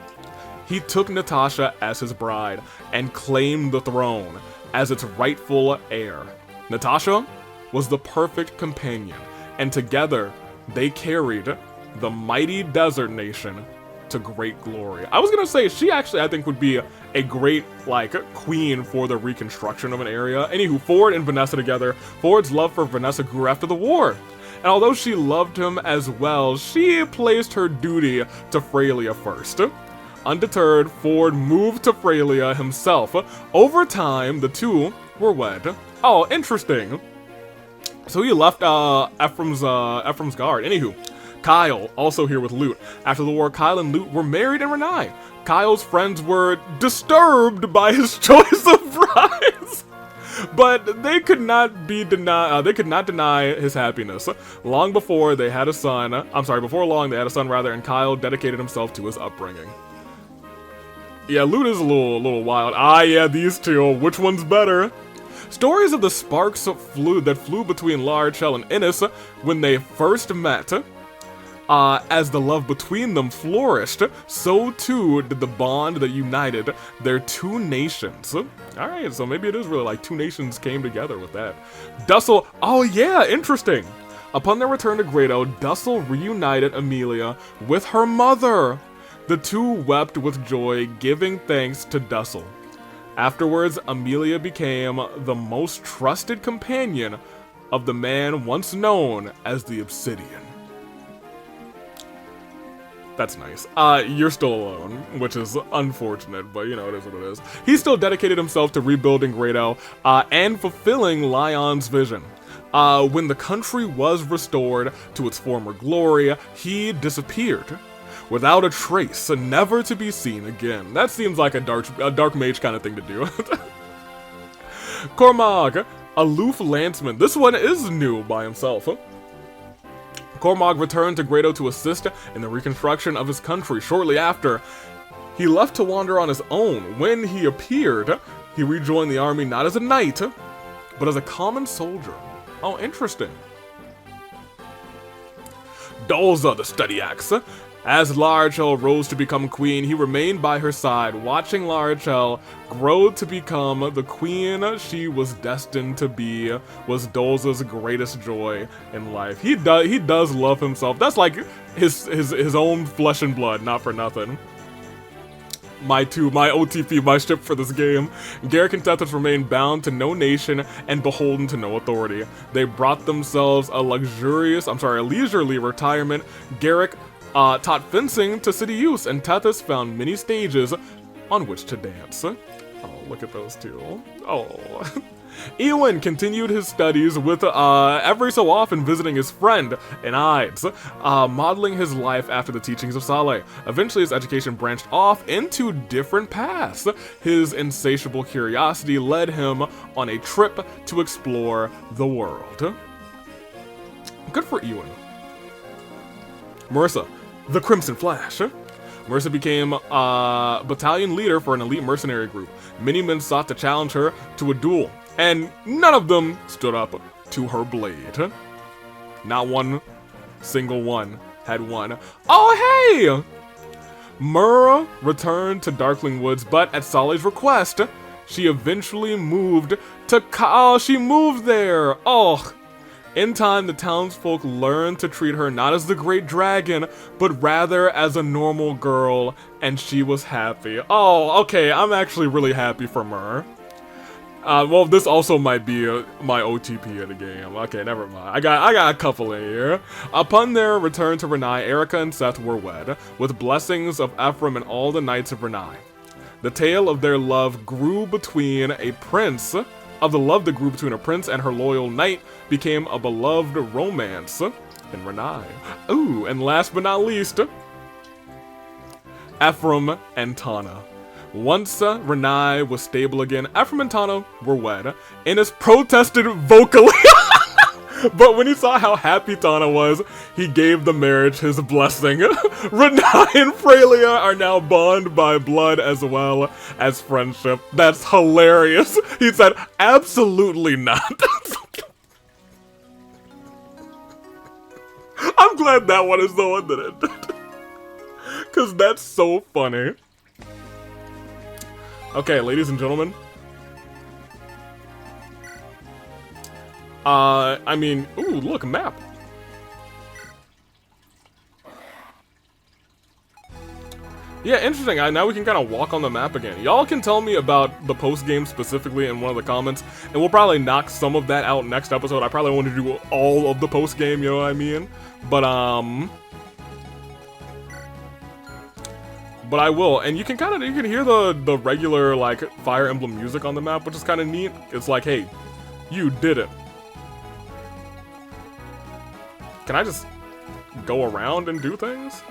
he took Natasha as his bride and claimed the throne as its rightful heir. Natasha was the perfect companion, and together they carried the mighty desert nation to great glory. I was gonna say, she actually, I think, would be a great, queen for the reconstruction of an area. Anywho, Ford and Vanessa together. Ford's love for Vanessa grew after the war. And although she loved him as well, she placed her duty to Frelia first. Undeterred, Ford moved to Frelia himself. Over time, the two were wed. Oh, interesting. So he left Ephraim's guard. Anywho, Kyle, also here with Lute. After the war, Kyle and Lute were married in Renai. Kyle's friends were disturbed by his choice of brides, but they could not deny his happiness. Before long, they had a son, and Kyle dedicated himself to his upbringing. Yeah, Lute is a little wild. Yeah, these two. Which one's better? Stories of the sparks that flew between Larchel and Innes when they first met. As the love between them flourished, so too did the bond that united their two nations. Alright, so maybe it is really like two nations came together with that. Dussel, oh yeah, interesting. Upon their return to Grado, Dussel reunited Amelia with her mother. The two wept with joy, giving thanks to Dussel. Afterwards, Amelia became the most trusted companion of the man once known as the Obsidian. That's nice. You're still alone, which is unfortunate, but you know, it is what it is. He still dedicated himself to rebuilding Grado, and fulfilling Lyon's vision. When the country was restored to its former glory, he disappeared without a trace, never to be seen again. That seems like a dark mage kind of thing to do. Cormag, aloof lanceman. This one is new by himself. Cormag returned to Grado to assist in the reconstruction of his country. Shortly after, he left to wander on his own. When he appeared, he rejoined the army not as a knight, but as a common soldier. Oh, interesting. Dolza, the steady axe. As Larachel rose to become queen, he remained by her side, watching Larachel grow to become the queen she was destined to be. Was Dolza's greatest joy in life. He does love himself. That's like his own flesh and blood, not for nothing. My OTP, my ship for this game. Garrick and Tethys remained bound to no nation and beholden to no authority. They brought themselves a leisurely retirement. Garrick taught fencing to city youths, and Tethys found many stages on which to dance. Oh, look at those two. Oh. Ewan continued his studies with every so often visiting his friend in Ides, modeling his life after the teachings of Saleh. Eventually his education branched off into different paths. His insatiable curiosity led him on a trip to explore the world. Good for Ewan. Marissa, the Crimson Flash. Marissa became a battalion leader for an elite mercenary group. Many men sought to challenge her to a duel, and none of them stood up to her blade. Not one single one had won. Oh, hey! Myrrah returned to Darkling Woods, but at Saleh's request, she eventually moved to she moved there! Oh! In time, the townsfolk learned to treat her not as the Great Dragon, but rather as a normal girl, and she was happy. Oh, okay, I'm actually really happy for Myrrah. Well, this also might be my OTP of the game. Okay, never mind. I got a couple in here. Upon their return to Renai, Erica and Seth were wed, with blessings of Ephraim and all the knights of Renai. The tale of their love grew between a prince, and her loyal knight became a beloved romance in Renai. Ooh, and last but not least, Ephraim and Tana. Once Renai was stable again, Ephraim and Tana were wed. Innes protested vocally, but when he saw how happy Tana was, he gave the marriage his blessing. Renai and Freya are now bonded by blood as well as friendship. That's hilarious. He said, absolutely not. I'm glad that one is the one that ended. Because that's so funny. Okay, ladies and gentlemen. I mean, ooh, look, a map. Yeah, interesting. Now we can kind of walk on the map again. Y'all can tell me about the post-game specifically in one of the comments, and we'll probably knock some of that out next episode. I probably want to do all of the post-game, you know what I mean? But I will, and you can hear the regular, like, Fire Emblem music on the map, which is kind of neat. It's like, hey, you did it. Can I just go around and do things?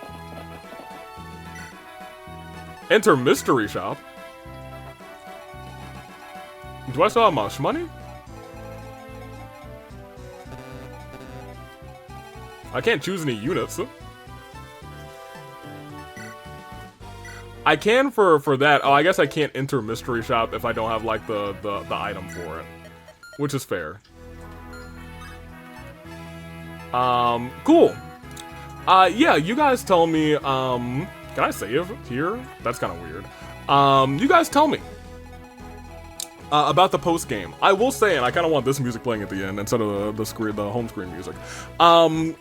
Enter mystery shop. Do I still have my money? I can't choose any units. I can for that. Oh, I guess I can't enter mystery shop if I don't have like the item for it, which is fair. Cool. Yeah, you guys tell me, can I save here? That's kind of weird. You guys tell me about the post game. I will say, and I kind of want this music playing at the end instead of the home screen music. I've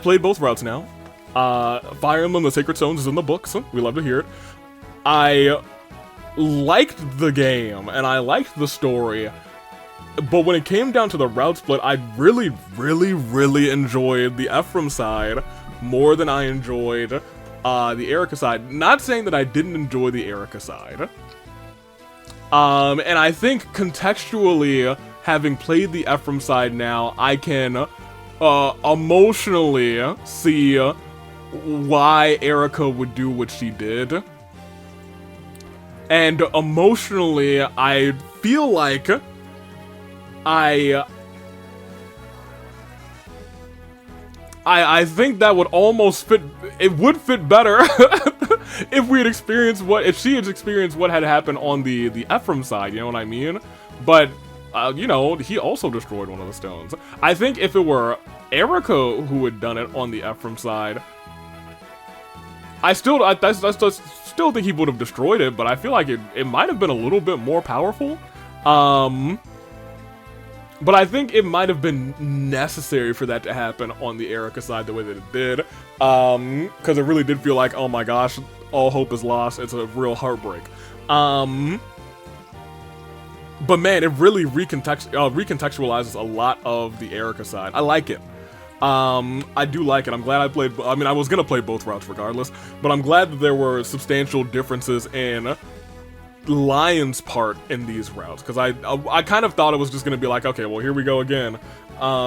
played both routes now. Fire Emblem: The Sacred Stones is in the books. We love to hear it. I liked the game and I liked the story, but when it came down to the route split, I really, really, really enjoyed the Ephraim side more than I enjoyed the Erica side. Not saying that I didn't enjoy the Erica side. And I think contextually, having played the Ephraim side now, I can emotionally see why Erica would do what she did. And emotionally, I feel like I think that would almost fit. It would fit better if she had experienced what had happened on the Ephraim side. You know what I mean? But you know, he also destroyed one of the stones. I think if it were Erica who had done it on the Ephraim side, I still think he would have destroyed it, but I feel like it might have been a little bit more powerful. But I think it might have been necessary for that to happen on the Erica side the way that it did. Because it really did feel like, oh my gosh, all hope is lost. It's a real heartbreak. But man, it really recontextualizes a lot of the Erica side. I like it. I do like it. I'm glad I played. I mean, I was gonna play both routes regardless, but I'm glad that there were substantial differences in Lion's part in these routes, because I kind of thought it was just gonna be like, okay, well, here we go again.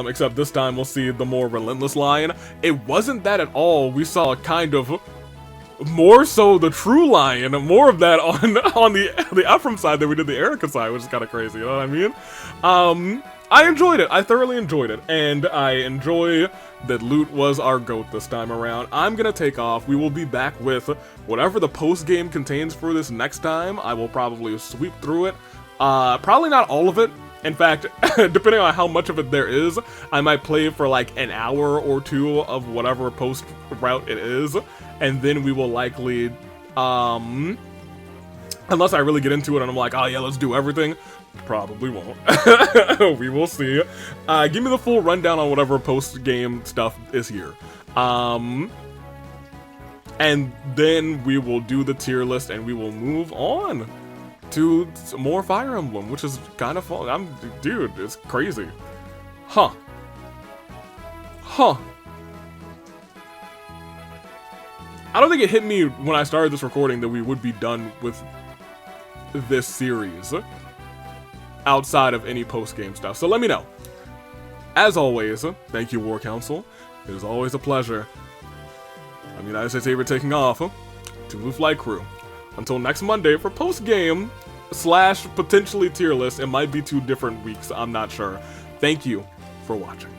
Except this time we'll see the more relentless Lion. It wasn't that at all. We saw kind of more so the true Lion, more of that on the Ephraim side than we did the Erica side, which is kind of crazy. You know what I mean? I enjoyed it. I thoroughly enjoyed it, and I enjoy that Loot was our GOAT this time around. I'm gonna take off. We will be back with whatever the post game contains for this next time. I will probably sweep through it. Probably not all of it. In fact, depending on how much of it there is, I might play for like an hour or two of whatever post route it is, and then we will likely, unless I really get into it and I'm like, oh yeah, let's do everything. Probably won't. We will see. Give me the full rundown on whatever post-game stuff is here. And then we will do the tier list and we will move on to more Fire Emblem, which is kind of fun. Dude, it's crazy. Huh. I don't think it hit me when I started this recording that we would be done with this series outside of any post-game stuff, so let me know. As always, thank you, War Council. It is always a pleasure. I'm United States Saber taking off to the flight crew. Until next Monday for post-game / potentially tier list. It might be 2 different weeks, I'm not sure. Thank you for watching.